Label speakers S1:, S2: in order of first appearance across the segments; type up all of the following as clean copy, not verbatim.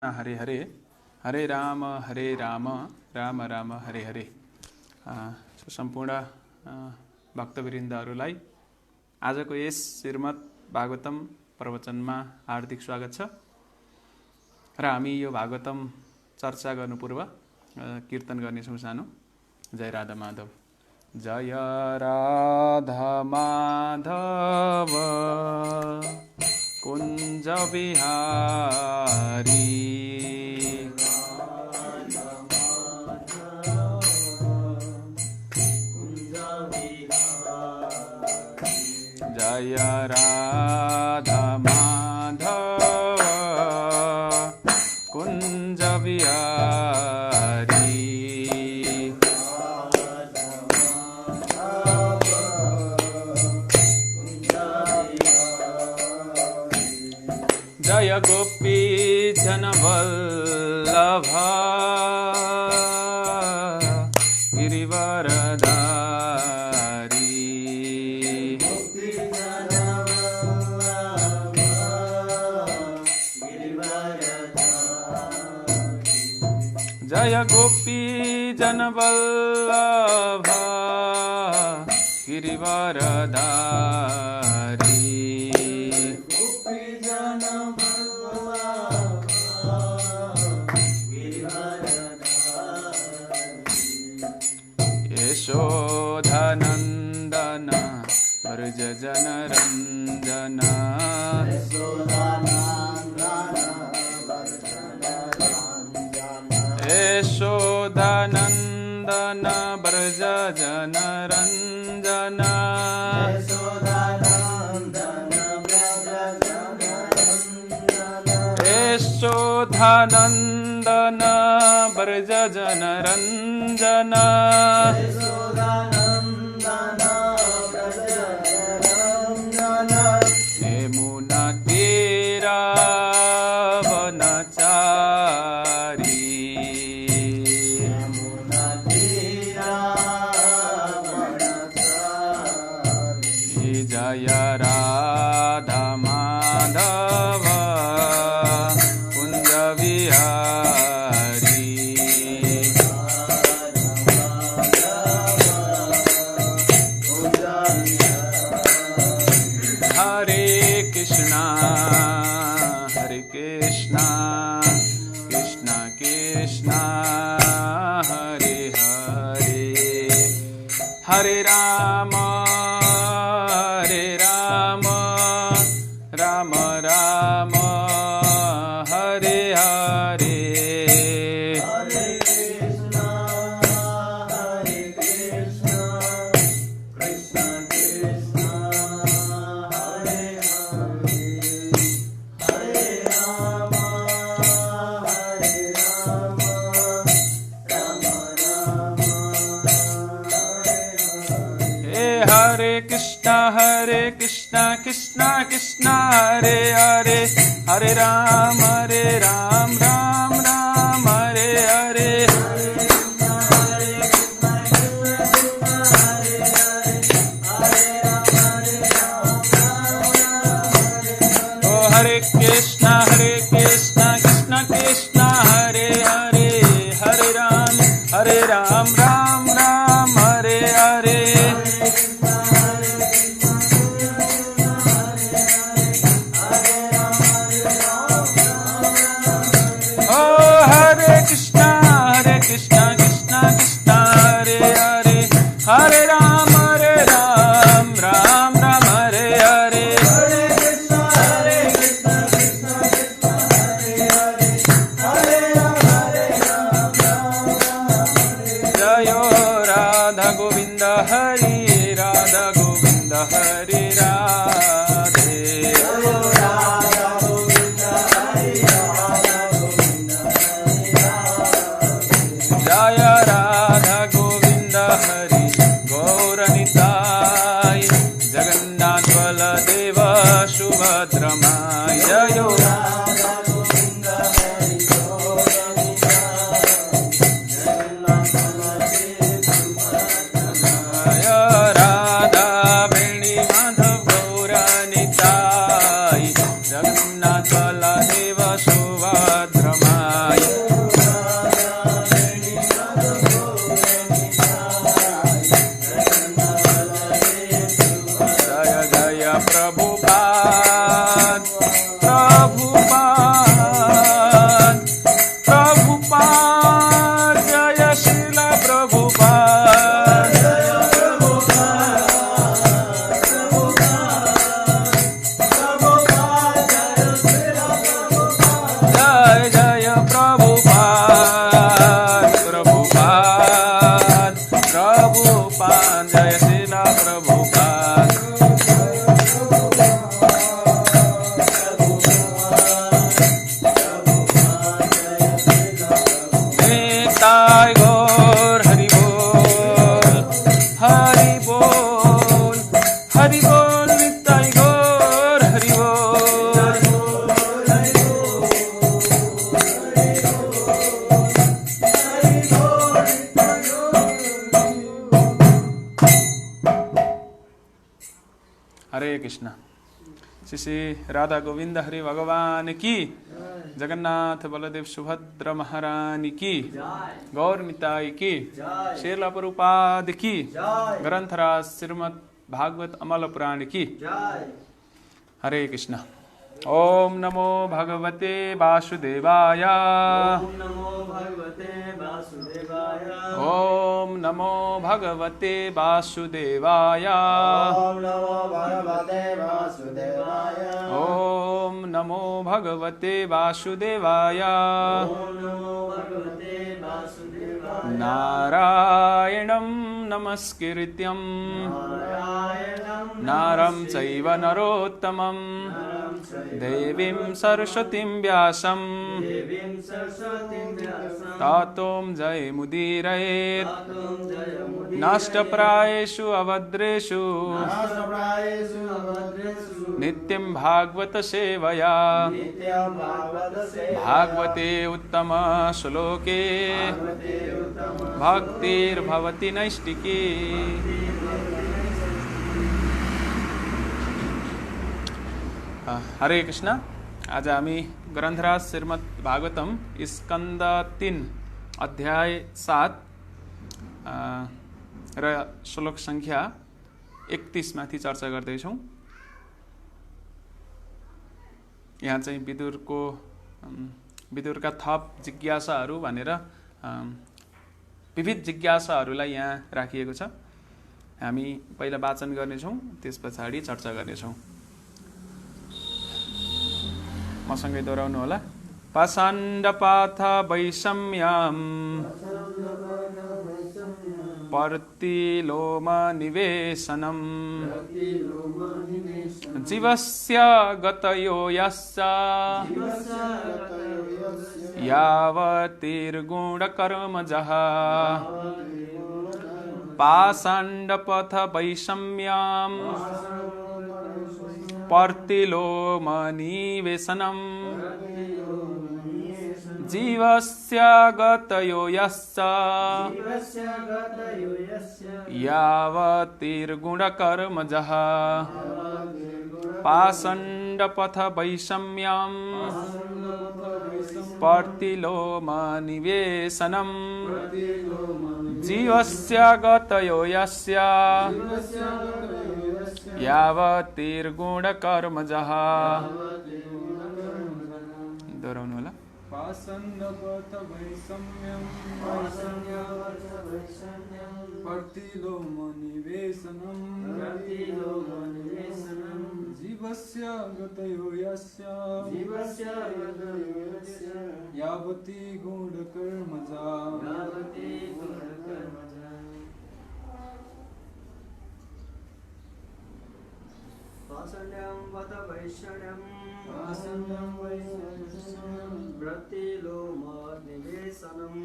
S1: हरे हरे हरे राम राम राम हरे हरे। सम्पूर्ण भक्तवृन्दहरूलाई आजको यस श्रीमद् भागवतम प्रवचनमा हार्दिक स्वागत छ र हामी यो भागवतम चर्चा गर्नु पूर्व कीर्तन गर्नेछौँ सानो। जय राधा माधव। जय राधा माधव कुञ्ज बिहारी जय राधा माधव कुञ्ज बिहारी जय गोपी जन वल्लभ गिरिवरधारी जय गोपी जन वल्लभ गिरिवरधारी यशोधनन्दन व्रज जनरञ्जन यशोधनन्दन व्रज जनरञ्जन यशोधनन्दन व्रज जनरञ्जन यमुना तीरा वनचारी जय राधा माधव कुञ्ज बिहारी हरे कृष्णा कृष्णा कृष्णा हरे हरे हरे राम राम राम हरे हरे हरे कृष्णा कृष्णा कृष्णा हरे हरे हरे राम राम राम हरे हरे ओ हरे कृष्णा कृष्णा कृष्णा हरे हरे हरे राम राम राम हरे हरे कृष्णा कृष्णा हरे हरे हरे राम राम हरे हरे जय राधा गोविंद हरि राधा गोविंद हरि राधे जय प्रभुपाद प्रभुपाद प्रभुपाद जय श्रील प्रभुपाद निताय गौर हरि बोल हरि बोल हरि बोल निताय गौर हरि बोल हरे कृष्ण। श्री श्री राधा गोविंद हरि भगवान की, जगन्नाथ बलदेव सुभद्र महारानी की, गौर निताई की, श्रील प्रभुपाद की, ग्रंथराज श्रीमद् भागवत अमल पुराण की। हरे कृष्ण। ओम नमो भगवते वासुदेवाय।
S2: ओम नमो भगवते वासुदेवाय।
S1: ओम नमो भगवते वासुदेवाय।
S2: ओम नमो भगवते वासुदेवाय।
S1: ओम नमो भगवते वासुदेवाय।
S2: ओम नमो भगवते वासुदेवाय।
S1: नारायणं नमस्कृत्यं नरं चैव नरोत्तमं देवीं सरस्वतीं व्यासं ततो जयमुदीरयेत् नष्टप्रायेषु अभद्रेषु नित्यं भागवत सेवया भागवते उत्तम श्लोके भक्तिर्भवति नैष्टिकी। हरे कृष्ण। आज हामी ग्रन्थराज श्रीमद् भागवतम स्कन्द 3 अध्याय 7 र श्लोक संख्या 31 माथि चर्चा गर्दैछौँ। यहाँ चाहिँ विदुरका थप जिज्ञासाहरू भनेर विविध जिज्ञासाहरूलाई यहाँ राखिएको छ। हामी पहिला वाचन गर्नेछौँ, त्यस पछाडि चर्चा गर्नेछौँ। मसँगै दोहोऱ्याउनु होला। पाषाण्डपाथ वैषम्यं प्रतिलोम निवेशनम् जीवस्य गतयो यस्य यावतिर्गुणकर्मजः पाषाण्डपथ वैषम्यं प्रतिलोम निवेशनम् जीवस्य गतयो यस्य यावतिर्गुणकर्मजः पाषाण्डपथ वैषम्यं प्रतिलोम निवेशनम् जीवस्य गतयो यस्य यावतिर्गुणकर्मजः। दोहोऱ्याउनु होला।
S3: पाषाण्डपथ वैषम्यं प्रतिलोम निवेशनम् जीवस्य गतयो यस्य यावति गुणकर्मजा।
S2: पाषाण्डं वद वैषण्यं प्रतिलोम निवेशनं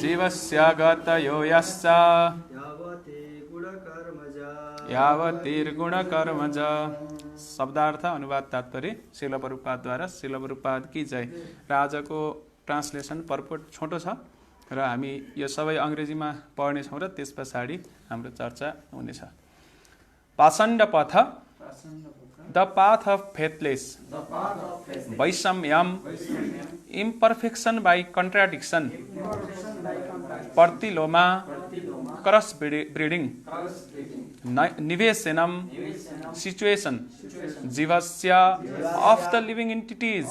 S1: जीवस्य गतयो यस्य यावतिर्गुणकर्मजा। शब्दार्थ अनुवाद तात्पर्य श्रील प्रभुपादद्वारा। श्रील प्रभुपाद की जय। आजको ट्रान्सलेसन पर्पोट छोटो छ र हामी यो सबै अङ्ग्रेजीमा पढ्नेछौँ र त्यस पछाडि हाम्रो चर्चा हुनेछ। पाषाण्डपथ, द पाथ अफ फेथलेस, वैषम्यम, imperfection by contradiction, प्रतिलोमा, क्रस ब्रीडिंग, निवेशनम, situation, जीवस्य, of the living entities,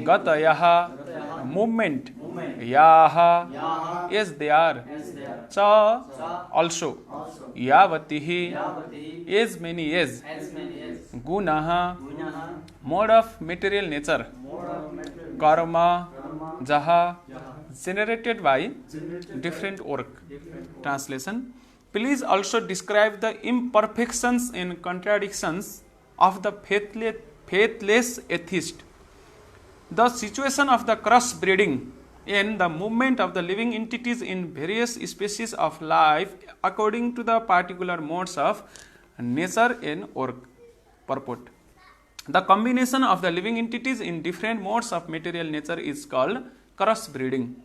S1: गतयः, movement, याः, as they are, च also यावतिः as many as गुणः mode of material nature कर्म जह generated by different work. Translation: please also describe the imperfections and contradictions of the faithless atheist, the situation of the cross breeding, and the movement of the living entities in various species of life according to the particular modes of nature and work. Purport: the combination of the living entities in different modes of material nature is called cross breeding.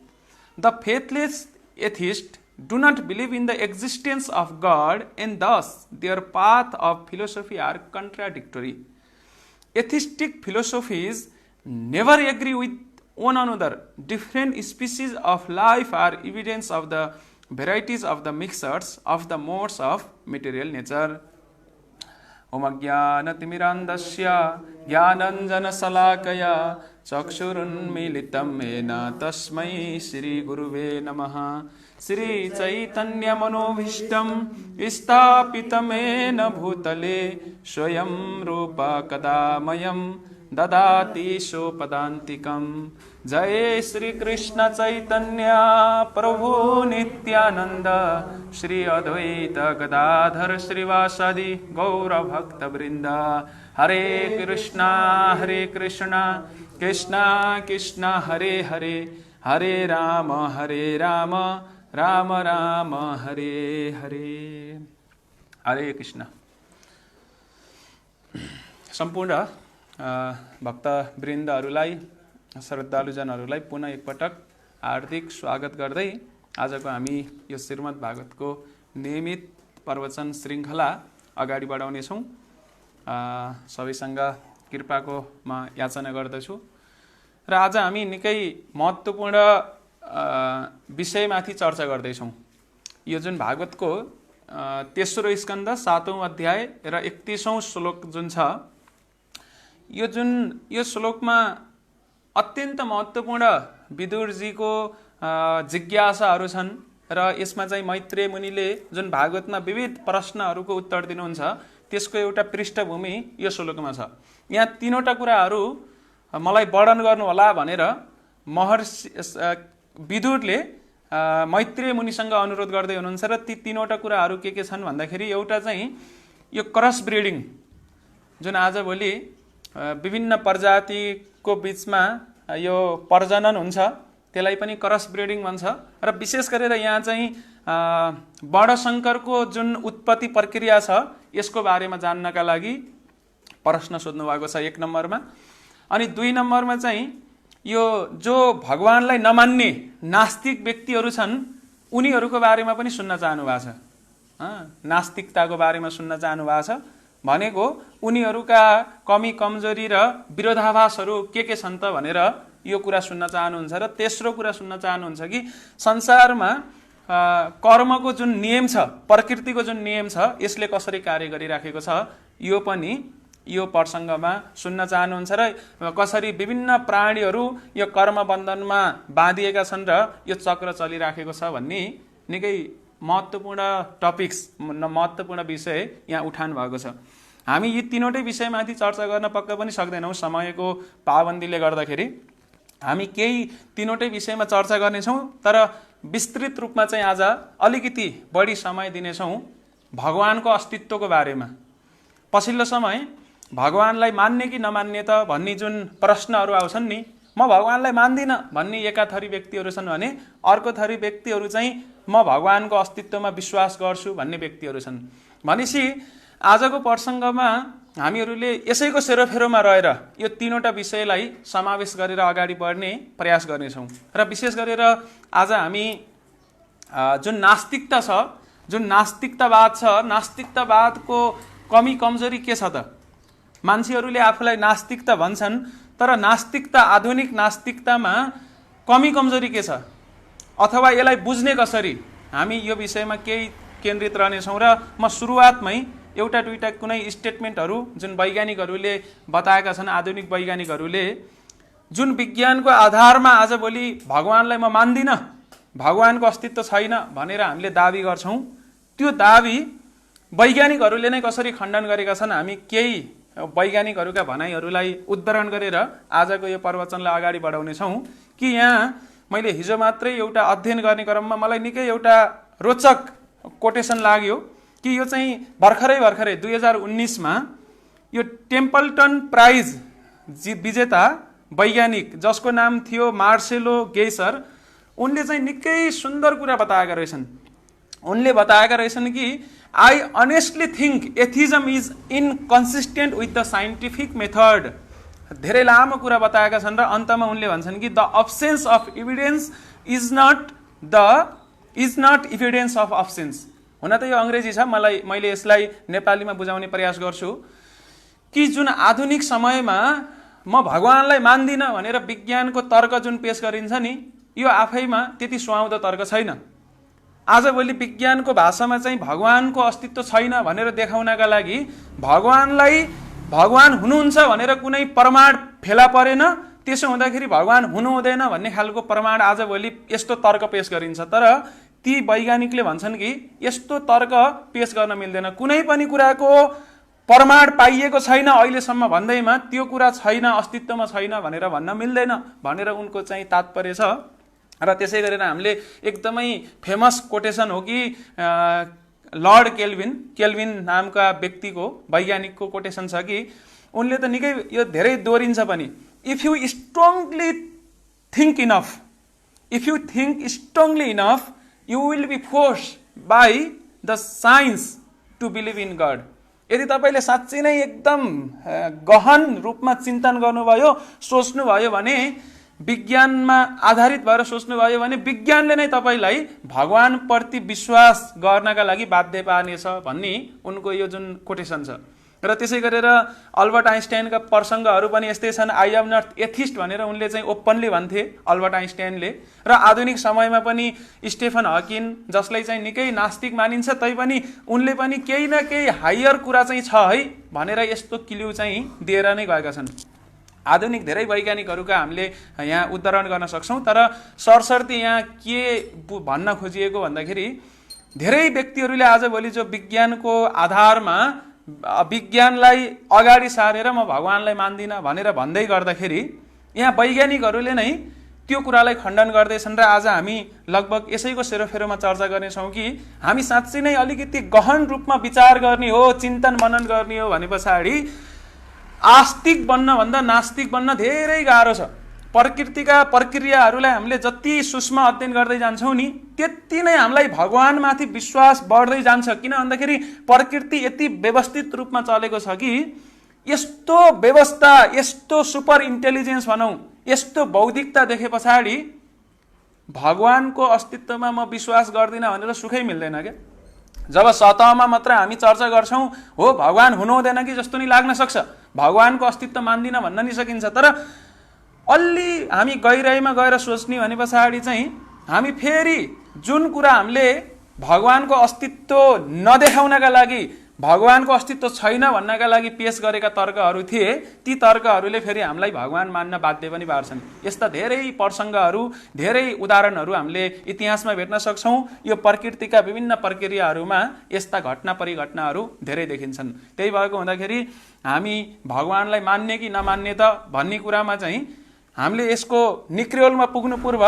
S1: The faithless atheists do not believe in the existence of God, and thus their path of philosophy are contradictory. Atheistic philosophies never agree with one another. Different species of life are evidence of the varieties of the mixtures of the modes of material nature. Om Ajnanatimirandasya Jnananjanasalakaya Chakshurunmilitam Yena Tasmai Shri Guruve Namaha. Shri Chaitanya Manobhishtam Istapitam Yena Bhutale Swayam Rupa Kadamayam Dadati Sopadantikam. Jai Shri Krishna Chaitanya Prabhu Nityananda Shri Advaita Gadadhar Srivasadi Gaura Bhakta Vrinda. Hare Krishna Krishna Krishna Hare Hare, Hare Rama Rama Rama Hare Hare. Hare Krishna. सम्पूर्ण भक्त वृन्दहरूलाई श्रद्धालुजनहरूलाई पुनः एकपटक हार्दिक स्वागत गर्दै आजको हामी यो श्रीमद् भागवतको नियमित प्रवचन श्रृङ्खला अगाडि बढाउनेछौँ। सबैसँग कृपाको म याचना गर्दछु र आज हामी निकै महत्त्वपूर्ण विषयमाथि चर्चा गर्दैछौँ। यो जुन भागवतको तेस्रो स्कन्द 7औं अध्याय र 31औं श्लोक जुन छ, यो श्लोकमा अत्यन्त महत्त्वपूर्ण विदुरजीको जिज्ञासाहरू छन् र यसमा चाहिँ मैत्रेय मुनिले जुन भागवतमा विविध प्रश्नहरूको उत्तर दिनुहुन्छ त्यसको एउटा पृष्ठभूमि यो श्लोकमा छ। यहाँ तीनवटा कुराहरू मलाई वर्णन गर्नु होला भनेर महर्षि विदुरले मैत्रेय मुनिसँग अनुरोध गर्दै हुनुहुन्छ र ती तीनवटा कुराहरू के छन् भन्दाखेरि एउटा चाहिँ यो क्रस ब्रिडिङ जुन आजभोलि विभिन्न प्रजातिको बीचमा यो प्रजनन हुन्छ त्यसलाई पनि क्रस ब्रिडिङ भन्छ र विशेष गरेर यहाँ चाहिँ वर्णशङ्करको जुन उत्पत्ति प्रक्रिया छ यसको बारेमा जान्नका लागि प्रश्न सोध्नु भएको छ 1 नम्बरमा। अनि 2 नम्बरमा चाहिँ यो जो भगवानलाई नमान्ने नास्तिक व्यक्तिहरू छन् उनीहरूको बारेमा पनि सुन्न चाहनु भएको छ। नास्तिकताको बारेमा सुन्न चाहनु भएको छ भनेको उनीहरूका कमी कमजोरी र विरोधाभासहरू के छन् त भनेर यो कुरा सुन्न चाहनुहुन्छ। र तेस्रो कुरा सुन्न चाहनुहुन्छ कि संसारमा कर्मको जुन नियम छ, प्रकृतिको जुन नियम छ यसले कसरी कार्य गरिराखेको छ यो पनि यो प्रसङ्गमा सुन्न चाहनुहुन्छ र कसरी विभिन्न प्राणीहरू यो कर्म बन्धनमा बाँधिएका छन् र यो चक्र चलिराखेको छ भन्ने निकै महत्त्वपूर्ण टपिक्स, महत्त्वपूर्ण विषय यहाँ उठान भएको छ। हामी यी तीनवटै विषयमाथि चर्चा गर्न पक्का पनि सक्दैनौँ समयको पाबन्दीले गर्दाखेरि। हामी केही तीनवटै विषयमा चर्चा गर्नेछौँ तर विस्तृत रूपमा चाहिँ आज अलिकति बढी समय दिनेछौँ भगवानको अस्तित्वको बारेमा। पछिल्लो समय भगवानलाई मान्ने कि नमान्ने त भन्ने जुन प्रश्नहरू आउँछन् नि, म भगवानलाई मान्दिनँ भन्ने एका थरी व्यक्तिहरू छन् भने अर्को थरी व्यक्तिहरू चाहिँ म भगवानको अस्तित्वमा विश्वास गर्छु भन्ने व्यक्तिहरू छन्। भनेपछि आजको प्रसङ्गमा हामीहरूले यसैको सेरोफेरोमा रहेर यो तीनवटा विषयलाई समावेश गरेर अगाडि बढ्ने प्रयास गर्नेछौँ। र विशेष गरेर आज हामी जुन नास्तिकता छ, जुन नास्तिकतावाद छ, नास्तिकतावादको कमी कमजोरी के छ त? मान्छेहरूले आफूलाई नास्तिकता भन्छन् तर नास्तिकता, आधुनिक नास्तिकतामा कमी कमजोरी के छ अथवा यसलाई बुझ्ने कसरी, हामी यो विषयमा केही केन्द्रित रहनेछौँ। र म सुरुवातमै एउटा दुईटा कुनै स्टेटमेन्टहरू जुन वैज्ञानिकहरूले बताएका छन्, आधुनिक वैज्ञानिकहरूले जुन विज्ञानको आधारमा आजभोलि भगवानलाई म मान्दिनँ भगवानको अस्तित्व छैन भनेर हामीले दाबी गर्छौँ, त्यो दाबी वैज्ञानिकहरूले नै कसरी खण्डन गरेका छन्, हामी केही वैज्ञानिकहरूका भनाइहरूलाई उद्धरण गरेर आजको यो प्रवचनलाई अगाडि बढाउनेछौँ। कि यहाँ मैले हिजो मात्रै एउटा अध्ययन गर्ने क्रममा मलाई निकै एउटा रोचक कोटेसन लाग्यो कि यो चाहिँ भर्खरै 2019मा यो टेम्पल्टन प्राइज विजेता वैज्ञानिक जसको नाम थियो मार्सेलो गेसर, उनले चाहिँ निकै सुन्दर कुरा बताएका रहेछन्। उनले बताएका रहेछन् कि I honestly think atheism is inconsistent with the scientific method. धेरै लामो कुरा बताएका छन् र अन्तमा उनले भन्छन् कि the absence of evidence is not evidence of absence. हुन त यो अङ्ग्रेजी छ, मैले यसलाई नेपालीमा बुझाउने प्रयास गर्छु कि जुन आधुनिक समयमा म भगवानलाई मान्दिनँ भनेर विज्ञानको तर्क जुन पेश गरिन्छ नि, यो आफैमा त्यति सुहाउँदो तर्क छैन। आजभोलि विज्ञानको भाषामा चाहिँ भगवानको अस्तित्व छैन भनेर देखाउनका लागि भगवान हुनुहुन्छ भनेर कुनै प्रमाण फेला परेन, त्यसो हुँदाखेरि भगवान हुनु हुँदैन भन्ने खालको प्रमाण आजभोलि यस्तो तर्क पेश गरिन्छ। तर ती वैज्ञानिकले भन्छन् कि यस्तो तर्क पेश गर्न मिल्दैन, कुनै पनि कुराको प्रमाण पाइएको छैन अहिलेसम्म भन्दैमा त्यो कुरा छैन, अस्तित्वमा छैन भनेर भन्न मिल्दैन भनेर उनको चाहिँ तात्पर्य छ। र त्यसै गरेर हामीले एकदमै फेमस कोटेसन हो कि लर्ड केल्भिन नामका व्यक्तिको वैज्ञानिकको कोटेसन छ कि उनले त निकै यो धेरै दोहोरिन्छ पनि, if you think strongly enough you will be force by the science to believe in God. यदि तपाईँले साँच्चै नै एकदम गहन रूपमा चिन्तन गर्नुभयो, सोच्नुभयो भने, विज्ञानमा आधारित भएर सोच्नुभयो भने विज्ञानले नै तपाईँलाई भगवानप्रति विश्वास गर्नका लागि बाध्य पार्नेछ भन्ने उनको यो जुन कोटेसन छ। र त्यसै गरेर अल्बर्ट आइन्स्टाइनका प्रसङ्गहरू पनि यस्तै छन्। आई एम नट एथिस्ट भनेर उनले चाहिँ ओपनली भन्थे अल्बर्ट आइन्स्टाइनले। र आधुनिक समयमा पनि स्टेफन हकिन जसलाई चाहिँ निकै नास्तिक मानिन्छ तैपनि उनले पनि केही न केही हायर कुरा चाहिँ छ है भनेर यस्तो क्ल्यु चाहिँ दिएर नै गएका छन्। आधुनिक धेरै वैज्ञानिकहरूका हामीले यहाँ उदाहरण गर्न सक्छौँ। तर सरसर्ती यहाँ के भन्न खोजिएको भन्दाखेरि धेरै व्यक्तिहरूले आजभोलि जो विज्ञानको आधारमा विज्ञानलाई अगाडि सारेर म भगवानलाई मान्दिनँ भनेर भन्दै गर्दाखेरि यहाँ वैज्ञानिकहरूले नै त्यो कुरालाई खण्डन गर्दैछन्। र आज हामी लगभग यसैको सेरोफेरोमा चर्चा गर्नेछौँ कि हामी साँच्चै नै अलिकति गहन रूपमा विचार गर्ने हो, चिन्तन मनन गर्ने हो भने पछाडि आस्तिक बन्न भन्दा नास्तिक बन्न धेरै गाह्रो छ। प्रकृतिका प्रक्रियाहरूलाई हामीले जति सूक्ष्म अध्ययन गर्दै जान्छौँ नि त्यति नै हामीलाई भगवानमाथि विश्वास बढ्दै जान्छ। किन भन्दाखेरि प्रकृति यति व्यवस्थित रूपमा चलेको छ कि यस्तो व्यवस्था, यस्तो सुपर इन्टेलिजेन्स भनौँ, यस्तो बौद्धिकता देखे पछाडि भगवानको अस्तित्वमा म विश्वास गर्दिनँ भनेर सुखै मिल्दैन क्या। जब सतहमा मात्र हामी चर्चा गर्छौँ हो भगवान हुनु हुँदैन कि जस्तो नि लाग्न सक्छ, भगवानको अस्तित्व मान्दिनँ भन्न नि सकिन्छ। तर अलि हामी गहिराइमा गएर सोच्ने भने पछाडि चाहिँ हामी फेरि जुन कुरा हामीले भगवानको अस्तित्व नदेखाउनका लागि, भगवानको अस्तित्व छैन भन्नका लागि पेश गरेका तर्कहरू थिए, ती तर्कहरूले फेरि हामीलाई भगवान मान्न बाध्य पनि पार्छन्। यस्ता धेरै प्रसङ्गहरू, धेरै उदाहरणहरू हामीले इतिहासमा भेट्न सक्छौँ। यो प्रकृतिका विभिन्न प्रक्रियाहरूमा यस्ता घटना परिघटनाहरू धेरै देखिन्छन्। त्यही भएको हुँदाखेरि हामी भगवानलाई मान्ने कि नमान्ने त भन्ने कुरामा चाहिँ हामीले यसको निक्रियोलमा पुग्नु पूर्व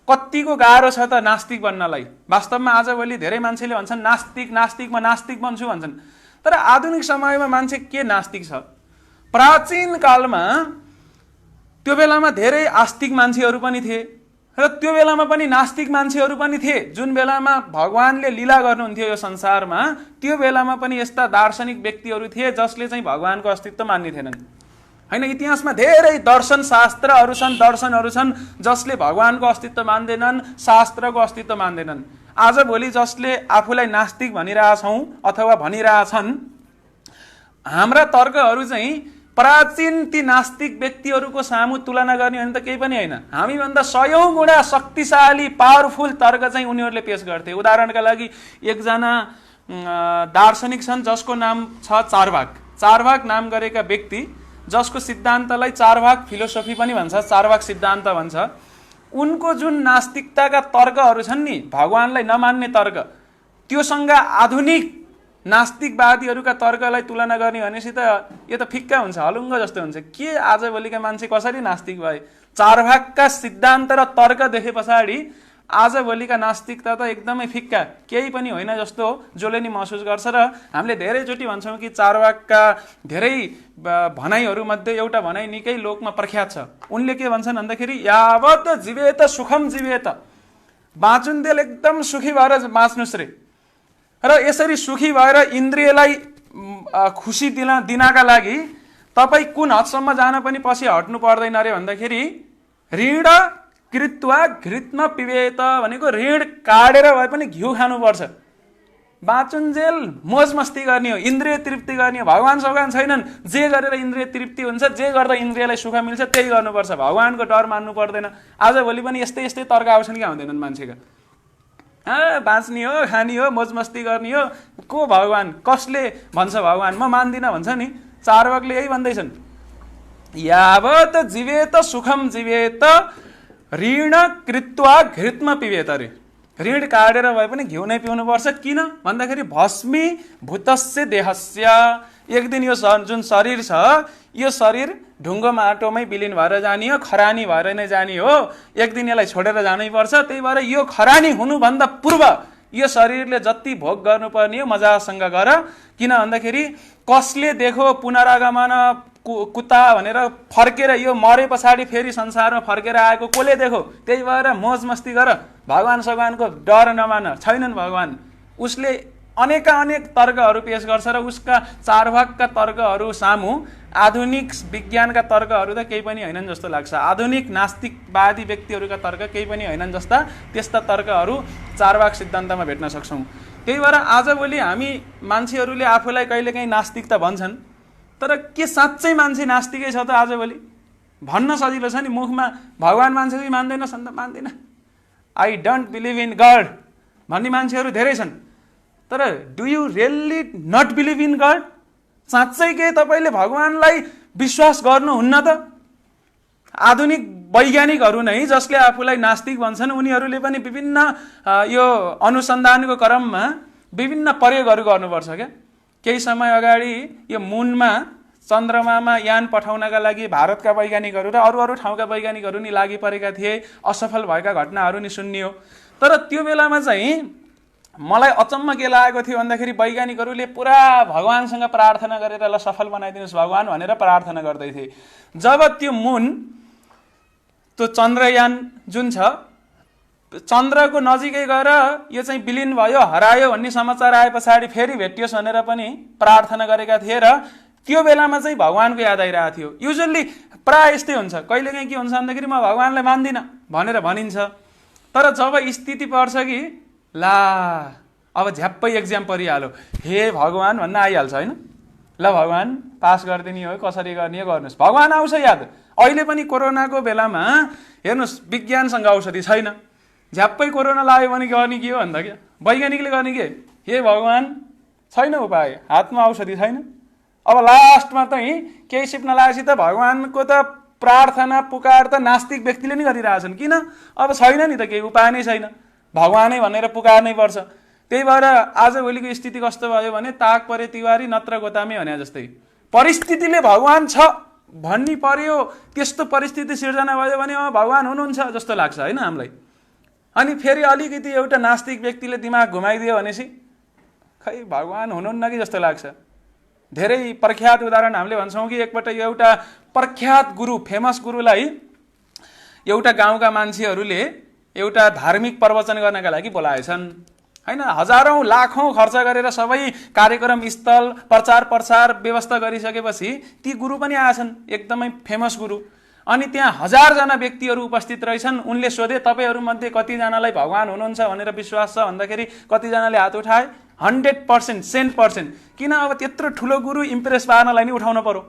S1: कतिको गाह्रो छ त नास्तिक बन्नलाई। वास्तवमा आजभोलि धेरै मान्छेले भन्छन् नास्तिक म नास्तिक बन्छु भन्छन्। तर आधुनिक समयमा मान्छे के नास्तिक छ? प्राचीन कालमा त्यो बेलामा धेरै आस्तिक मान्छेहरू पनि थिए र त्यो बेलामा पनि नास्तिक मान्छेहरू पनि थिए। जुन बेलामा भगवानले लीला गर्नुहुन्थ्यो यो संसारमा त्यो बेलामा पनि यस्ता दार्शनिक व्यक्तिहरू थिए जसले चाहिँ भगवानको अस्तित्व मान्ने थिएनन् हैन। इतिहासमा धेरै दर्शन शास्त्रहरू छन्, दर्शनहरू छन् जसले भगवानको अस्तित्व मान्दैनन्, शास्त्रको अस्तित्व मान्दैनन्। आजभोलि जसले आफूलाई नास्तिक भनिरहेछौँ अथवा भनिरहेछन्, हाम्रा तर्कहरू चाहिँ प्राचीन ती नास्तिक व्यक्तिहरूको सामु तुलना गर्ने भने त केही पनि होइन। हामीभन्दा 100औं गुणा शक्तिशाली पावरफुल तर्क चाहिँ उनीहरूले पेश गर्थे। उदाहरणका लागि एकजना दार्शनिक छन् जसको नाम छ चारवाक नाम गरेका व्यक्ति, जसको सिद्धान्तलाई चारवाक फिलोसफी पनि भन्छ, चारवाक सिद्धान्त भन्छ। उनको जुन नास्तिकताका तर्कहरू छन् नि, भगवानलाई नमान्ने तर्क, त्योसँग आधुनिक नास्तिकवादीहरूका तर्कलाई तुलना गर्ने भनेपछि त यो त फिक्का हुन्छ, हलुङ्ग जस्तो हुन्छ। के आजभोलिका मान्छे कसरी नास्तिक भए? चारभागका सिद्धान्त र तर्क देखे पछाडि आजभोलिका नास्तिकता त एकदमै फिक्का, केही पनि होइन जस्तो जसले नि महसुस गर्छ। र हामीले धेरैचोटि भन्छौँ कि चारवाकका धेरै भनाइहरूमध्ये एउटा भनाइ निकै लोकमा प्रख्यात छ। उनले के भन्छन् भन्दाखेरि यावत जीवेत सुखम जीवेत, बाँचुन्जेल एकदम सुखी भएर बाँच्नुस् रे। र यसरी सुखी भएर इन्द्रियलाई खुसी दिनका लागि तपाईँ कुन हदसम्म जान पनि पछि हट्नु पर्दैन रे भन्दाखेरि ऋण कृत्वा घृतम पिबेत भनेको ऋण काटेर भए पनि घिउ खानुपर्छ। बाँचुन्जेल मोज मस्ती गर्ने हो, इन्द्रिय तृप्ति गर्ने हो। भगवान छैनन्, जे गरेर इन्द्रिय तृप्ति हुन्छ, जे गर्दा इन्द्रियलाई सुख मिल्छ त्यही गर्नुपर्छ, भगवानको डर मान्नु पर्दैन। आजभोलि पनि यस्तै यस्तै तर्क आउँछन् कि आउँदैनन् मान्छेका? बाँच्ने हो, खाने हो, मोज मस्ती गर्ने हो, को भगवान? कसले भन्छ भगवान? म मान्दिनँ भन्छ नि। चारवाकले यही भन्दैछन्, यावत जीवेत सुखम जीवेत ऋण कृत्वा घृतम पिबेत रे। ऋण काटेर भए पनि घिउ नै पिउनुपर्छ। किन भन्दाखेरि भस्मी भूतस्य देहस्य, एक दिन यो जुन शरीर छ यो शरीर ढुङ्गो माटोमै विलिन भएर जाने हो, खरानी भएर नै जाने हो, एक दिन यसलाई छोडेर जानै पर्छ। त्यही भएर यो खरानी हुनुभन्दा पूर्व यो शरीरले जति भोग गर्नुपर्ने हो मजासँग गर। किन भन्दाखेरि कसले देखो पुनरागमन कुत्ता भनेर फर्केर यो मरे पछाडि फेरि संसारमा फर्केर आएको कसले देखो? त्यही भएर मोज मस्ती गर, भगवानको डर नमान, छैनन् भगवान। उसले अनेक तर्कहरू पेश गर्छ र उसका चारभागका तर्कहरू सामु आधुनिक विज्ञानका तर्कहरू त केही पनि होइनन् जस्तो लाग्छ। आधुनिक नास्तिकवादी व्यक्तिहरूका तर्क केही पनि होइनन् जस्ता त्यस्ता तर्कहरू चारभाग सिद्धान्तमा भेट्न सक्छौँ। त्यही भएर आजभोलि हामी मान्छेहरूले आफूलाई कहिलेकाहीँ नास्तिक त भन्छन्, तर के साँच्चै मान्छे नास्तिकै छ त? आजभोलि भन्न सजिलो छ नि, मुखमा भगवान मान्छे चाहिँ मान्दैनस् अन्त मान्दिनँ, I don't believe in God भन्ने मान्छेहरू धेरै छन्। तर do you really not believe in God? साँच्चै के तपाईँले भगवानलाई विश्वास गर्नुहुन्न त? आधुनिक वैज्ञानिकहरू नै जसले आफूलाई नास्तिक भन्छन् उनीहरूले पनि विभिन्न यो अनुसन्धानको क्रममा विभिन्न प्रयोगहरू गर्नुपर्छ क्या। केही समय अगाडि यो मुनमा चन्द्रमामा यान पठाउनका लागि भारतका वैज्ञानिकहरू र अरू ठाउँका वैज्ञानिकहरू नि लागि परेका थिए। असफल भएका घटनाहरू नि सुनियो। तर त्यो बेलामा चाहिँ मलाई अचम्म के लागेको थियो भन्दाखेरि वैज्ञानिकहरूले पुरा भगवानसँग प्रार्थना गरेर ल सफल बनाइदिनुहोस् भगवान भनेर प्रार्थना गर्दै थिए। जब त्यो मुन, त्यो चन्द्रयान जुन छ, चन्द्रको नजिकै गएर यो चाहिँ विलिन भयो, हरायो भन्ने समाचार आए पछाडि फेरि भेटियोस् भनेर पनि प्रार्थना गरेका थिए र त्यो बेलामा चाहिँ भगवानको याद आइरहेको थियो। युजुअल्ली प्राय यस्तै हुन्छ। कहिलेकाहीँ के हुन्छ भन्दाखेरि म भगवानलाई मान्दिनँ भनेर भनिन्छ, तर जब स्थिति पर्छ कि ला अब झ्याप्पै एक्जाम परिहाल्यो, हे भगवान भन्न आइहाल्छ होइन। ल भगवान पास गरिदिने हो, कसरी गर्ने हो गर्नुहोस्, भगवान आउँछ याद। अहिले पनि कोरोनाको बेलामा हेर्नुहोस् विज्ञानसँग औषधि छैन, झ्याप्पै कोरोना लाग्यो भने गर्ने के हो भन्दा क्या वैज्ञानिकले गर्ने के, हे भगवान छैन उपाय, हातमा औषधि छैन। अब लास्टमा चाहिँ केही सिप्न लागेपछि त भगवानको त प्रार्थना पुकार त नास्तिक व्यक्तिले नै गरिरहेछन्। किन? अब छैन नि त, केही उपाय नै छैन, भगवानै भनेर पुकार्नै पर्छ। त्यही भएर आजभोलिको स्थिति कस्तो भयो भने ताक परे तिवारी नत्र गोतामे भने जस्तै परिस्थितिले भगवान छ भन्ने पर्यो। त्यस्तो परिस्थिति सिर्जना भयो भने भगवान हुनुहुन्छ जस्तो लाग्छ होइन हामीलाई। अनि फेरि अलिकति एउटा नास्तिक व्यक्तिले दिमाग घुमाइदियो भनेपछि खै भगवान हुनुहुन्न कि जस्तो लाग्छ। धेरै प्रख्यात उदाहरण हामीले भन्छौँ कि एकपल्ट एउटा प्रख्यात गुरु, फेमस गुरुलाई एउटा गाउँका मान्छेहरूले एउटा धार्मिक प्रवचन गर्नका लागि बोलाएछन् होइन। हजारौँ लाखौँ खर्च गरेर सबै कार्यक्रम स्थल प्रचार प्रसार व्यवस्था गरिसकेपछि ती गुरु पनि आएछन्, एकदमै फेमस गुरु। अनि त्यहाँ 1000 जना व्यक्तिहरू उपस्थित रहेछन्। उनले सोधे तपाईँहरूमध्ये कतिजनालाई भगवान हुनुहुन्छ भनेर विश्वास छ भन्दाखेरि कतिजनाले हात उठाए? 100%, 100%। किन? अब त्यत्रो ठुलो गुरु इम्प्रेस पार्नलाई नै उठाउन पर्यो।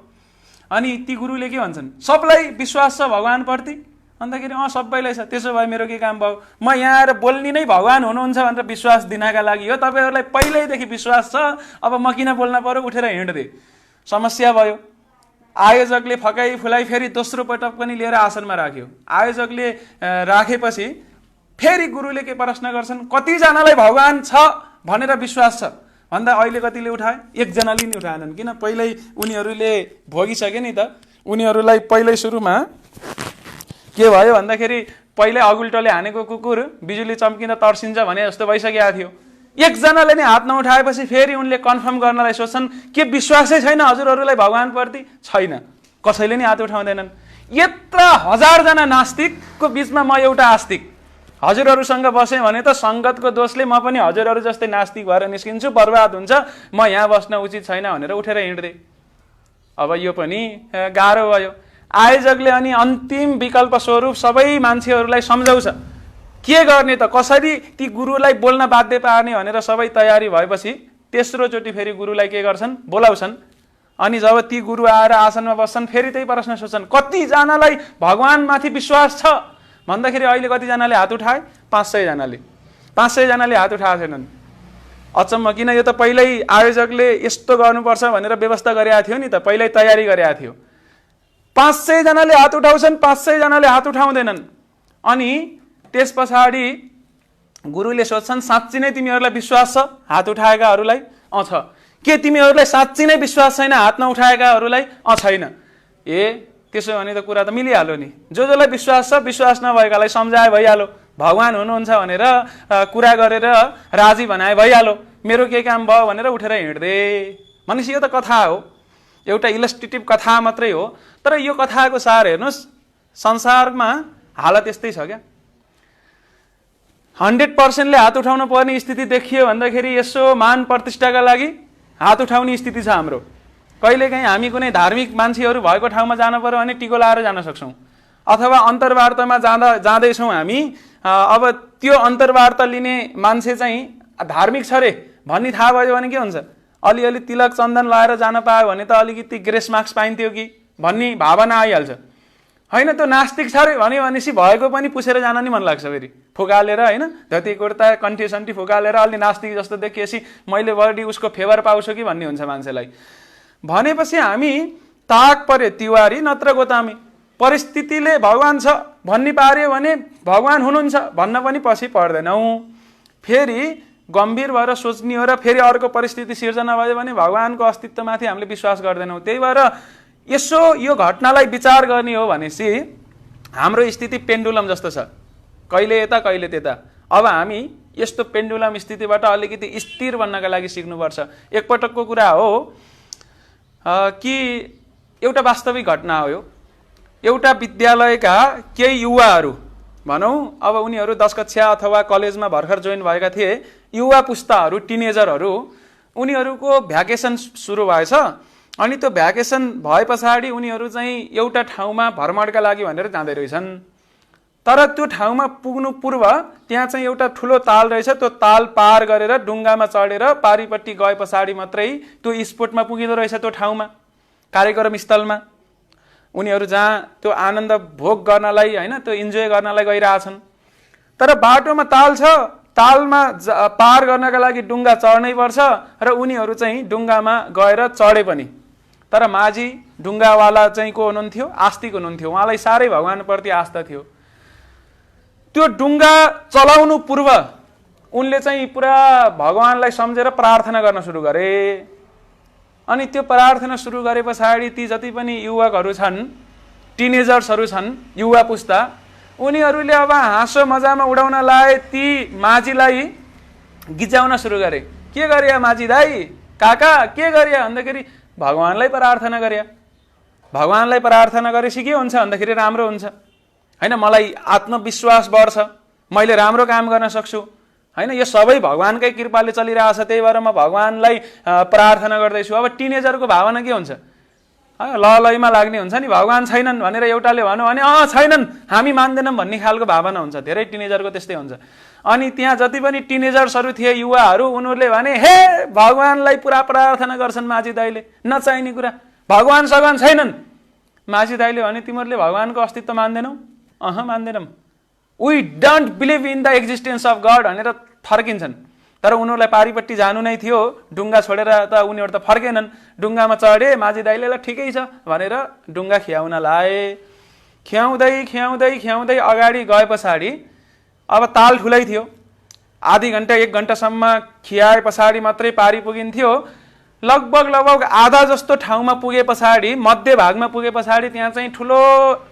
S1: अनि ती गुरुले के भन्छन्? सबलाई विश्वास छ भगवानप्रति भन्दाखेरि सबैलाई छ। त्यसो भए मेरो के काम भयो? म यहाँ आएर बोल्ने नै भगवान हुनुहुन्छ भनेर विश्वास दिनका लागि हो। तपाईँहरूलाई पहिल्यैदेखि विश्वास छ, अब म किन बोल्न पर्यो? उठेर हिँड्दे। समस्या भयो। आयोजकले फकाई फुलाई फेरि दोस्रो पटक पनि लिएर आसनमा राख्यो। आयोजकले राखेपछि फेरि गुरुले के प्रश्न गर्छन्, कतिजनालाई भगवान छ भनेर विश्वास छ भन्दा अहिले कतिले उठाए? एकजनाले नि उठाएनन्। किन? पहिल्यै उनीहरूले भोगिसके नि त। उनीहरूलाई पहिल्यै सुरुमा के भयो भन्दाखेरि पहिल्यै अगुल्टोले हानेको कुकुर बिजुली चम्किँदा तर्सिन्छ भने जस्तो भइसकेको थियो। एकजनाले नै हात नउठाएपछि फेरि उनले कन्फर्म गर्नलाई सोच्छन् के विश्वासै छैन हजुरहरूलाई भगवानप्रति? छैन, कसैले नि हात उठाउँदैनन्। यत्र हजारजना नास्तिकको बिचमा म एउटा आस्तिक, हजुरहरूसँग बसेँ भने त सङ्गतको दोषले म पनि हजुरहरू जस्तै नास्तिक भएर निस्किन्छु, बर्बाद हुन्छ, म यहाँ बस्न उचित छैन भनेर उठेर हिँड्दै। अब यो पनि गाह्रो भयो। आयोजकले अनि अन्तिम विकल्प स्वरूप सबै मान्छेहरूलाई सम्झाउँछ के गर्ने त, कसरी ती गुरुलाई बोल्न बाध्य पार्ने भनेर सबै तयारी भएपछि तेस्रोचोटि फेरि गुरुलाई के गर्छन्? बोलाउँछन्। अनि जब ती गुरु आएर आसनमा बस्छन् फेरि त्यही प्रश्न सोध्छन्, कतिजनालाई भगवानमाथि विश्वास छ भन्दाखेरि अहिले कतिजनाले हात उठाए? 500 जनाले। 500 जनाले हात उठाएको छैनन्। अचम्म, किन? यो त पहिल्यै आयोजकले यस्तो गर्नुपर्छ भनेर व्यवस्था गरेका थियो नि त, पहिल्यै तयारी गरेका थियो। 500 जनाले हात उठाउँछन्, 500 जनाले हात उठाउँदैनन्। अनि त्यस पछाडि गुरुले सोध्छन्, साँच्ची नै तिमीहरूलाई विश्वास छ हात उठाएकाहरूलाई? छ। के तिमीहरूलाई साँच्ची नै विश्वास छैन हात नउठाएकाहरूलाई? छैन। त्यसो भने त कुरा त मिलिहाल्यो नि। जसलाई विश्वास छ, विश्वास नभएकालाई सम्झाए भइहाल्यो, भगवान हुनुहुन्छ भनेर कुरा गरेर राजी बनाए भइहाल्यो, मेरो के काम भयो भनेर उठेर हिँड्दै। भनेपछि यो त कथा हो, एउटा इलस्ट्रेटिभ कथा मात्रै हो। तर यो कथाको सार हेर्नुहोस्, संसारमा हालत यस्तै छ क्या। 100%ले हात उठाउनु पर्ने स्थिति देखियो भन्दाखेरि यसो मान प्रतिष्ठाका लागि हात उठाउने स्थिति छ हाम्रो। कहिलेकाहीँ हामी कुनै धार्मिक मान्छेहरू भएको ठाउँमा जानु पर्यो भने टिको लाएर जान सक्छौँ, अथवा अन्तर्वार्तामा जाँदैछौँ हामी। अब त्यो अन्तर्वार्ता लिने मान्छे चाहिँ धार्मिक छ रे भन्ने थाहा भयो भने के हुन्छ? अलिअलि तिलक चन्दन लगाएर जान पायो भने त अलिकति ग्रेस मार्क्स पाइन्थ्यो कि भन्ने भावना आइहाल्छ होइन? त्यो नास्तिक छ रे भनेपछि भएको पनि पुछेर जान नि मन लाग्छ फेरि, फुकालेर होइन, धोती कुर्ता कन्ठी सन्ठी फुकालेर अलि नास्तिक जस्तो देखिएपछि मैले बढी उसको फेभर पाउँछु कि भन्ने हुन्छ मान्छेलाई। भनेपछि हामी ताक परे तिवारी नत्र गोतामी, परिस्थितिले भगवान छ भन्ने पार्यो भने भगवान हुनुहुन्छ भन्न पनि पछि पर्दैनौँ। फेरि गम्भीर भएर सोच्ने हो र फेरि अर्को परिस्थिति सिर्जना भयो भने भगवानको अस्तित्वमाथि हामीले विश्वास गर्दैनौँ। त्यही भएर यसो यो घटनालाई विचार गर्ने हो भनेपछि हाम्रो स्थिति पेन्डुलम जस्तो छ, कहिले यता कहिले त्यता। अब हामी यस्तो पेन्डुलम स्थितिबाट अलिकति स्थिर बन्नका लागि सिक्नुपर्छ। एकपटकको कुरा हो कि एउटा वास्तविक घटना हो यो। एउटा विद्यालयका केही युवाहरू भनौँ, अब उनीहरू 10 कक्षा अथवा कलेजमा भर्खर जोइन भएका थिए, युवा पुस्ताहरू, टिनेजरहरू, उनीहरूको भ्याकेसन सुरु भएछ। अनि त्यो भ्याकेसन भए पछाडि उनीहरू चाहिँ एउटा ठाउँमा भ्रमणका लागि भनेर जाँदै रहेछन्। तर त्यो ठाउँमा पुग्नु पूर्व त्यहाँ चाहिँ एउटा ठुलो ताल रहेछ, त्यो ताल पार गरेर डुङ्गामा चढेर पारिपट्टि गए पछाडि मात्रै त्यो स्पोटमा पुगिँदो रहेछ। त्यो ठाउँमा कार्यक्रम स्थलमा उनीहरू जहाँ त्यो आनन्द भोग गर्नलाई होइन, त्यो इन्जोय गर्नलाई गइरहेछन्। तर बाटोमा ताल छ, तालमा पार गर्नका लागि डुङ्गा चढ्नै पर्छ र उनीहरू चाहिँ डुङ्गामा गएर चढे पनि। तर माझी डुङ्गावाला चाहिँ को हुनुहुन्थ्यो? आस्तिक हुनुहुन्थ्यो, उहाँलाई साह्रै भगवानप्रति आस्था थियो। त्यो डुङ्गा चलाउनु पूर्व उनले चाहिँ पुरा भगवानलाई सम्झेर प्रार्थना गर्न सुरु गरे। अनि त्यो प्रार्थना सुरु गरे पछाडि ती जति पनि युवकहरू छन्, टिनेजर्सहरू छन्, युवा पुस्ता, उनीहरूले अब हाँसो मजामा उडाउन लाए ती माझीलाई गिचाउन सुरु गरे। के गरे माझी दाई, काका के गरे भन्दाखेरि भगवानलाई प्रार्थना गरे। भगवानलाई प्रार्थना गरेपछि के हुन्छ भन्दाखेरि राम्रो हुन्छ होइन, मलाई आत्मविश्वास बढ्छ, मैले राम्रो काम गर्न सक्छु होइन, यो सबै भगवानकै कृपाले चलिरहेछ, त्यही भएर म भगवानलाई प्रार्थना गर्दैछु। अब टिनेजरको भावना के हुन्छ? लयमा लाग्ने हुन्छ नि, भगवान छैनन् भनेर एउटाले भन्यो भने छैनन् हामी मान्दैनौँ भन्ने खालको भावना हुन्छ। धेरै टिनेजरको त्यस्तै हुन्छ। अनि त्यहाँ जति पनि टिनेजर्सहरू थिए, युवाहरू, उनीहरूले भने हे भगवानलाई पुरा प्रार्थना गर्छन् माझी दाइले, नचाहिने कुरा, भगवान सगवान छैनन्। माझी दाइले भने तिमीहरूले भगवानको अस्तित्व मान्दैनौ? मान्दैनौँ, we don't believe in the existence of God भनेर फर्किन्छन्। तर उनीहरूलाई पारिपट्टि जानु नै थियो, डुङ्गा छोडेर त उनीहरू त फर्केनन्। डुङ्गामा चढे, माझी दाइले ल ठिकै छ भनेर डुङ्गा खियाउन लाए। खियाउँदै अगाडि गए पछाडि अब ताल ठुलै थियो, आधी घन्टा 1 घन्टासम्म खियाए पछाडि मात्रै पारी पुगिन्थ्यो। लगभग आधा जस्तो ठाउँमा पुगे पछाडि, मध्य भागमा पुगे पछाडि त्यहाँ चाहिँ ठुलो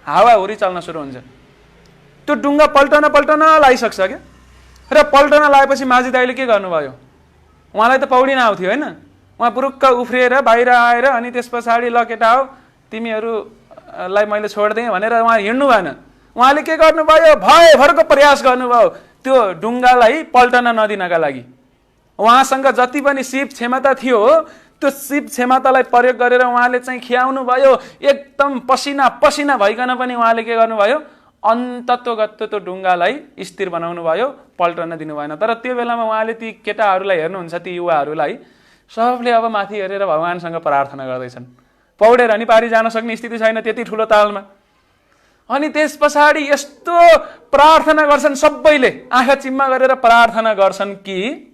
S1: हावाहुरी चल्न सुरु हुन्छ। त्यो डुङ्गा पल्टन लागिसक्छ क्या। र पल्टन लाएपछि माझी दाइले के गर्नुभयो, उहाँलाई त पौडी नआउँथ्यो होइन, उहाँ पुरुक्क उफ्रिएर बाहिर आएर अनि त्यस पछाडि ल केटा हो तिमीहरूलाई मैले छोडिदिएँ भनेर उहाँ हिँड्नु भएन। उहाँले के गर्नुभयो, भयभरको प्रयास गर्नुभयो त्यो डुङ्गालाई पल्टन नदिनका लागि। उहाँसँग जति पनि सिप क्षमता थियो त्यो सिप क्षमतालाई प्रयोग गरेर उहाँले चाहिँ खियाउनु भयो। एकदम पसिना भइकन पनि उहाँले के गर्नुभयो, अन्तत्वगत त्यो डुङ्गालाई स्थिर बनाउनु भयो, पल्टन दिनु भएन। तर त्यो बेलामा उहाँले ती केटाहरूलाई हेर्नुहुन्छ, ती युवाहरूलाई सबले अब माथि हेरेर भगवानसँग प्रार्थना गर्दैछन्। पौडेर नि पारी जान सक्ने स्थिति छैन त्यति ठुलो तालमा। अनि त्यस पछाडि यस्तो प्रार्थना गर्छन्, सबैले आँखा चिम्मा गरेर प्रार्थना गर्छन् कि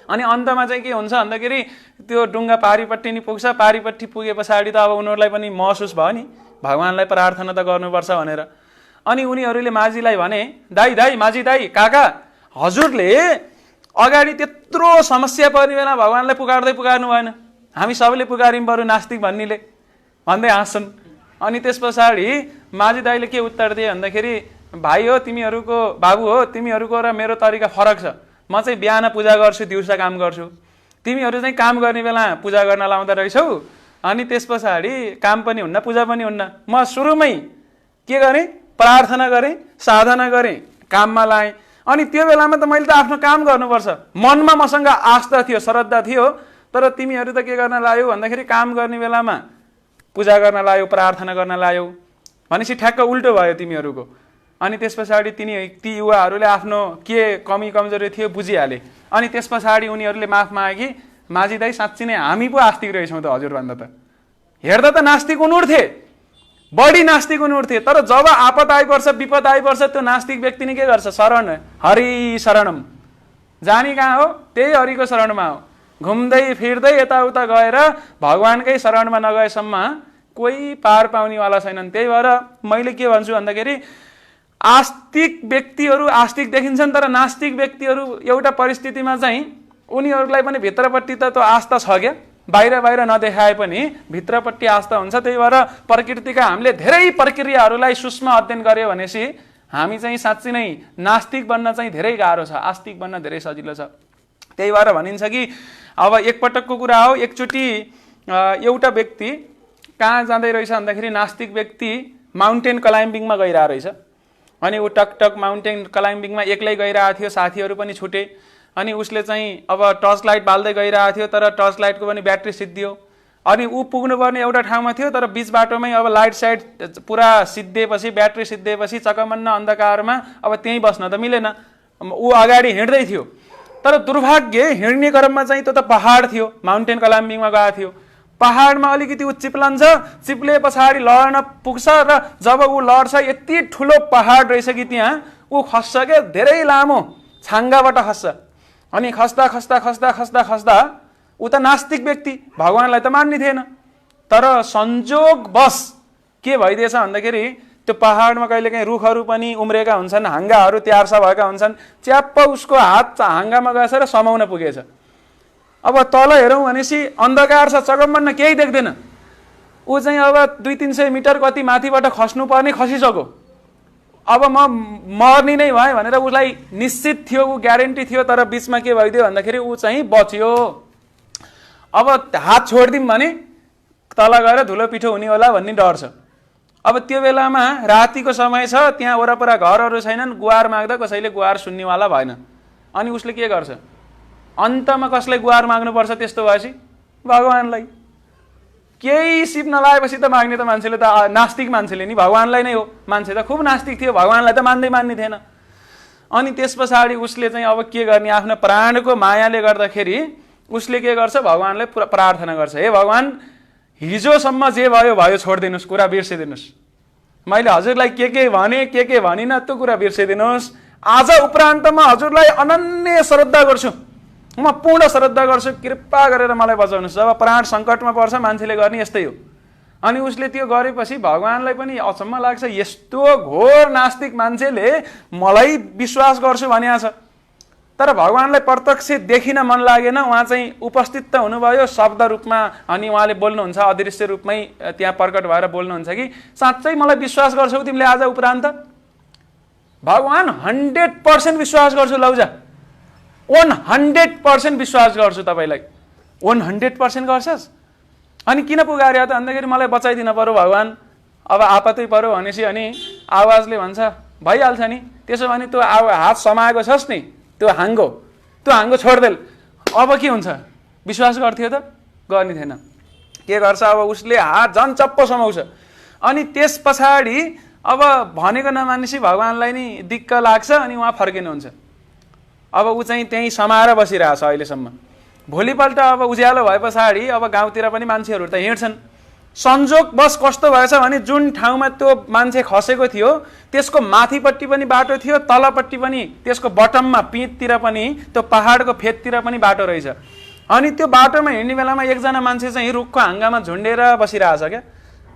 S1: अनि अन्तमा चाहिँ के हुन्छ भन्दाखेरि त्यो डुङ्गा पारीपट्टि नि पुग्छ। पारीपट्टि पुगे पछाडि त अब उनीहरूलाई पनि महसुस भयो नि भगवानलाई प्रार्थना त गर्नुपर्छ भनेर। अनि उनीहरूले माझीलाई भने, माझी दाई काका, हजुरले अगाडि त्यत्रो समस्या पर्ने बेला भगवानलाई पुकार्नु भएन, हामी सबैले पुकार्यौँ बरु नास्तिक भन्नेले भन्दै हाँस्छन्। अनि त्यस पछाडि माझी दाइले के उत्तर दिए भन्दाखेरि, भाइ हो तिमीहरूको, बाबु हो तिमीहरूको र मेरो तरिका फरक छ। म चाहिँ बिहान पूजा गर्छु, दिउँसो काम गर्छु, तिमीहरू चाहिँ काम गर्ने बेला पूजा गर्न लाउँदा रहेछौ। अनि त्यस पछाडि काम पनि हुन्न, पूजा पनि हुन्न। म सुरुमै के गरेँ, प्रार्थना गरेँ, साधना गरेँ, काममा लाएँ। अनि त्यो बेलामा त मैले त आफ्नो काम गर्नुपर्छ, मनमा मसँग आस्था थियो, श्रद्धा थियो। तर तिमीहरू त के गर्न लायौ भन्दाखेरि काम गर्ने बेलामा पूजा गर्न लायौ, प्रार्थना गर्न लायौ भनेपछि ठ्याक्क उल्टो भयो तिमीहरूको। अनि त्यस पछाडि ती युवाहरूले आफ्नो के कमी कमजोरी थियो बुझिहाले। अनि त्यस पछाडि उनीहरूले माफ मागे, माझी दाइ साँच्ची नै हामी पो आस्तिक रहेछौँ त हजुरभन्दा त। हेर्दा त नास्तिक उनुर्थे, बढी नास्तिक उनुर्थे, तर जब आपत आइपर्छ, विपद आइपर्छ, त्यो नास्तिक व्यक्ति नै के गर्छ, शरण हरि शरणम, जानी कहाँ हो त्यही हरिको शरणमा हो। घुम्दै फिर्दै यताउता गएर भगवानकै शरणमा नगएसम्म कोही पार पाउनेवाला छैनन्। त्यही भएर मैले के भन्छु भन्दाखेरि आस्तिक व्यक्तिहरू आस्तिक देखिन्छन्, तर नास्तिक व्यक्तिहरू एउटा परिस्थितिमा चाहिँ उनीहरूलाई पनि भित्रपट्टि त त्यो आस्था छ क्या, बाहिर नदेखाए पनि भित्रपट्टि आस्था हुन्छ। त्यही भएर प्रकृतिका हामीले धेरै प्रक्रियाहरूलाई सूक्ष्म अध्ययन गर्यो भनेपछि हामी चाहिँ साँच्चै नै नास्तिक बन्न चाहिँ धेरै गाह्रो छ, आस्तिक बन्न धेरै सजिलो छ। त्यही भएर भनिन्छ कि अब एकपटकको कुरा हो, एकचोटि एउटा व्यक्ति कहाँ जाँदै रहेछ भन्दाखेरि नास्तिक व्यक्ति माउन्टेन क्लाइम्बिङमा गइरहेको रहेछ। अनि ऊ टकटक माउन्टेन क्लाइम्बिङमा एक्लै गइरहेको थियो, साथीहरू पनि छुटे। अनि उसले चाहिँ अब टर्च लाइट बाल्दै गइरहेको थियो, तर टर्च लाइटको पनि ब्याट्री सिद्धियो। अनि ऊ पुग्नुपर्ने एउटा ठाउँमा थियो, तर बिच बाटोमै अब लाइट साइट पुरा सिद्धिएपछि, ब्याट्री सिद्धिएपछि चकमन्न अन्धकारमा अब त्यहीँ बस्न त मिलेन। ऊ अगाडि हिँड्दै थियो, तर दुर्भाग्य हिँड्ने क्रममा चाहिँ त्यो त पहाड थियो, माउन्टेन क्लाइम्बिङमा गएको थियो। पहाडमा अलिकति ऊ चिप्लन्छ, चिप्ले पछाडि लड्न पुग्छ र जब ऊ लड्छ यति ठुलो पहाड रहेछ कि त्यहाँ ऊ खस्छ क्या, धेरै लामो छाङ्गाबाट खस्छ। अनि खस्दा ऊ त नास्तिक व्यक्ति, भगवानलाई त मान्ने थिएन। तर संजोगवश के भइदिएछ भन्दाखेरि त्यो पहाडमा कहिलेकाहीँ रुखहरू पनि उम्रेका हुन्छन्, हाँगाहरू तयारसा भएका हुन्छन्, च्याप्प उसको हात हाँगामा गएछ र समाउन पुगेछ। अब तल हेरौँ भनेपछि अन्धकार छ, चकमन्न केही देख्दैन। ऊ चाहिँ अब 200-300 मिटर कति माथिबाट खस्नुपर्ने खसिसक्यो। अब म मर्ने नै भएँ भनेर उसलाई निश्चित थियो, ऊ ग्यारेन्टी थियो। तर बिचमा के भइदियो भन्दाखेरि ऊ चाहिँ बच्यो। अब हात छोडिदिउँ भने तल गएर धुलो पिठो हुने होला भन्ने डर छ। अब त्यो बेलामा रातिको समय छ, त्यहाँ वरपर घरहरू छैनन्, गुहार माग्दा कसैले गुहार सुन्नेवाला भएन। अनि उसले के गर्छ, अन्तमा कसलाई गुहार माग्नुपर्छ त्यस्तो भएपछि भगवानलाई। केही सिप नलाएपछि त माग्ने त मान्छेले त नास्तिक मान्छेले नि भगवानलाई नै हो। मान्छे त खुब नास्तिक थियो, भगवानलाई त मान्ने थिएन। अनि त्यस पछाडि उसले चाहिँ अब के गर्ने, आफ्नो प्राणको मायाले गर्दाखेरि उसले के गर्छ, भगवानलाई प्रार्थना गर्छ, हे भगवान हिजोसम्म जे भयो भयो, छोडिदिनुहोस्, कुरा बिर्सिदिनुहोस्। मैले हजुरलाई के भने के भनिनँ त्यो कुरा बिर्सिदिनुहोस्। आज उपरान्तमा हजुरलाई अनन्य श्रद्धा गर्छु, म पूर्ण श्रद्धा गर्छु, कृपा गरेर मलाई बचाउनुहोस्। जब प्राण सङ्कटमा पर्छ मान्छेले गर्ने यस्तै हो। अनि उसले त्यो गरेपछि भगवानलाई पनि अचम्म लाग्छ, यस्तो घोर नास्तिक मान्छेले मलाई विश्वास गर्छु भनेको छ। तर भगवानलाई प्रत्यक्ष देखिन मन लागेन। उहाँ चाहिँ उपस्थित त हुनुभयो शब्द रूपमा, अनि उहाँले बोल्नुहुन्छ अदृश्य रूपमै त्यहाँ प्रकट भएर बोल्नुहुन्छ कि साँच्चै मलाई विश्वास गर्छौ तिमीले आज उपरान्त? भगवान 100% विश्वास गर्छु, लौजा 100% विश्वास गर्छु तपाईँलाई। 100% गर्छस्? अनि किन पुगार्यो त भन्दाखेरि मलाई बचाइदिन पर्यो भगवान, अब आपतै पर्यो भनेपछि अनि आवाजले भन्छ भइहाल्छ नि। त्यसो भने त्यो हात समाएको छस् नि, त्यो हाङ्गो छोड्देल, अब के हुन्छ? विश्वास गर्थ्यो त? गर्ने थिएन। के गर्छ अब उसले हात झन् चप्प समाउँछ। अनि त्यस पछाडि अब भनेको नमानेपछि भगवानलाई नि दिक्क लाग्छ, अनि उहाँ फर्किनुहुन्छ। अब ऊ चाहिँ त्यहीँ समाएर बसिरहेछ अहिलेसम्म। भोलिपल्ट अब उज्यालो भए पछाडि अब गाउँतिर पनि मान्छेहरू त हिँड्छन्। संजोगवश कस्तो भएछ भने जुन ठाउँमा त्यो मान्छे खसेको थियो त्यसको माथिपट्टि पनि बाटो थियो, तलपट्टि पनि त्यसको बटममा पिँधतिर पनि त्यो पहाडको फेदतिर पनि बाटो रहेछ। अनि त्यो बाटोमा हिँड्ने बेलामा एकजना मान्छे चाहिँ रुखको हाँगामा झुन्डेर बसिरहेछ क्या।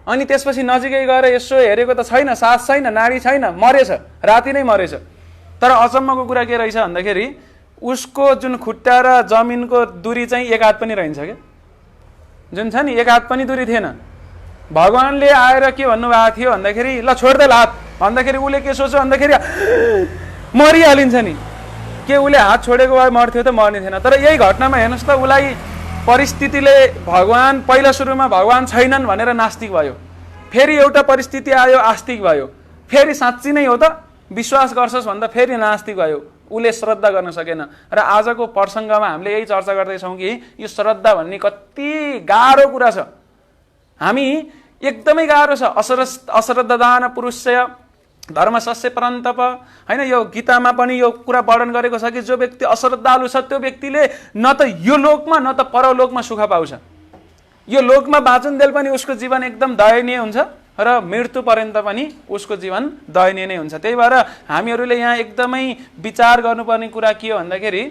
S1: अनि त्यसपछि नजिकै गएर यसो हेरेको त छैन, सास छैन, नाडी छैन, मरेछ, राति नै मरेछ। तर अचम्मको कुरा के रहेछ भन्दाखेरि उसको जुन खुट्टा र जमिनको दूरी चाहिँ एक हात पनि रहन्छ क्या। जुन छ नि एक हात पनि दूरी थिएन। भगवानले आएर के भन्नुभएको थियो भन्दाखेरि ल छोड्दै हात भन्दाखेरि उसले के सोच्यो भन्दाखेरि मरिहालिन्छ नि। के उसले हात छोडेको भए मर्थ्यो त? मर्ने थिएन। तर यही घटनामा हेर्नुहोस् त, उसलाई परिस्थितिले भगवान पहिला सुरुमा भगवान छैनन् भनेर नास्तिक भयो, फेरि एउटा परिस्थिति आयो आस्तिक भयो, फेरि साँच्ची नै हो त विश्वास गर्छस् भन्दा फेरि नास्तिक भयो। उसले श्रद्धा गर्न सकेन। र आजको प्रसङ्गमा हामीले यही चर्चा गर्दैछौँ कि यो श्रद्धा भन्ने कति गाह्रो कुरा छ। हामी एकदमै गाह्रो छ। अश्रद्धादान पुरुषय धर्मसस्य परन्तप, होइन? यो गीतामा पनि यो कुरा वर्णन गरेको छ कि जो व्यक्ति अश्रद्धालु छ त्यो व्यक्तिले न त यो लोकमा न त परलोकमा सुख पाउँछ। यो लोकमा बाँचुन्जेल पनि उसको जीवन एकदम दयनीय हुन्छ र मृत्यु पर्यन्त पनि उसको जीवन दयनीय नै हुन्छ। त्यही भएर हामीहरूले यहाँ एकदमै विचार गर्नुपर्ने कुरा के हो भन्दाखेरि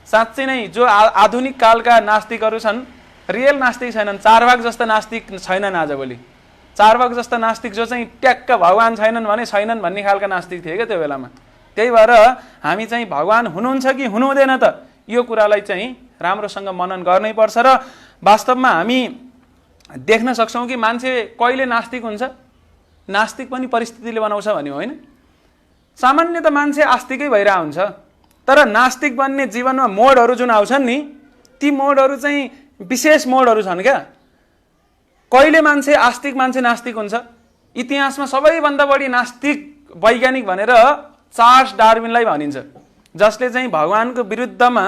S1: साँच्चै नै जो आधुनिक कालका नास्तिकहरू छन्, रियल नास्तिक छैनन्। चारवाक जस्ता नास्तिक छैनन् आजभोलि। चारवाक जस्ता नास्तिक जो चाहिँ ट्याक्क भगवान छैनन् भने छैनन् भन्ने खालका नास्तिक थिए क्या त्यो बेलामा। त्यही भएर हामी चाहिँ भगवान हुनुहुन्छ कि हुनुहुँदैन त यो कुरालाई चाहिँ राम्रोसँग मनन गर्नै पर्छ। र वास्तवमा हामी देख्न सक्छौँ कि मान्छे कहिले नास्तिक हुन्छ? नास्तिक पनि परिस्थितिले बनाउँछ भन्यो होइन? सामान्य त मान्छे आस्तिकै भइरहेको हुन्छ। तर नास्तिक बन्ने जीवनमा मोडहरू जुन आउँछन् नि, ती मोडहरू चाहिँ विशेष मोडहरू छन् क्या। कहिले मान्छे आस्तिक मान्छे नास्तिक हुन्छ? इतिहासमा सबैभन्दा बढी नास्तिक वैज्ञानिक भनेर चार्ल्स डार्विनलाई भनिन्छ, जसले चाहिँ भगवानको विरुद्धमा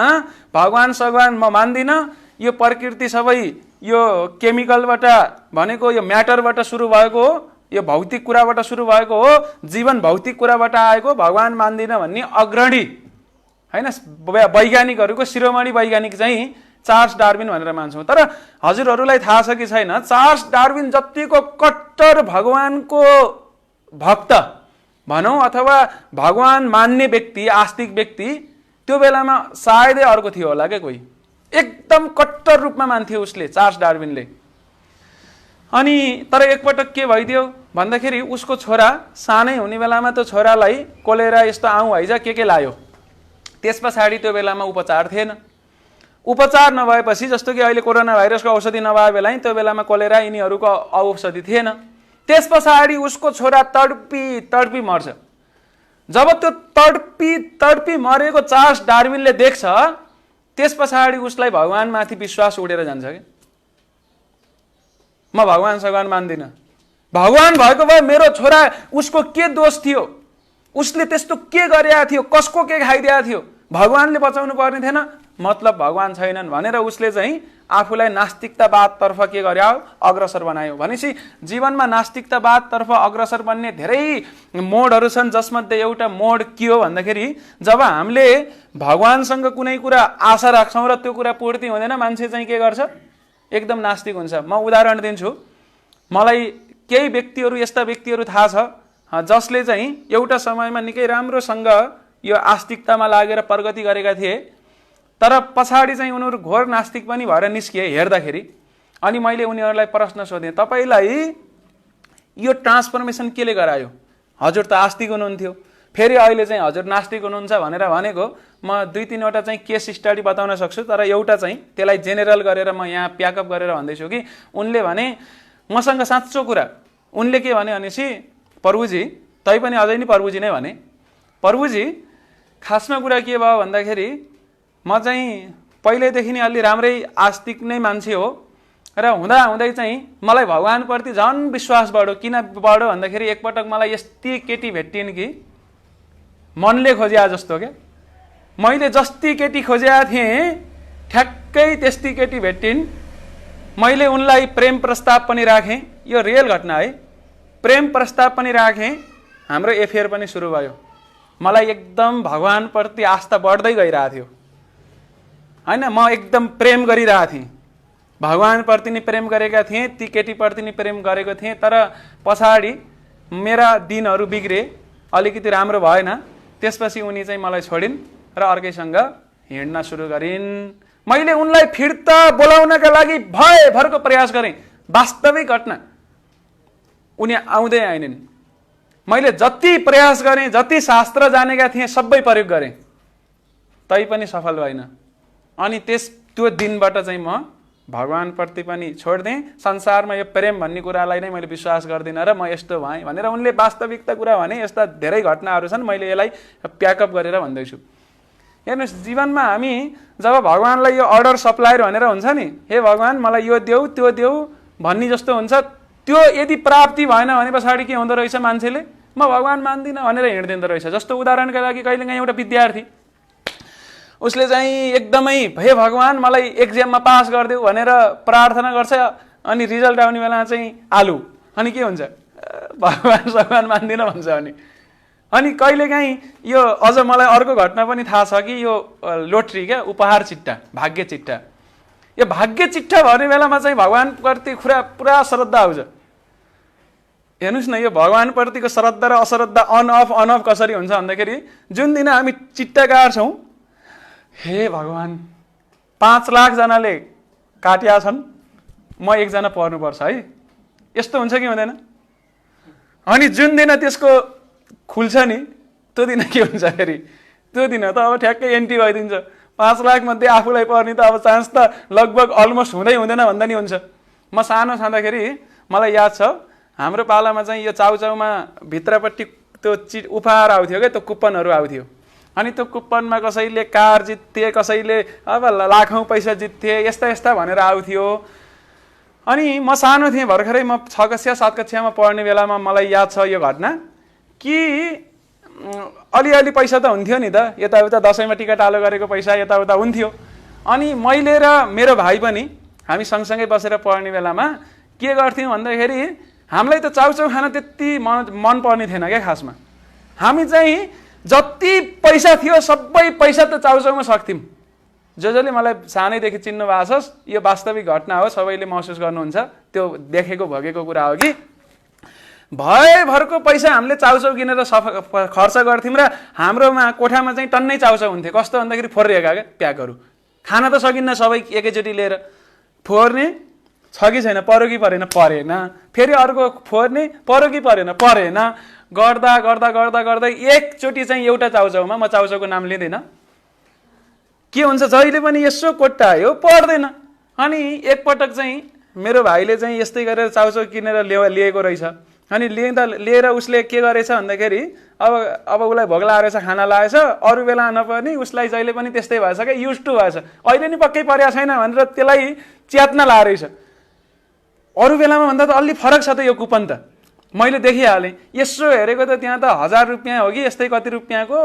S1: भगवान सगवान म मान्दिनँ, यो प्रकृति सबै यो केमिकलबाट भनेको यो म्याटरबाट सुरु भएको हो, यो भौतिक कुराबाट सुरु भएको हो, जीवन भौतिक कुराबाट आएको, भगवान मान्दिनँ भन्ने अग्रणी होइन वैज्ञानिकहरूको शिरोमणि वैज्ञानिक चाहिँ चार्ल्स डार्विन भनेर मान्छौँ। तर हजुरहरूलाई थाहा छ कि छैन, चार्ल्स डार्विन जतिको कट्टर भगवानको भक्त भनौँ अथवा भगवान मान्ने व्यक्ति, आस्तिक व्यक्ति, त्यो बेलामा सायदै अर्को थियो होला क्या कोही। एकदम कट्टर रूपमा मान्थ्यो उसले, चार्ल्स डार्विनले। अनि तर एकपटक के भइदियो भन्दाखेरि उसको छोरा सानै हुने बेलामा त्यो छोरालाई कोलेरा यस्तो आउँ हैजा के लायो। त्यस पछाडि त्यो बेलामा उपचार थिएन। उपचार नभएपछि जस्तो कि अहिले कोरोना भाइरसको औषधि नभए बेला त्यो बेलामा कोलेरा यिनीहरूको औषधि थिएन। त्यस पछाडि उसको छोरा तडपी तडपी मर्छ। जब त्यो तडपी मरेको चार्ल्स डार्विनले देख्छ, त्यस पछाडि उसलाई भगवानमाथि विश्वास उडेर जान्छ कि म भगवान सगवान मान्दिनँ। भगवान भएको भए मेरो छोरा उसको के दोष थियो, उसले त्यस्तो के गरेका थियो, कसको के खाइदिएको थियो, भगवानले बचाउनु पर्ने थिएन? मतलब भगवान छैनन् भनेर उसले चाहिँ आफूलाई नास्तिकतावादतर्फ के गर्यो, अग्रसर बनायो। भनेपछि जीवनमा नास्तिकतावादतर्फ अग्रसर बन्ने धेरै मोडहरू छन्, जसमध्ये एउटा मोड के हो भन्दाखेरि जब हामीले भगवानसँग कुनै कुरा आशा राख्छौँ र त्यो कुरा पूर्ति हुँदैन, मान्छे चाहिँ के गर्छ, एकदम नास्तिक हुन्छ। म उदाहरण दिन्छु। मलाई केही व्यक्तिहरू, यस्ता व्यक्तिहरू थाहा छ जसले चाहिँ एउटा समयमा निकै राम्रोसँग यो आस्तिकतामा लागेर प्रगति गरेका थिए। तर पछाडि चाहिँ उनीहरू घोर नास्तिक पनि भएर निस्किए हेर्दाखेरि। अनि मैले उनीहरूलाई प्रश्न सोधेँ, तपाईलाई यो ट्रान्सफर्मेसन केले गरायो? हजुर त आस्तिक हुनुहुन्थ्यो, फेरि अहिले चाहिँ हजुर नास्तिक हुनुहुन्छ भनेर भनेको। म 2-3वटा चाहिँ केस स्टडी बताउन सक्छु, तर एउटा चाहिँ त्यसलाई जेनेरल गरेर म यहाँ प्याकअप गरेर भन्दैछु कि उनले भने मसँग साँचो कुरा, उनले के भने भनेपछि, प्रभुजी तैपनि अझै नि प्रभुजी नै भने, प्रभुजी खासमा कुरा के भयो भन्दाखेरि म चाहिँ पहिल्यैदेखि नै अलि राम्रै आस्तिक नै मान्छे हो र हुँदै चाहिँ मलाई भगवानप्रति झन् विश्वास बढ्यो। किन बढ्यो भन्दाखेरि एकपटक मलाई यस्ती केटी भेटिन् कि मनले खोज्या जस्तो क्या। मैले जस्ती केटी खोजेका थिएँ ठ्याक्कै त्यस्ती केटी भेटिन्। मैले उनलाई प्रेम प्रस्ताव पनि राखेँ, यो रियल घटना है, प्रेम प्रस्ताव पनि राखेँ, हाम्रो एफेयर पनि सुरु भयो। मलाई एकदम भगवानप्रति आस्था बढ्दै गइरहेको थियो हैन, म एकदम प्रेम गरिरहेको थिएँ, भगवानप्रति नि प्रेम गरेका थिएँ, ती केटीप्रति नि प्रेम गरेको थिएँ। तर पछाडि मेरा दिनहरू बिग्रे, अलिकति राम्रो भएन। त्यसपछि उनी चाहिँ मलाई छोडिन् र अर्कैसँग हिँड्न सुरु गरिन्। मैले उनलाई फिर्ता बोलाउनका लागि भरको प्रयास गरेँ। वास्तविक घटना, उनी आउँदै आएनन्। मैले जति प्रयास गरेँ, जति शास्त्र जानेका थिएँ सबै प्रयोग गरेँ, तैपनि सफल भएन। अनि त्यो दिनबाट चाहिँ म भगवानप्रति पनि छोड्देँ, संसारमा यो प्रेम भन्ने कुरालाई नै मैले विश्वास गर्दिनँ र म यस्तो भएँ भनेर उनले वास्तविकता कुरा भने। यस्ता धेरै घटनाहरू छन्, मैले यसलाई प्याकअप गरेर भन्दैछु। हेर्नुहोस्, जीवनमा हामी जब भगवानलाई यो अर्डर सप्लायर भनेर हुन्छ नि, हे भगवान मलाई यो देऊ त्यो देऊ भन्ने जस्तो हुन्छ, त्यो यदि प्राप्ति भएन भने पछाडि के हुँदो रहेछ, मान्छेले म भगवान मान्दिनँ भनेर हिँड्दिँदो रहेछ। जस्तो उदाहरणका लागि कहिलेकाहीँ एउटा विद्यार्थी उसले चाहिँ एकदमै हे भगवान मलाई एक्जाममा पास गरिदेऊ भनेर प्रार्थना गर्छ, अनि रिजल्ट आउने बेलामा चाहिँ आलु, अनि के हुन्छ, भगवान मान्दिनँ भन्छ। अनि कहिलेकाहीँ यो अझ मलाई अर्को घटना पनि थाहा छ कि यो लोटरी क्या, उपहार चिट्टा, भाग्य चिट्टा, यो भाग्य चिट्टा भन्ने बेलामा चाहिँ भगवानप्रति पुरा श्रद्धा आउँछ। हेर्नुहोस् न, यो भगवानप्रतिको श्रद्धा र अश्रद्धा अन अफ कसरी हुन्छ भन्दाखेरि, जुन दिन हामी चिट्टा काट्छौँ, हे भगवान 5 लाख जनाले काटिया छन्, म एकजना पर्नुपर्छ है, यस्तो हुन्छ कि हुँदैन? अनि जुन दिन त्यसको खुल्छ नि, त्यो दिन के हुन्छ फेरि, त्यो दिन त अब ठ्याक्कै एन्ट्री भइदिन्छ। 5 लाख मध्ये आफूलाई पर्ने त अब चान्स त लगभग अलमोस्ट हुँदैन भन्दा नि हुन्छ। म सानो छँदाखेरि मलाई याद छ, हाम्रो पालामा चाहिँ यो चाउचाउमा भित्रपट्टि त्यो उपहार आउँथ्यो क्या, त्यो कुपनहरू आउँथ्यो। अनि त्यो कुपनमा कसैले कार जित्थे, कसैले अब लाखौँ पैसा जित्थे, यस्ता भनेर आउँथ्यो। अनि म सानो थिएँ, भर्खरै म 6 कक्षा 7 कक्षामा पढ्ने बेलामा मलाई याद छ यो घटना कि अलिअलि पैसा त हुन्थ्यो नि त, यताउता दसैँमा टिकट आलो गरेको पैसा यताउता हुन्थ्यो। अनि मैले र मेरो भाइ पनि हामी सँगसँगै बसेर पढ्ने बेलामा के गर्थ्यौँ भन्दाखेरि, हामीलाई त चाउचाउ खान त्यति मन पर्ने थिएन क्या खासमा। हामी चाहिँ जति पैसा थियो सबै पैसा त चाउचाउमा सक्थ्यौँ। जसले मलाई सानैदेखि चिन्नु भएको छ, यो वास्तविक घटना हो, सबैले महसुस गर्नुहुन्छ, त्यो देखेको भोगेको कुरा हो कि भरको पैसा हामीले चाउचाउ किनेर खर्च गर्थ्यौँ र हाम्रोमा कोठामा चाहिँ टन्नै चाउचाउ हुन्थ्यो। कस्तो भन्दाखेरि फोर्रिएका क्या प्याकहरू, खान त सकिन्न सबै एकैचोटि लिएर, फोर्ने छ कि छैन, पर्यो कि परेन, फेरि अर्को फोर्ने, पर्यो कि परेन, गर्दा एकचोटि चाहिँ एउटा चाउचाउमा, म चाउचाउको नाम लिँदैन, के हुन्छ जहिले पनि यसो कोट्टायो पर्दैन। अनि एकपटक चाहिँ मेरो भाइले चाहिँ यस्तै गरेर चाउचाउ किनेर लिएको रहेछ। अनि लिएर उसले के गरेछ भन्दाखेरि, अब उसलाई भोक लागेछ, खाना लागेछ, अरू बेला नपर्ने उसलाई जहिले पनि त्यस्तै भएछ क्या, युज टु भएछ। अहिले नि पक्कै परेको छैन भनेर त्यसलाई च्यात्न लागेछ। अरू बेलामा भन्दा त अलि फरक छ त यो कुपन त, मैले देखिहालेँ। यसो हेरेको त त्यहाँ त 1000 रुपियाँ हो कि यस्तै कति रुपियाँको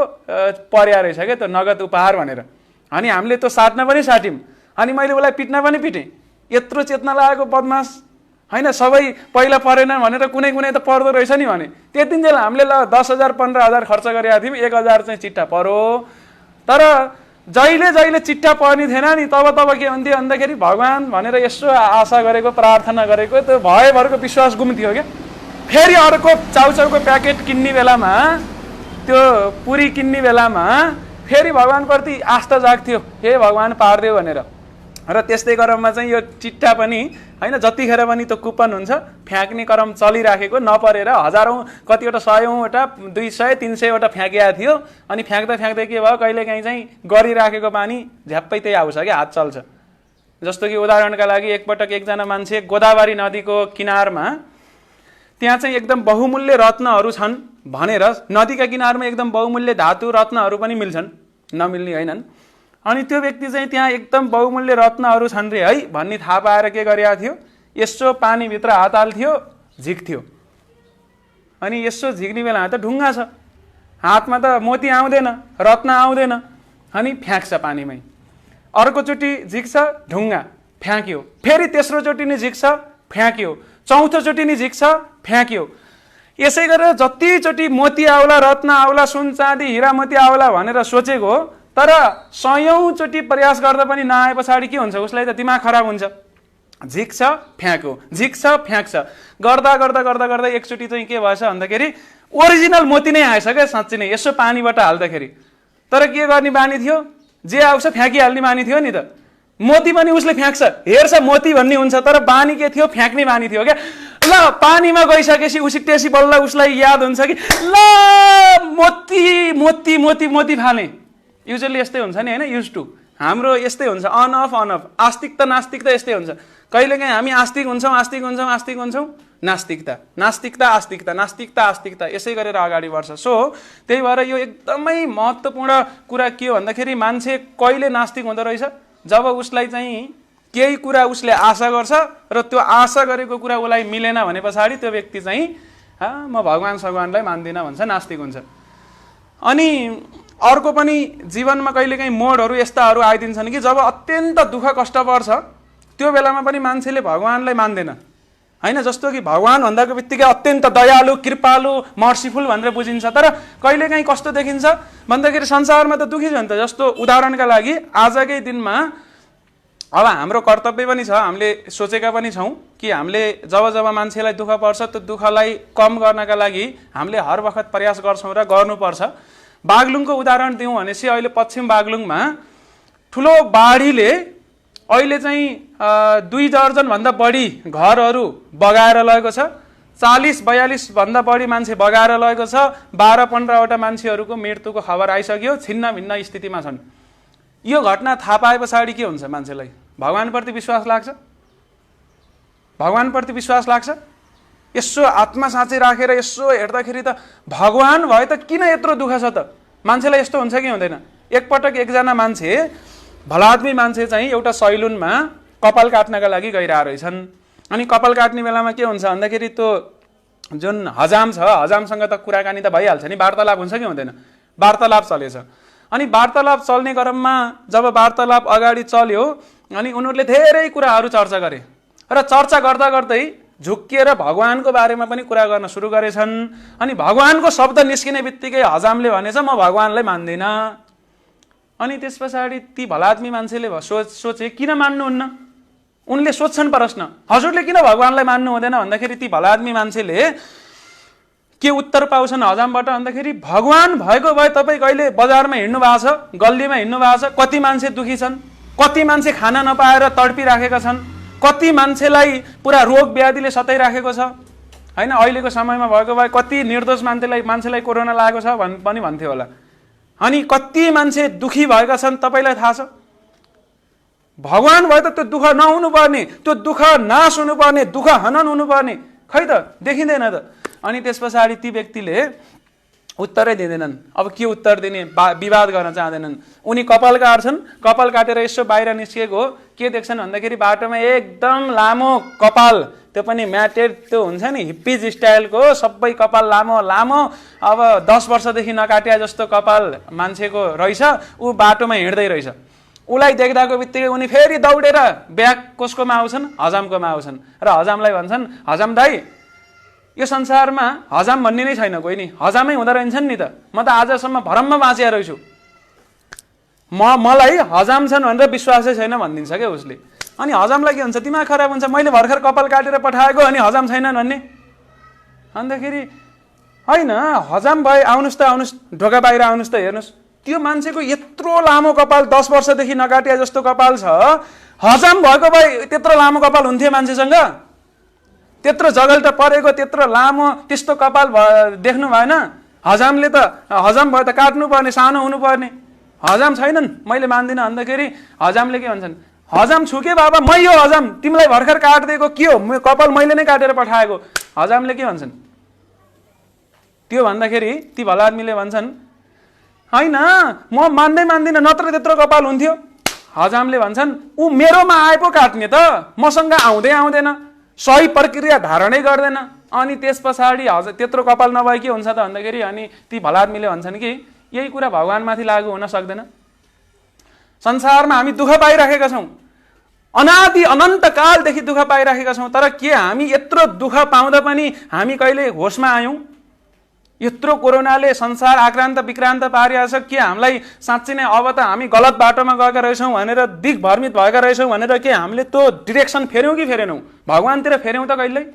S1: पर्या रहेछ क्या त्यो नगद उपहार भनेर। अनि हामीले त्यो साट्न पनि साट्यौँ, अनि मैले उसलाई पिट्न पनि पिटेँ। यत्रो चेतना लागेको बदमास होइन, सबै पहिला परेन भनेर कुनै त पर्दो रहेछ नि भने। त्यतिन्जेल हामीले ल 10,000 15,000 खर्च गरेका थियौँ, 1,000 चाहिँ चिट्टा पर्यो। तर जहिले चिट्टा पर्ने थिएन नि, तब के हुन्थ्यो भन्दाखेरि भगवान भनेर यसो आशा गरेको, प्रार्थना गरेको, त्यो भरको विश्वास गुम्थ्यो क्या। फेरि अर्को चाउचाउको प्याकेट किन्ने बेलामा, त्यो पुरी किन्ने बेलामा फेरि भगवानप्रति आस्था जाग्थ्यो, हे भगवान पारिदेऊ भनेर। र त्यस्तै क्रममा चाहिँ यो चिट्टा पनि होइन जतिखेर पनि त्यो कुपन हुन्छ फ्याँक्ने क्रम चलिराखेको, नपरेर हजारौँ कतिवटा 100औँवटा 200-300वटा फ्याँकिया थियो। अनि फ्याँक्दा फ्याँक्दै के भयो, कहिलेकाहीँ चाहिँ गरिराखेको पानी झ्याप्पै त्यही आउँछ क्या, हात चल्छ। जस्तो कि उदाहरणका लागि एकपटक एकजना मान्छे गोदावरी नदीको किनारमा त्यहाँ चाहिँ एकदम बहुमूल्य रत्नहरू छन् भनेर, नदीका किनारमा एकदम बहुमूल्य धातु रत्नहरू पनि मिल्छन्, नमिल्ने होइनन्। अनि त्यो व्यक्ति चाहिँ त्यहाँ एकदम बहुमूल्य रत्नहरू छन् रे है भन्ने थाहा पाएर के गरेको थियो, यसो पानीभित्र हात हाल्थ्यो, झिक्थ्यो। अनि यसो झिक्ने बेलामा त ढुङ्गा छ, हातमा त मोती आउँदैन, रत्न आउँदैन, अनि फ्याँक्छ पानीमै। अर्कोचोटि झिक्छ, ढुङ्गा, फ्याँक्यो। फेरि तेस्रोचोटि नि झिक्छ, फ्याँक्यो। चौथोचोटि नि झिक्छ, फ्याँक्यो। यसै गरेर जतिचोटि मोती आउला, रत्न आउला, सुन चाँदी हिरा मोती आउला भनेर सोचेको, तर 100औँचोटि प्रयास गर्दा पनि नआए पछाडि के हुन्छ, उसलाई त दिमाग खराब हुन्छ। झिक्छ, फ्याँक्यो, झिक्छ, फ्याँक्छ, गर्दा गर्दा गर्दा गर्दा एकचोटि चाहिँ के भएछ भन्दाखेरि ओरिजिनल मोती नै आएछ क्या, साँच्चै नै यसो पानीबाट हाल्दाखेरि। तर के गर्ने बानी थियो, जे आउँछ फ्याँकिहाल्ने बानी थियो नि त। मोती पनि उसले फ्याँक्छ, हेर्छ मोती भन्ने हुन्छ, तर बानी के थियो, फ्याँक्ने बानी थियो क्या। ल पानीमा गइसकेपछि उसिक्टेपछि बल्ल उसलाई याद हुन्छ कि ल मोती मोती मोती मोती फाले। युजली यस्तै हुन्छ नि होइन, युज टु हाम्रो यस्तै हुन्छ, अन अफ आस्तिकता नास्तिकता यस्तै हुन्छ। कहिलेकाहीँ हामी आस्तिक हुन्छौँ, आस्तिक हुन्छौँ, आस्तिक हुन्छौँ, नास्तिकता नास्तिकता आस्तिकता नास्तिकता आस्तिकता यसै गरेर अगाडि बढ्छ। सो त्यही भएर यो एकदमै महत्त्वपूर्ण कुरा के हो भन्दाखेरि मान्छे कहिले नास्तिक हुँदो रहेछ, जब उसलाई चाहिँ केही कुरा उसले आशा गर्छ र त्यो आशा गरेको कुरा उसलाई मिलेन भने पछाडि त्यो व्यक्ति चाहिँ म भगवान सगवानलाई मान्दिनँ भन्छ, नास्तिक हुन्छ। अनि अर्को पनि जीवनमा कहिलेकाहीँ मोडहरू यस्ताहरू आइदिन्छन् कि जब अत्यन्त दुःख कष्ट पर्छ त्यो बेलामा पनि मान्छेले भगवानलाई मान्दैन होइन। जस्तो कि भगवान भन्दाको बित्तिकै अत्यन्त दयालु, कृपालु, मर्सीफुल भनेर बुझिन्छ। तर कहिलेकाहीँ कस्तो देखिन्छ भन्दाखेरि संसारमा त दुःखी छ नि त। जस्तो उदाहरणका लागि आजकै दिनमा अब हाम्रो कर्तव्य पनि छ, हामीले सोचेका पनि छौँ कि हामीले जब जब मान्छेलाई दुःख पर्छ त्यो दुःखलाई कम गर्नका लागि हामीले हर वखत प्रयास गर्छौँ र गर्नुपर्छ। बागलुङको उदाहरण दिउँ भनेपछि अहिले पश्चिम बागलुङमा ठुलो बाढीले अहिले चाहिँ 2 दर्जनभन्दा बढी घरहरू बगाएर लगेको छ। 40-42 भन्दा बढी मान्छे बगाएर लगेको छ। 12-15वटा मान्छेहरूको मृत्युको खबर आइसक्यो, छिन्न भिन्न स्थितिमा छन्। यो घटना थाहा पाए पछाडि के हुन्छ, मान्छेलाई भगवानप्रति विश्वास लाग्छ? भगवानप्रति विश्वास लाग्छ? यसो आत्मा साँच्चै राखेर यसो हेर्दाखेरि त भगवान भए त किन यत्रो दुःख छ त? मान्छेलाई यस्तो हुन्छ कि हुँदैन? एकपटक एकजना मान्छे, भलादमी मान्छे चाहिँ एउटा सैलुनमा कपाल काट्नका लागि गइरहेको रहेछन्। अनि कपाल काट्ने बेलामा के हुन्छ भन्दाखेरि त्यो जुन हजाम छ, हजामसँग त कुराकानी त भइहाल्छ नि, वार्तालाप हुन्छ कि हुँदैन? वार्तालाप चलेछ। अनि वार्तालाप चल्ने क्रममा जब वार्तालाप अगाडि चल्यो अनि उनीहरूले धेरै कुराहरू चर्चा गरे र चर्चा गर्दा गर्दै झुक्किएर भगवानको बारेमा पनि कुरा गर्न सुरु गरेछन्। अनि भगवानको शब्द निस्किने बित्तिकै हजामले भनेछ म भगवानलाई मान्दिनँ। अनि त्यस पछाडि ती भलादमी मान्छेले सोचे किन मान्नुहुन्न? उनले सोध्छन् प्रश्न, हजुरले किन भगवानलाई मान्नु हुँदैन भन्दाखेरि ती भलादमी मान्छेले के उत्तर पाउँछन् हजामबाट भन्दाखेरि भगवान भएको भए तपाईँ कहिले बजारमा हिँड्नु भएको छ, गल्लीमा हिँड्नु भएको छ? कति मान्छे दुखी छन्, कति मान्छे खाना नपाएर तडपिराखेका छन्, कति मान्छेलाई पुरा रोग व्याधिले सताइराखेको छ होइन। अहिलेको समयमा भएको भए कति निर्दोष मान्छेलाई कोरोना लागेको छ पनि भन्थ्यो होला। अनि कति मान्छे दुखी भएका छन् तपाईँलाई थाहा छ? भगवान भए त त्यो दुःख नहुनु पर्ने, त्यो दुःख नाश हुनुपर्ने, दुःख हनन हुनुपर्ने, खै त देखिँदैन त। अनि त्यस पछाडि ती व्यक्तिले उत्तरै दिँदैनन्। अब के उत्तर दिने, विवाद गर्न चाहँदैनन्। उनी कपाल काट्छन्, कपाल काटेर यसो बाहिर निस्किएको के देख्छन् भन्दाखेरि बाटोमा एकदम लामो कपाल, त्यो पनि म्याटेड, त्यो हुन्छ नि हिप्पिज स्टाइलको, सबै कपाल लामो लामो, अब 10 वर्षदेखि नकाटिया जस्तो कपाल मान्छेको रहेछ। ऊ बाटोमा हिँड्दै रहेछ। उसलाई देख्दाको बित्तिकै उनी फेरि दौडेर ब्याग कसकोमा आउँछन्, हजामकोमा आउँछन् र हजामलाई भन्छन्, हजाम दाई यो संसारमा हजाम भन्ने नै छैन कोही नि, हजामै हुँदो रहेछन् नि त। म त आजसम्म भरममा बाँचिया रहेछु, मलाई हजाम छन् भनेर विश्वासै छैन भनिदिन्छ क्या उसले। अनि हजामलाई के हुन्छ, दिमाग खराब हुन्छ, मैले भर्खर कपाल काटेर पठाएको अनि हजाम छैनन् भन्ने। अन्तखेरि होइन हजाम भए आउनुहोस् त, आउनुहोस् ढोका बाहिर आउनुहोस् त, हेर्नुहोस् त्यो मान्छेको यत्रो लामो कपाल 10 वर्षदेखि नकाटिया जस्तो कपाल छ, हजाम भएको भए त्यत्रो लामो कपाल हुन्थ्यो मान्छेसँग? त्यत्रो जगल्टा परेको त्यत्रो लामो त्यस्तो कपाल देख्नु भएन? हजामले त हजाम भयो त काट्नु पर्ने, सानो हुनु पर्ने। हजाम छैनन्, मैले मान्दिनँ भन्दाखेरि हजामले के भन्छन्, हजाम छुके बाबा मै हो हजाम, तिमीलाई भर्खर काटिदिएको के हो, कपाल मैले नै काटेर पठाएको। हजामले के भन्छन्? त्यो भन्दाखेरि ती भला आदमीले भन्छन् हैन म मान्दिनँ, नत्र त्यत्रो कपाल हुन्थ्यो। हजामले भन्छन् ऊ मेरोमा आए पो काट्ने त, मसँग आउँदैन, सही प्रक्रिया धारणै गर्दैन। अनि त्यस पछाडि त्यत्रो कपाल नभए के हुन्छ त भन्दाखेरि अनि ती भला आदमीले भन्छन् कि यही कुरा भगवानमाथि लागू हुन सक्दैन। संसारमा हामी दुःख पाइराखेका छौँ, अनादि अनन्त कालदेखि दुःख पाइराखेका छौँ, तर के हामी यत्रो दुःख पाउँदा पनि हामी कहिले होसमा आयौँ? यत्रो कोरोनाले संसार आक्रान्त विक्रान्त पारिरहेछ, के हामीलाई साँच्चै नै अब त हामी गलत बाटोमा गएका रहेछौँ भनेर दिग्भ्रमित भएका रहेछौँ भनेर के हामीले त्यो डिरेक्सन फेर्यौँ कि फेरेनौँ? भगवानतिर फेर्यौँ त कहिल्यै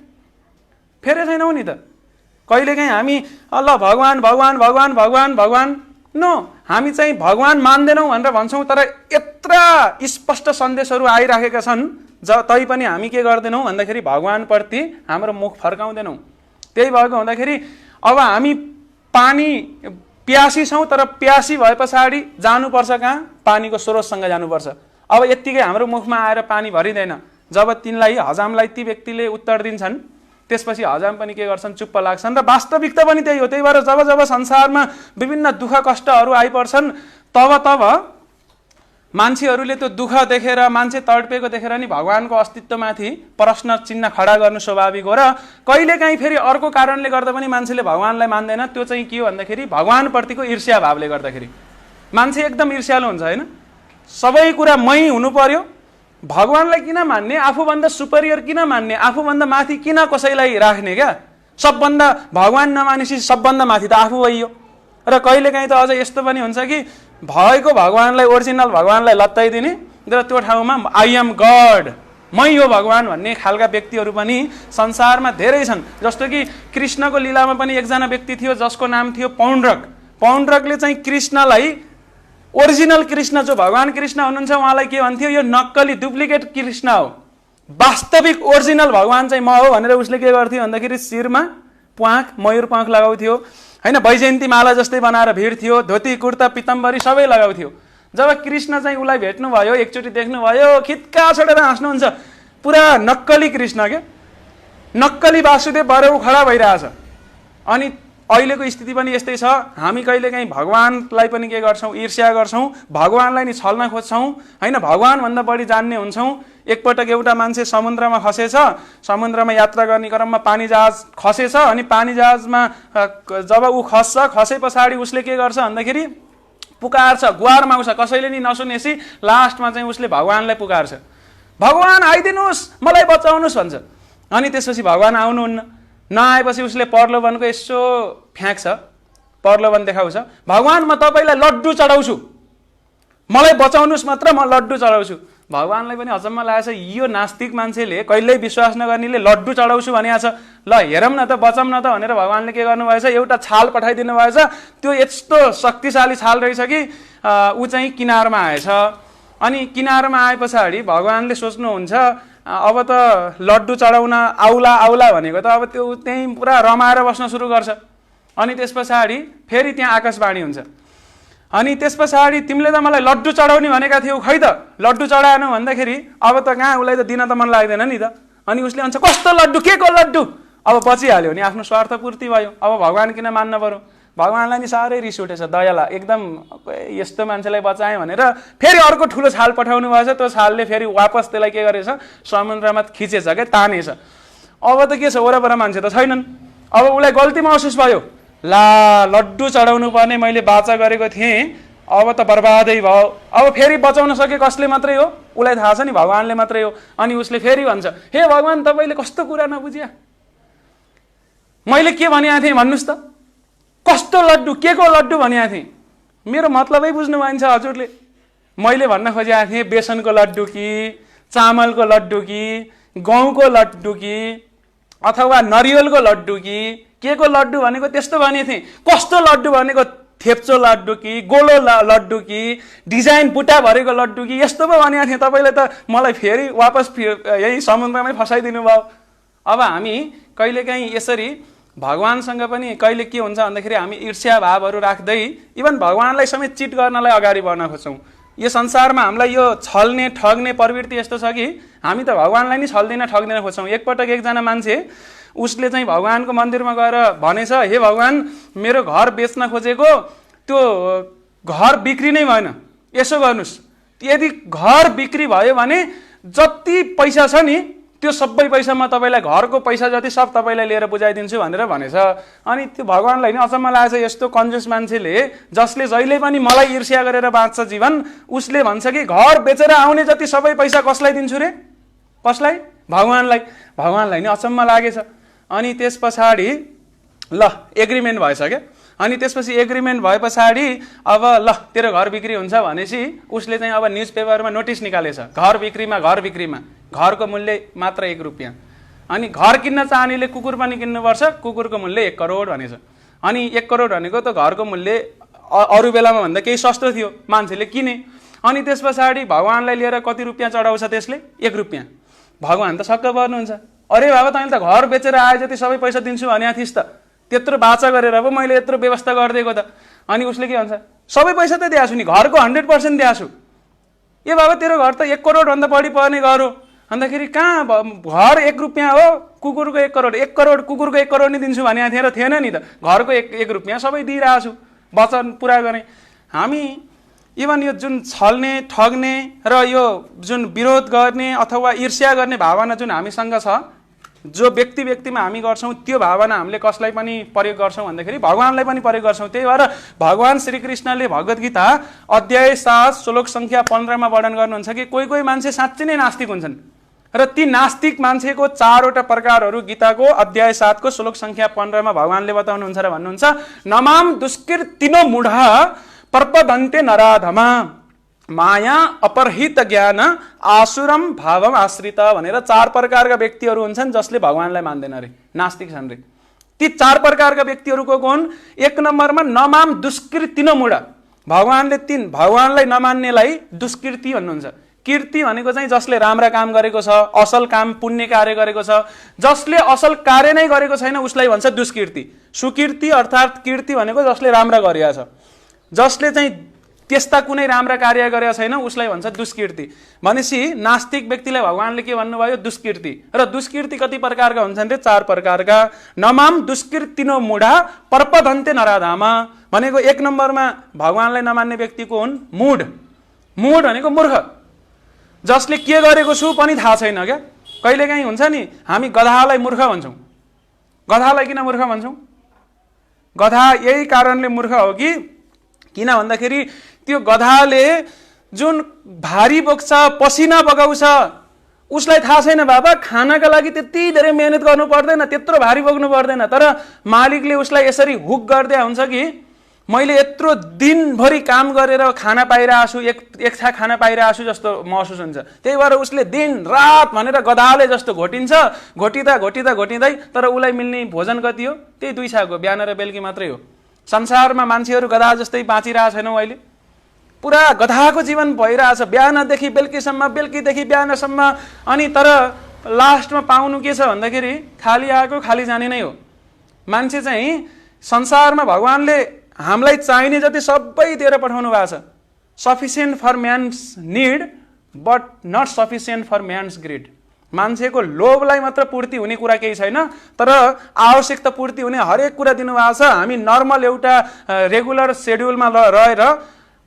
S1: फेरे छैनौँ नि त। कहिलेकाहीँ हामी ल भगवान भगवान भगवान भगवान भगवान नो, हामी चाहिँ भगवान मान्दैनौँ भनेर भन्छौँ, तर यत्र स्पष्ट सन्देशहरू आइराखेका छन् तैपनि हामी के गर्दैनौँ भन्दाखेरि भगवानप्रति हाम्रो मुख फर्काउँदैनौँ। त्यही भएको हुँदाखेरि अब हामी पानी प्यासी छौँ, तर प्यासी भए पछाडि जानुपर्छ कहाँ? पानीको स्रोतसँग जानुपर्छ। अब यत्तिकै हाम्रो मुखमा आएर पानी भरिँदैन। जब तिनलाई हजामलाई ती व्यक्तिले उत्तर दिन्छन् त्यसपछि हजाम पनि के गर्छन्? चुप्प लाग्छन्। र वास्तविकता पनि त्यही हो। त्यही भएर जब जब संसारमा विभिन्न दुःख कष्टहरू आइपर्छन् तब मान्छेहरूले त्यो दुःख देखेर, मान्छे तडपेको देखेर नि भगवानको अस्तित्वमाथि प्रश्न चिन्ह खडा गर्नु स्वाभाविक हो। र कहिलेकाहीँ फेरि अर्को कारणले गर्दा पनि मान्छेले भगवानलाई मान्दैन। त्यो चाहिँ के हो भन्दाखेरि भगवानप्रतिको ईर्ष्या भावले गर्दाखेरि। मान्छे एकदम ईर्ष्यालु हुन्छ होइन, सबै कुरा मै हुनु पर्यो, भगवानलाई किन मान्ने, आफूभन्दा सुपेरियर किन मान्ने, आफूभन्दा माथि किन कसैलाई राख्ने? क्या सबभन्दा भगवान नमानेपछि सबभन्दा माथि त आफू भइयो। र कहिलेकाहीँ त अझ यस्तो पनि हुन्छ कि भएको भगवानलाई, ओरिजिनल भगवानलाई लत्ताइदिने र त्यो ठाउँमा आई एम गड, मै हो भगवान भन्ने खालका व्यक्तिहरू पनि संसारमा धेरै छन्। जस्तो कि कृष्णको लीलामा पनि एकजना व्यक्ति थियो जसको नाम थियो पौण्ड्रक। पौण्ड्रकले चाहिँ कृष्णलाई, ओरिजिनल कृष्ण जो भगवान कृष्ण हुनुहुन्छ उहाँलाई के भन्थ्यो? यो नक्कली डुप्लिकेट कृष्ण हो, वास्तविक ओरिजिनल भगवान चाहिँ म हो भनेर उसले के गर्थ्यो भन्दाखेरि शिरमा प्वाख, मयूर प्वाख लगाउँथ्यो होइन, वैजयन्ती माला जस्तै बनाएर भिड्थ्यो, धोती कुर्ता पितम्बरी सबै लगाउँथ्यो। जब कृष्ण चाहिँ उसलाई भेट्नुभयो, एकचोटि देख्नुभयो, खित्का छोडेर हाँस्नुहुन्छ। पुरा नक्कली कृष्ण के, नक्कली वासुदेव भएर ऊ खडा भइरहेछ। अनि अहिलेको स्थिति पनि यस्तै छ। हामी कहिलेकाहीँ भगवानलाई पनि के गर्छौँ? ईर्ष्या गर्छौँ, भगवानलाई नि छल्न खोज्छौँ होइन, भगवानभन्दा बढी जान्ने हुन्छौँ। एकपटक एउटा मान्छे समुद्रमा खसेछ, समुद्रमा यात्रा गर्ने क्रममा पानी जहाज खसेछ। अनि पानी जहाजमा जब ऊ खसे पछाडि उसले के गर्छ भन्दाखेरि पुकार्छ, गुहार माग्छ, कसैले नि नसुनेपछि लास्टमा चाहिँ उसले भगवानलाई पुकार्छ, भगवान आइदिनुहोस्, मलाई बचाउनुहोस् भन्छ। अनि त्यसपछि भगवान आउनुहुन्न। नआएपछि उसले प्रलोभनको यसो फ्याँक्छ, प्रलोभन देखाउँछ, भगवान म तपाईँलाई लड्डु चढाउँछु, मलाई बचाउनुहोस् मात्र, म लड्डु चढाउँछु। भगवानलाई पनि अचम्म लागेछ, यो नास्तिक मान्छेले, कहिल्यै विश्वास नगर्नेले लड्डु चढाउँछु भनेको छ, ल हेरौँ न त, बचाउँ न त भनेर भगवानले के गर्नुभएछ? एउटा छाल पठाइदिनु भएछ। त्यो यस्तो शक्तिशाली छाल रहेछ कि ऊ चाहिँ किनारमा आएछ। अनि किनारमा आए पछाडि भगवानले सोच्नुहुन्छ अब त लड्डु चढाउन आउला आउला भनेको त अब त्यो त्यहीँ पुरा रमाएर बस्न सुरु गर्छ। अनि त्यस पछाडि फेरि त्यहाँ आकाशवाणी हुन्छ। अनि त्यस पछाडि तिमीले त मलाई लड्डु चढाउने भनेका थियौ, खै त लड्डु चढाएन भन्दाखेरि अब त कहाँ, उसलाई त दिन त मन लाग्दैन नि त। अनि उसले भन्छ कस्तो लड्डु, के को लड्डु? अब बचिहाल्यो नि, आफ्नो स्वार्थ पूर्ति भयो। अब भगवान किन मान्न पर्यो? भगवानलाई नि साह्रै रिस उठेछ, दयाला एकदम यस्तो मान्छेलाई बचाएँ भनेर फेरि अर्को ठुलो छाल पठाउनु भएछ। त्यो छालले फेरि वापस त्यसलाई के गरेछ? समुद्रमा खिचेछ क्या, तानेछ। अब त के छ, वरपर मान्छे त छैनन्। अब उसलाई गल्ती महसुस भयो, ला लड्डु चढाउनु पर्ने मैले बाचा गरेको थिएँ, अब त बर्बादै भयो। अब फेरि बचाउन सके कसले मात्रै हो? उसलाई थाहा छ नि, भगवानले मात्रै हो। अनि उसले फेरि भन्छ, हे भगवान तपाईँले कस्तो कुरा नबुझ्या, मैले के भनेको थिएँ भन्नुहोस् त, कस्तो लड्डु, के को लड्डु भनेको थिएँ? मेरो मतलबै बुझ्नु भएछ हजुरले। मैले भन्न खोजेको थिएँ बेसनको लड्डु कि चामलको लड्डु कि गहुँको लड्डु कि अथवा नरिवलको लड्डु कि के को लड्डु भनेको त्यस्तो भनेको थिएँ। कस्तो लड्डु भनेको थेप्चो लड्डु कि गोलो लड्डु कि डिजाइन बुट्टा भरेको लड्डु कि यस्तो पो भनेको थिएँ, तपाईँले त मलाई फेरि वापस यही समुद्रमै फसाइदिनु भयो। अब हामी कहिलेकाहीँ यसरी भगवानसँग पनि कहिले के हुन्छ भन्दाखेरि हामी ईर्ष्या भावहरू राख्दै इभन भगवानलाई समेत चिट गर्नलाई अगाडि बढ्न खोज्छौँ। यो संसारमा हामीलाई यो छल्ने ठग्ने प्रवृत्ति यस्तो छ कि हामी त भगवानलाई नै छल्दिन ठग्दिन खोज्छौँ। एकपटक एकजना मान्छे उसले चाहिँ भगवानको मन्दिरमा गएर भनेछ, हे भगवान, मेरो घर बेच्न खोजेको, त्यो घर बिक्री नै भएन, यसो गर्नुहोस्, यदि घर बिक्री भयो भने जति पैसा छ नि त्यो सबै पैसा म तपाईँलाई, घरको पैसा जति सब तपाईँलाई लिएर बुझाइदिन्छु भनेर भनेछ। अनि त्यो भगवानलाई नि अचम्म लागेछ, यस्तो कन्जुस मान्छेले जसले जहिले पनि मलाई ईर्ष्या गरेर बाँच्छ जीवन, उसले भन्छ कि घर बेचेर आउने जति सबै पैसा कसलाई दिन्छु रे? कसलाई? भगवानलाई। भगवानलाई नि अचम्म लागेछ। अनि त्यस पछाडि ल एग्रिमेन्ट भएछ क्या। अनि त्यसपछि एग्रिमेन्ट भए पछाडि अब ल तेरो घर बिक्री हुन्छ भनेपछि उसले चाहिँ अब न्युज पेपरमा नोटिस निकालेछ, घर बिक्रीमा, घर बिक्रीमा, घरको मूल्य मात्र 1 रुपियाँ। अनि घर किन्न चाहनेले कुकुर पनि किन्नुपर्छ, कुकुरको मूल्य 1 करोड भनेछ। अनि 1 करोड भनेको त घरको मूल्य अरू बेलामा भन्दा केही सस्तो थियो, मान्छेले किने। अनि त्यस पछाडि भगवानलाई लिएर कति रुपियाँ चढाउँछ त्यसले? 1 रुपियाँ। भगवान त छक्क पर्नुहुन्छ, अरे बाबा तैँले त घर बेचेर आए जति सबै पैसा दिन्छु भनेको थिइस् त, त्यत्रो बाचा गरेर अब मैले यत्रो व्यवस्था गरिदिएको त। अनि उसले के भन्छ, सबै पैसा त दिएको छु नि, घरको 100% दिएको छु। ए बाबा तेरो घर त 1 करोडभन्दा बढी पर्ने घर हो। भन्दाखेरि कहाँ घर 1 रुपियाँ हो, कुकुरको 1 करोड, 1 करोड कुकुरको 1 करोड नै दिन्छु भनेको थिएँ र थिएन नि त, घरको 1 रुपियाँ सबै दिइरहेको छु, वचन पुरा गरेँ। हामी इभन यो जुन छल्ने ठग्ने र यो जुन विरोध गर्ने अथवा ईर्ष्या गर्ने भावना जुन हामीसँग छ, जो व्यक्ति व्यक्तिमा हामी गर्छौँ, त्यो भावना हामीले कसलाई पनि प्रयोग गर्छौँ भन्दाखेरि भगवानलाई पनि प्रयोग गर्छौँ। त्यही भएर भगवान श्रीकृष्णले भगवत गीता अध्याय 7 श्लोक सङ्ख्या 15मा वर्णन गर्नुहुन्छ कि कोही कोही मान्छे साँच्चै नै नास्तिक हुन्छन् र ती नास्तिक मान्छेको 4वटा प्रकारहरू गीताको अध्याय 7 को श्लोक सङ्ख्या 15मा भगवानले बताउनुहुन्छ र भन्नुहुन्छ, नमाम दुष्कृतिनो मूढ पर्पदन्ते नराधमा माया अपरहित ज्ञान आसुरम भावम आश्रित भनेर 4 प्रकारका व्यक्तिहरू हुन्छन् जसले भगवानलाई मान्दैन रे, नास्तिक छन् रे। ती 4 प्रकारका व्यक्तिहरूको हुन्, 1 नम्बरमा नमाम दुष्कृतिनो मूढ, भगवानले भगवानलाई नमान्नेलाई दुष्कृति भन्नुहुन्छ। कीर्ति भनेको चाहिँ जसले राम्रा काम गरेको छ, असल काम पुण्य कार्य गरेको छ, जसले असल कार्य नै गरेको छैन उसलाई भन्छ दुष्कृति। सुकीर्ति अर्थात् कीर्ति भनेको जसले राम्रा गरेको छ, जसले चाहिँ त्यस्ता कुनै राम्रा कार्य गरेको छैन उसलाई भन्छ दुष्कृति। भनेपछि नास्तिक व्यक्तिलाई भगवानले के भन्नुभयो? दुष्कृति। र दुष्कृति कति प्रकारका हुन्छन् रे? 4 प्रकारका। नमाम दुष्कृतिनो मूढा पर्पदन्ते नराधामा भनेको 1 नम्बरमा भगवानलाई नमान्ने व्यक्तिको हुन् मूढ। मूढ भनेको मूर्ख, जसले के गरेको छु पनि थाहा छैन क्या। कहिलेकाहीँ हुन्छ नि हामी गधालाई मूर्ख भन्छौँ। गधालाई किन मूर्ख भन्छौँ? गधा यही कारणले मूर्ख हो कि किन भन्दाखेरि त्यो गधाले जुन भारी बोक्छ, पसिना बगाउँछ, उसलाई थाहा छैन बाबा खानाका लागि त्यति धेरै मेहनत गर्नु पर्दैन, त्यत्रो भारी बोक्नु पर्दैन, तर मालिकले उसलाई यसरी हुक गर्दै हुन्छ कि मैले यत्रो दिनभरि काम गरेर खाना पाइरहेको छु, एक छाक खाना पाइरहेको छु जस्तो महसुस हुन्छ। त्यही भएर उसले दिन रात भनेर गधाले जस्तो घोटिन्छ, घोटिँदा घोटिँदा घोटिँदै, तर उसलाई मिल्ने भोजन कति हो? त्यही 2 छाक हो, बिहान र बेलुकी मात्रै हो। संसारमा मान्छेहरू गधा जस्तै बाँचिरहेको छैनौँ अहिले, पुरा गधाको जीवन भइरहेछ, बिहानदेखि बेलुकीसम्म, बेलुकीदेखि बिहानसम्म। अनि तर लास्टमा पाउनु के छ भन्दाखेरि खाली आएको खाली जाने नै हो। मान्छे चाहिँ संसारमा भगवानले हामीलाई चाहिने जति सबै दिएर पठाउनु भएको छ। Sufficient for man's need but not sufficient for man's greed. मान्छेको लोभलाई मात्र पूर्ति हुने कुरा केही छैन, तर आवश्यकता पूर्ति हुने हरेक कुरा दिनुभएको छ। हामी नर्मल एउटा रेगुलर सेड्युलमा रहेर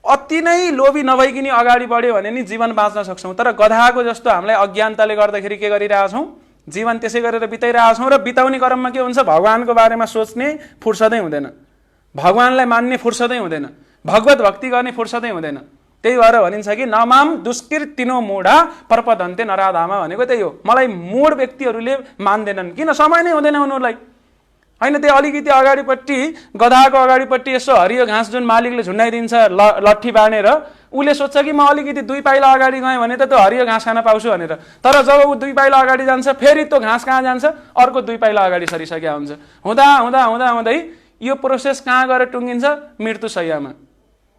S1: अति नै लोभी नभइकन अगाडि बढ्यो भने नि जीवन बाँच्न सक्छौँ। तर गधाको जस्तो हामीलाई अज्ञानताले गर्दाखेरि के गरिरहेछौँ? जीवन त्यसै गरेर बिताइरहेछौँ र बिताउने क्रममा के हुन्छ? भगवानको बारेमा सोच्ने फुर्सदै हुँदैन, भगवानलाई मान्ने फुर्सदै हुँदैन, भगवत भक्ति गर्ने फुर्सदै हुँदैन। त्यही भएर भनिन्छ कि नमाम दुष्कृतिनो मूढा पर्पदन्ते नराधामा भनेको त्यही हो। मलाई मूढ व्यक्तिहरूले मान्दैनन्, किन? समय नै हुँदैन उनीहरूलाई। होइन, त्यो अलिकति अगाडिपट्टि गधाको अगाडिपट्टि यसो हरियो घाँस जुन मालिकले झुन्डाइदिन्छ लट्ठी बाँडेर, उसले सोध्छ कि म अलिकति 2 पाइला अगाडि गएँ भने त त्यो हरियो घाँस खान पाउँछु भनेर। तर जब ऊ 2 पाइला अगाडि जान्छ फेरि त्यो घाँस कहाँ जान्छ? अर्को 2 पाइला अगाडि सरिसकेका हुन्छ। हुँदा हुँदै यो प्रोसेस कहाँ गएर टुङ्गिन्छ? मृत्यु शैय्यामा,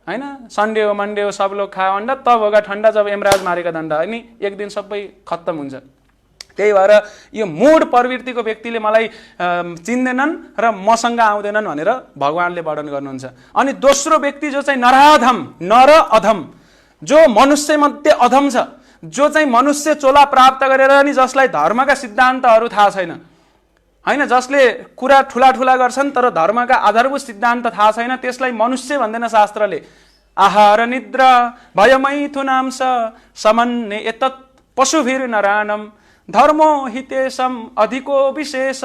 S1: होइन? सन्डे हो मन्डे हो सब लोग खायो अन्डा, तब होगा ठन्डा जब यमराज मारेका दण्ड, अनि एक दिन सबै खत्तम हुन्छ। त्यही भएर यो मूढ प्रवृत्तिको व्यक्तिले मलाई चिन्दैनन् र मसँग आउँदैनन् भनेर भगवानले वर्णन गर्नुहुन्छ। अनि दोस्रो व्यक्ति जो चाहिँ नराधम, नर अधम, जो मनुष्य मध्ये अधम छ, जो चाहिँ मनुष्य चोला प्राप्त गरेर नि जसलाई धर्मका सिद्धान्तहरू थाहा छैन, होइन? जसले कुरा ठुला ठुला गर्छन् तर धर्मका आधारभूत सिद्धान्त थाहा छैन, त्यसलाई मनुष्य भन्दैन शास्त्रले। आहार निद्रा भयमैथुनां समन्ने एतत् पशुभिर नरानम धर्मो हितेशम अधिको विशेष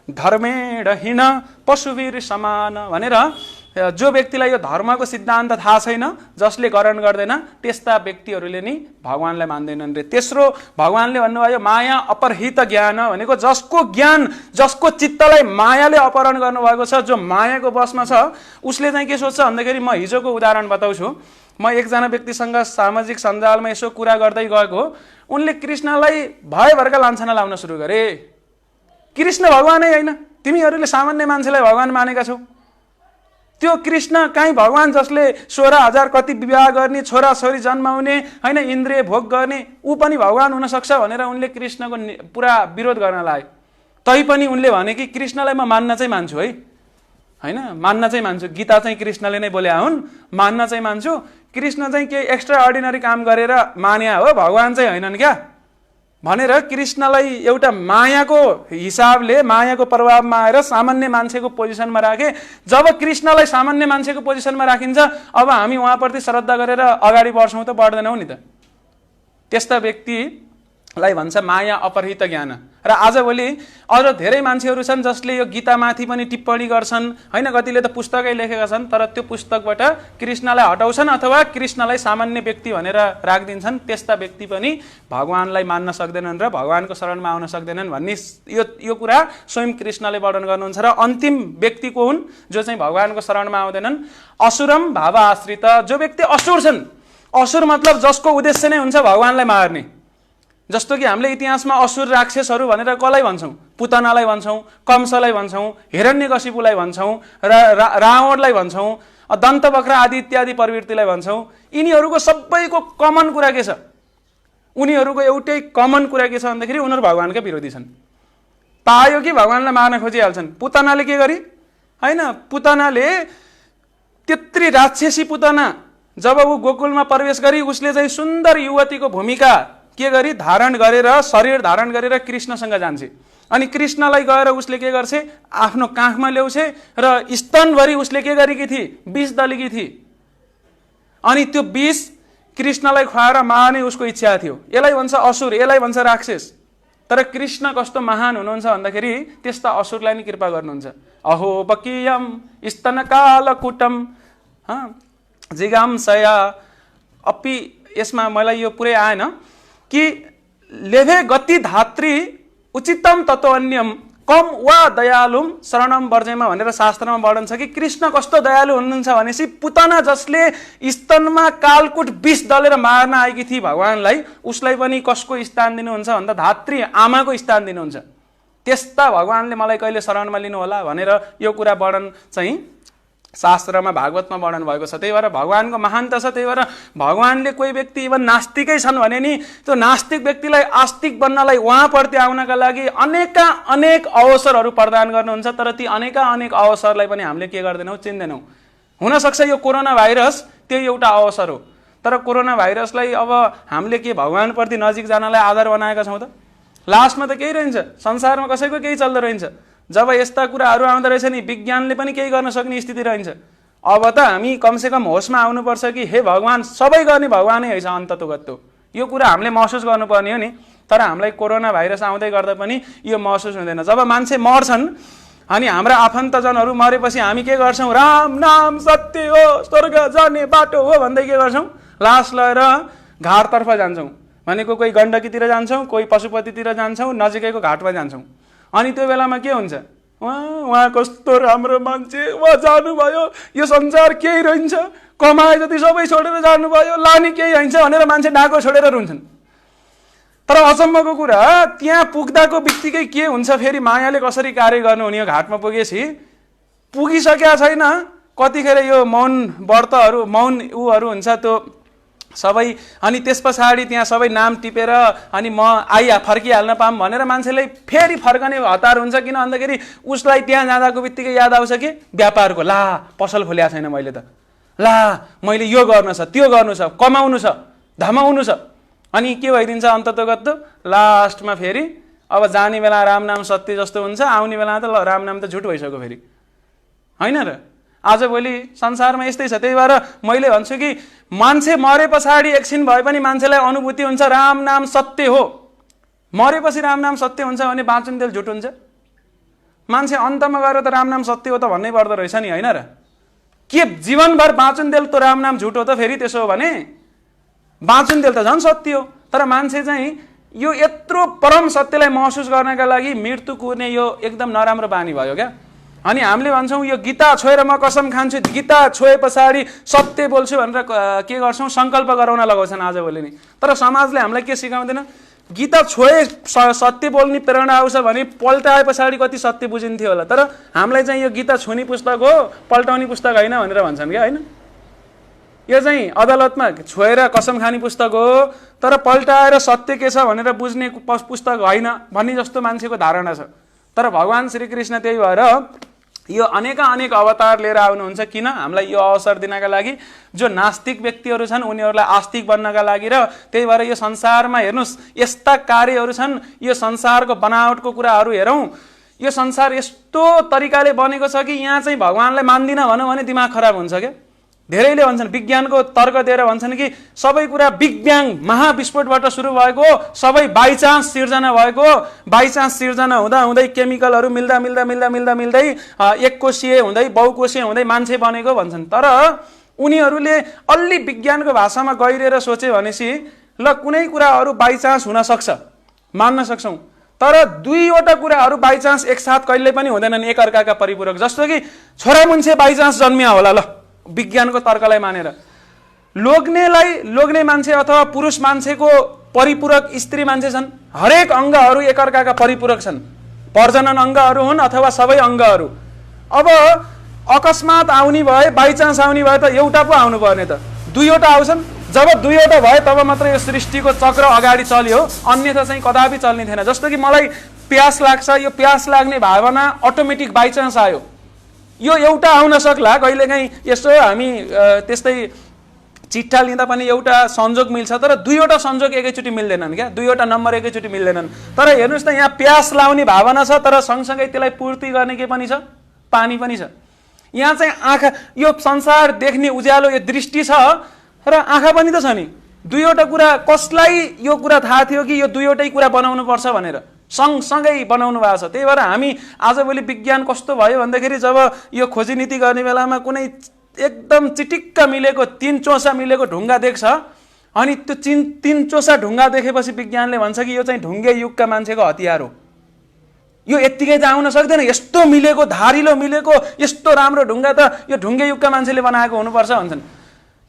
S1: धर्मेण हिन पशुवीर समान भनेर जो व्यक्तिलाई यो धर्मको सिद्धान्त थाहा छैन, जसले ग्रहण गर्दैन, त्यस्ता व्यक्तिहरूले नि भगवानलाई मान्दैनन् रे। तेस्रो भगवानले भन्नुभयो माया अपरहित ज्ञान भनेको जसको ज्ञान, जसको चित्तलाई मायाले अपहरण गर्नुभएको छ, जो मायाको बसमा छ, उसले चाहिँ के सोच्छ भन्दाखेरि, म हिजोको उदाहरण बताउँछु। म एकजना व्यक्तिसँग सामाजिक सञ्जालमा यसो कुरा गर्दै गएको, उनले कृष्णलाई भयभरका लान्छना लाउन सुरु गरे। कृष्ण भगवानै होइन, तिमीहरूले सामान्य मान्छेलाई भगवान मानेका छौ। त्यो कृष्ण कहीँ भगवान जसले 16,000 कति विवाह गर्ने, छोराछोरी जन्माउने, होइन, इन्द्रिय भोग गर्ने, ऊ पनि भगवान हुन सक्छ भनेर उनले कृष्णको पुरा विरोध गर्न लाग्यो। तैपनि उनले भने कि कृष्णलाई म मान्न चाहिँ मान्छु है, होइन, मान्न चाहिँ मान्छु, गीता चाहिँ कृष्णले नै बोले हुन्, मान्न चाहिँ मान्छु। कृष्ण चाहिँ केही एक्स्ट्रा अर्डिनरी काम गरेर मान्या हो, भगवान चाहिँ होइनन् क्या भनेर कृष्णलाई एउटा मायाको हिसाबले, मायाको प्रभावमा आएर सामान्य मान्छेको पोजिसनमा राखे। जब कृष्णलाई सामान्य मान्छेको पोजिसनमा राखिन्छ, अब हामी उहाँप्रति श्रद्धा गरेर अगाडि बढ्छौँ त बढ्दैनौँ नि त। त्यस्ता व्यक्तिलाई भन्छ माया अपरहित ज्ञान। र आजभोलि अझ धेरै मान्छेहरू छन् जसले यो गीतामाथि पनि टिप्पणी गर्छन्, होइन, कतिले त पुस्तकै लेखेका छन्, तर त्यो पुस्तकबाट कृष्णलाई हटाउँछन् अथवा कृष्णलाई सामान्य व्यक्ति भनेर राखिदिन्छन्। त्यस्ता व्यक्ति पनि भगवानलाई मान्न सक्दैनन् र भगवानको शरणमा आउन सक्दैनन् भन्ने यो कुरा स्वयं कृष्णले वर्णन गर्नुहुन्छ। र अन्तिम व्यक्ति को हुन्? जो चाहिँ भगवानको शरणमा आउँदैनन्। असुरम भाव आश्रित, जो व्यक्ति असुर छन्। असुर मतलब जसको उद्देश्य नै हुन्छ भगवानलाई मार्ने। जस्तो कि हामीले इतिहासमा असुर राक्षसहरू भनेर कसलाई भन्छौँ? पुतनालाई भन्छौँ, कंसलाई भन्छौँ, हिरण्यकशिपुलाई भन्छौँ, र रावणलाई भन्छौँ, दन्तवक्र आदि इत्यादि प्रवृत्तिलाई भन्छौँ। यिनीहरूको सबैको कमन कुरा के छ? उनीहरूको एउटै कमन कुरा के छ भन्दाखेरि उनीहरू भगवानका विरोधी छन्। पायो कि भगवानलाई मार्न खोजिहाल्छन्। पुतनाले के गरी? होइन, पुतनाले त्यत्री राक्षसी पुतना जब ऊ गोकुलमा प्रवेश गरी उसले चाहिँ सुन्दर युवतीको भूमिका के गरी धारण गरेर, शरीर धारण गरेर कृष्णसँग जान्छे। अनि कृष्णलाई गएर उसले के गर्छे? आफ्नो काखमा ल्याउँछे र स्तनभरि उसले के गरेकी थिए? विष दलेकी थिए। अनि त्यो विष कृष्णलाई खुवाएर मार्ने उसको इच्छा थियो। यसलाई भन्छ असुर, यसलाई भन्छ राक्षस। तर कृष्ण कस्तो महान हुनुहुन्छ भन्दाखेरि त्यस्ता असुरलाई नि कृपा गर्नुहुन्छ। अहो बकीयम स्तनकालकुटम जिगांसया अपि। यसमा मलाई यो पुरै आएन कि लेभे गति धात्री उचितम तत्वन्यम कम वा दयालुम शरणम वर्जेमा भनेर शास्त्रमा वर्णन छ कि कृष्ण कस्तो दयालु हुनुहुन्छ भनेपछि पुतना जसले स्तनमा कालकुट विष दलेर मार्न आएकी थिए भगवानलाई, उसलाई पनि कसको स्थान दिनुहुन्छ भन्दा धात्री आमाको स्थान दिनुहुन्छ। त्यस्ता भगवानले मलाई कहिले शरणमा लिनु होला भनेर यो कुरा वर्णन चाहिँ शास्त्रमा भागवतमा वर्णन भएको छ। त्यही भएर भगवानको महानता छ। त्यही भएर भगवानले कोही व्यक्ति इभन नास्तिकै छन् भने नि त्यो नास्तिक व्यक्तिलाई आस्तिक बन्नलाई, उहाँप्रति आउनका लागि अनेक अवसरहरू प्रदान गर्नुहुन्छ। तर ती अनेक अवसरलाई पनि हामीले के गर्दैनौँ? चिन्दैनौँ। हुनसक्छ यो कोरोना भाइरस त्यो एउटा अवसर हो, तर कोरोना भाइरसलाई अब हामीले के भगवानप्रति नजिक जानलाई आधार बनाएका छौँ त? लास्टमा त केही रहन्छ, संसारमा कसैको केही चल्दो रहन्छ। जब यस्ता कुराहरू आउँदो रहेछ नि विज्ञानले पनि केही गर्न सक्ने स्थिति रहन्छ। अब त हामी कमसेकम होसमा आउनुपर्छ कि हे भगवान, सबै गर्ने भगवानै हैछ अन्ततोगत्तो। यो कुरा हामीले महसुस गर्नुपर्ने हो नि। तर हामीलाई कोरोना भाइरस आउँदै गर्दा पनि यो महसुस हुँदैन। जब मान्छे मर्छन् अनि हाम्रा आफन्तजनहरू मरेपछि हामी के गर्छौँ? राम नाम सत्य हो, स्वर्ग जाने बाटो हो भन्दै के गर्छौँ? लास लगेर घाटतर्फ जान्छौँ। भनेको कोही गण्डकीतिर जान्छौँ, कोही पशुपतितिर जान्छौँ, नजिकैको घाटमा जान्छौँ। अनि त्यो बेलामा के हुन्छ? उहाँ कस्तो राम्रो मान्छे, उहाँ जानुभयो, यो संसार केही रहन्छ, कमाए जति सबै छोडेर जानुभयो, लाने केही हैन्छ भनेर मान्छे नाको छोडेर रुन्छन्। तर अचम्मको कुरा त्यहाँ पुग्दाको बित्तिकै के हुन्छ? फेरि मायाले कसरी कार्य गर्नु हुने? घाटमा पुगेपछि पुगिसकेका छैन कतिखेर यो मौन व्रतहरू मौन उहरू हुन्छ त्यो सबै अनि त्यस पछाडि त्यहाँ सबै नाम टिपेर अनि म फर्किहाल्न पाऊँ भनेर मान्छेले फेरि फर्कने हतार हुन्छ किन भन्दाखेरि उसलाई त्यहाँ जाँदाको बित्तिकै याद आउँछ कि व्यापारको ला पसल खोलेको छैन मैले त ला मैले यो गर्नु छ त्यो गर्नु छ कमाउनु छ धमाउनु छ अनि के भइदिन्छ अन्ततोगत्तो लास्टमा फेरि अब जाने बेला राम नाम सत्य जस्तो हुन्छ आउने बेला त राम नाम त झुट भइसक्यो फेरि होइन र आजभोलि संसारमा यस्तै छ त्यही भएर मैले भन्छु कि मान्छे मरे पछाडि एकछिन भए पनि मान्छेलाई अनुभूति हुन्छ राम नाम सत्य हो मरेपछि राम नाम सत्य हुन्छ भने बाँचुन्जेल झुट हुन्छ मान्छे अन्तमा गएर त राम नाम सत्य हो त भन्नै पर्दो रहेछ नि होइन र के जीवनभर बाँचुन्जेल त राम नाम झुट हो त फेरि त्यसो हो भने बाँचुन्जेल त झन् सत्य हो तर मान्छे चाहिँ यो यत्रो परम सत्यलाई महसुस गर्नका लागि मृत्यु कुर्ने यो एकदम नराम्रो बानी भयो क्या अनि हामीले भन्छौँ यो गीता छोएर म कसम खान्छु गीता छोए पछाडि सत्य बोल्छु भनेर के गर्छौँ सङ्कल्प गराउन लगाउँछन् आजभोलि नि तर समाजले हामीलाई के सिकाउँदैन गीता छोए सत्य बोल्ने प्रेरणा आउँछ भने पल्टाए पछाडि कति सत्य बुझिन्थ्यो होला तर हामीलाई चाहिँ यो गीता छुने पुस्तक हो पल्टाउने पुस्तक होइन भनेर भन्छन् क्या होइन यो चाहिँ अदालतमा छोएर कसम खाने पुस्तक हो तर पल्टाएर सत्य के छ भनेर बुझ्ने पुस्तक होइन भन्ने जस्तो मान्छेको धारणा छ तर भगवान श्रीकृष्ण त्यही भएर यो अनेक अवतार लिएर आउनुहुन्छ किन हामीलाई यो अवसर दिनका लागि जो नास्तिक व्यक्तिहरू छन् उनीहरूलाई आस्तिक बन्नका लागि र त्यही भएर यो संसारमा हेर्नुहोस् यस्ता कार्यहरू छन् यो संसारको बनावटको कुराहरू हेरौँ यो संसार यस्तो तरिकाले बनेको छ कि यहाँ चाहिँ भगवानलाई मान्दिन भनौँ भने दिमाग खराब हुन्छ क्या धेरैले भन्छन् विज्ञानको तर्क दिएर भन्छन् कि सबै कुरा बिग ब्याङ महाविस्फोटबाट सुरु भएको सबै बाइचान्स सिर्जना भएको बाइचान्स सिर्जना हुँदा हुँदै केमिकलहरू मिल्दा मिल्दा मिल्दा मिल्दा मिल्दै एककोषीय हुँदै बहुकोषीय हुँदै मान्छे बनेको भन्छन् तर उनीहरूले अलि विज्ञानको भाषामा गहिरेर सोचे भनेपछि ल कुनै कुराहरू बाइचान्स हुन सक्छ मान्न सक्छौँ तर दुईवटा कुराहरू बाइचान्स एकसाथ कहिल्यै पनि हुँदैनन् एकअर्काका परिपूरक जस्तो कि छोरा मुन्छे बाइचान्स जन्मिया होला ल विज्ञानको तर्कलाई मानेर लोग्ने मान्छे अथवा पुरुष मान्छेको परिपूरक स्त्री मान्छे छन् हरेक अङ्गहरू एकअर्काका परिपूरक छन् प्रजनन अङ्गहरू हुन् अथवा सबै अङ्गहरू अब अकस्मात आउने भए बाइचान्स आउने भए त एउटा पो आउनु पर्ने त दुईवटा आउँछन् जब दुईवटा भए तब मात्र यो सृष्टिको चक्र अगाडि चल्यो अन्यथा चाहिँ कदापि चल्ने थिएन जस्तो कि मलाई प्यास लाग्छ यो प्यास लाग्ने भावना अटोमेटिक बाइचान्स आयो यो एउटा आउन सक्ला कहिलेकाहीँ यसो हामी त्यस्तै चिट्ठा लिँदा पनि एउटा संजोग मिल्छ तर दुईवटा संजोग एकैचोटि मिल्दैनन् क्या दुईवटा नम्बर एकैचोटि मिल्दैनन् तर हेर्नुहोस् त यहाँ प्यास लाउने भावना छ तर सँगसँगै त्यसलाई पूर्ति गर्ने के पनि छ पानी पनि छ यहाँ चाहिँ आँखा यो संसार देख्ने उज्यालो यो दृष्टि छ र आँखा पनि त छ नि दुईवटा कुरा कसलाई यो कुरा थाहा थियो कि यो दुईवटै कुरा बनाउनु पर्छ भनेर सँगसँगै बनाउनु भएको छ त्यही भएर हामी आजभोलि विज्ञान कस्तो भयो भन्दाखेरि जब यो खोजी नीति गर्ने बेलामा कुनै एकदम चिटिक्क मिलेको तीन चोसा मिलेको ढुङ्गा देख्छ अनि त्यो तीन चोसा ढुङ्गा देखेपछि विज्ञानले भन्छ कि यो चाहिँ ढुङ्गे युगका मान्छेको हतियार हो यो यत्तिकै त आउन सक्दैन यस्तो मिलेको धारिलो मिलेको यस्तो राम्रो ढुङ्गा त यो ढुङ्गे युगका मान्छेले बनाएको हुनुपर्छ भन्छन्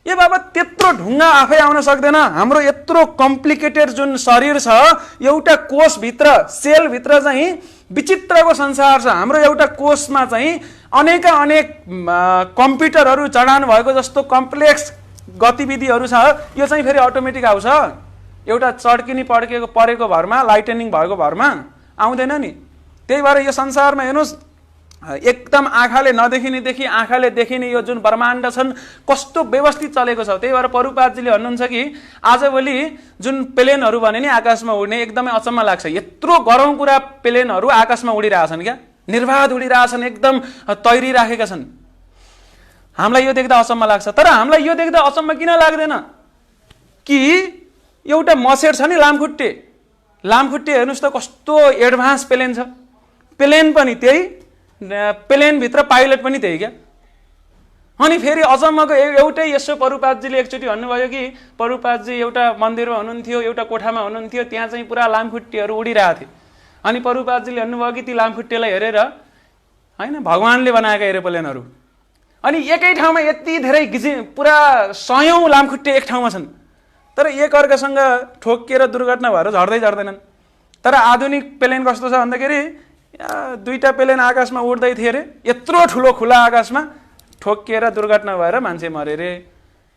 S1: ए बाबा त्यत्रो ढुङ्गा आफै आउन सक्दैन हाम्रो यत्रो कम्प्लिकेटेड जुन शरीर छ एउटा कोषभित्र सेलभित्र चाहिँ विचित्रको संसार छ हाम्रो एउटा कोषमा चाहिँ अनेक कम्प्युटरहरू जडान भएको जस्तो कम्प्लेक्स गतिविधिहरू छ यो चाहिँ फेरि अटोमेटिक आउँछ एउटा चड्किनी परेको भरमा लाइटनिङ भएको भरमा आउँदैन नि त्यही भएर यो संसारमा हेर्नुहोस् एकदम आँखाले नदेखिनेदेखि आँखाले देखिने यो जुन ब्रह्माण्ड छन् कस्तो व्यवस्थित चलेको छ त्यही भएर प्रभुपादजीले भन्नुहुन्छ कि आजभोलि जुन प्लेनहरू भने नि आकाशमा उड्ने एकदमै अचम्म लाग्छ यत्रो गरौँ कुरा प्लेनहरू आकाशमा उडिरहेछन् क्या निर्बाध उडिरहेछन् एकदम तैरिराखेका छन् हामीलाई यो देख्दा अचम्म लाग्छ तर हामीलाई यो देख्दा अचम्म किन लाग्दैन कि एउटा मसेट छ नि लामखुट्टे हेर्नुहोस् त कस्तो एडभान्स प्लेन छ प्लेन पनि त्यही प्लेनभित्र पाइलट पनि त्यही क्या अनि फेरि अचम्मको एउटै यसो प्रभुपादजीले एकचोटि भन्नुभयो कि प्रभुपादजी एउटा मन्दिरमा हुनुहुन्थ्यो एउटा कोठामा हुनुहुन्थ्यो त्यहाँ चाहिँ पुरा लामखुट्टेहरू उडिरहेको थिए अनि प्रभुपादजीले भन्नुभयो कि ती लामखुट्टेलाई हेरेर होइन भगवानले बनाएका एरोप्लेनहरू अनि एकै ठाउँमा यति धेरै पुरा सयौँ लामखुट्टे एक ठाउँमा छन् तर एकअर्कासँग ठोकिएर दुर्घटना भएर झर्दैनन् तर आधुनिक प्लेन कस्तो छ भन्दाखेरि दुईटा प्लेन आकाशमा उड्दै थिए रे, यत्रो ठुलो खुला आकाशमा ठोकिएर दुर्घटना भएर मान्छे मरे रे।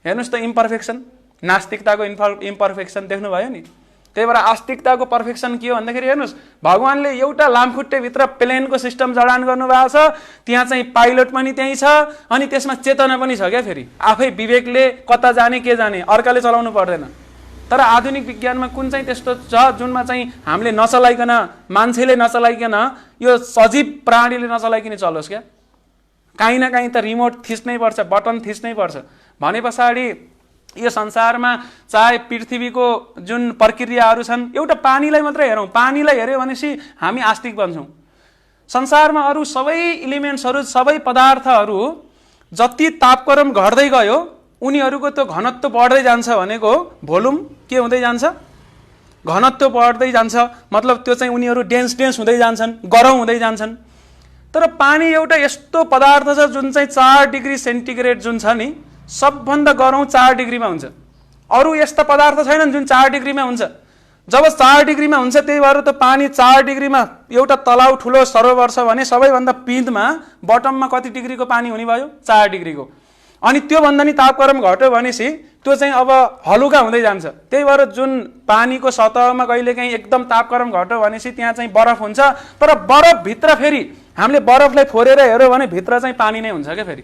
S1: हेर्नुहोस् त इम्पर्फेक्सन, नास्तिकताको इम्पर्फेक्सन देख्नुभयो नि। त्यही भएर आस्तिकताको पर्फेक्सन के हो भन्दाखेरि हेर्नुहोस्, भगवानले एउटा लामखुट्टेभित्र प्लेनको सिस्टम जडान गर्नुभएको छ, त्यहाँ चाहिँ पाइलट पनि त्यहीँ छ, अनि त्यसमा चेतना पनि छ क्या। फेरि आफै विवेकले कता जाने के जाने, अर्काले चलाउनु पर्दैन। तर आधुनिक विज्ञानमा कुन चाहिँ त्यस्तो छ जुनमा चाहिँ हामीले नचलाइकन, मान्छेले नचलाइकन, यो सजीव प्राणीले नचलाइकन चलोस् क्या। काहीँ न काहीँ त रिमोट थिच्नै पर्छ, बटन थिच्नै पर्छ। भने पछाडि यो संसारमा चाहे पृथ्वीको जुन प्रक्रियाहरू छन्, एउटा पानीलाई मात्रै हेरौँ, पानीलाई हेऱ्यो भनेपछि हामी आस्तिक बन्छौँ। संसारमा अरू सबै इलिमेन्ट्सहरू, सबै पदार्थहरू जति तापक्रम घट्दै गयो उनीहरूको त्यो घनत्व बढ्दै जान्छ। भनेको भोल्युम के हुँदै जान्छ, घनत्व बढ्दै जान्छ, मतलब त्यो चाहिँ उनीहरू डेन्स हुँदै जान्छन्, गरौँ हुँदै जान्छन्। तर पानी एउटा यस्तो पदार्थ छ जुन चाहिँ 4 डिग्री सेन्टिग्रेड जुन छ नि, सबभन्दा गरौँ 4 डिग्रीमा हुन्छ। अरू यस्ता पदार्थ छैनन् जुन 4 डिग्रीमा हुन्छ। जब 4 डिग्रीमा हुन्छ, त्यही भएर त पानी 4 डिग्रीमा, एउटा तलाउ ठुलो सरोवर छ भने सबैभन्दा पिँधमा बटममा कति डिग्रीको पानी हुने भयो, 4 डिग्रीको। अनि त्योभन्दा नि तापक्रम घट्यो भनेपछि त्यो चाहिँ अब हलुका हुँदै जान्छ। त्यही भएर जुन पानीको सतहमा कहिलेकाहीँ एकदम तापक्रम घट्यो भनेपछि त्यहाँ चाहिँ बरफ हुन्छ, तर बरफभित्र फेरि हामीले बरफलाई फोरेर हेऱ्यौँ भने भित्र चाहिँ पानी नै हुन्छ क्या फेरि।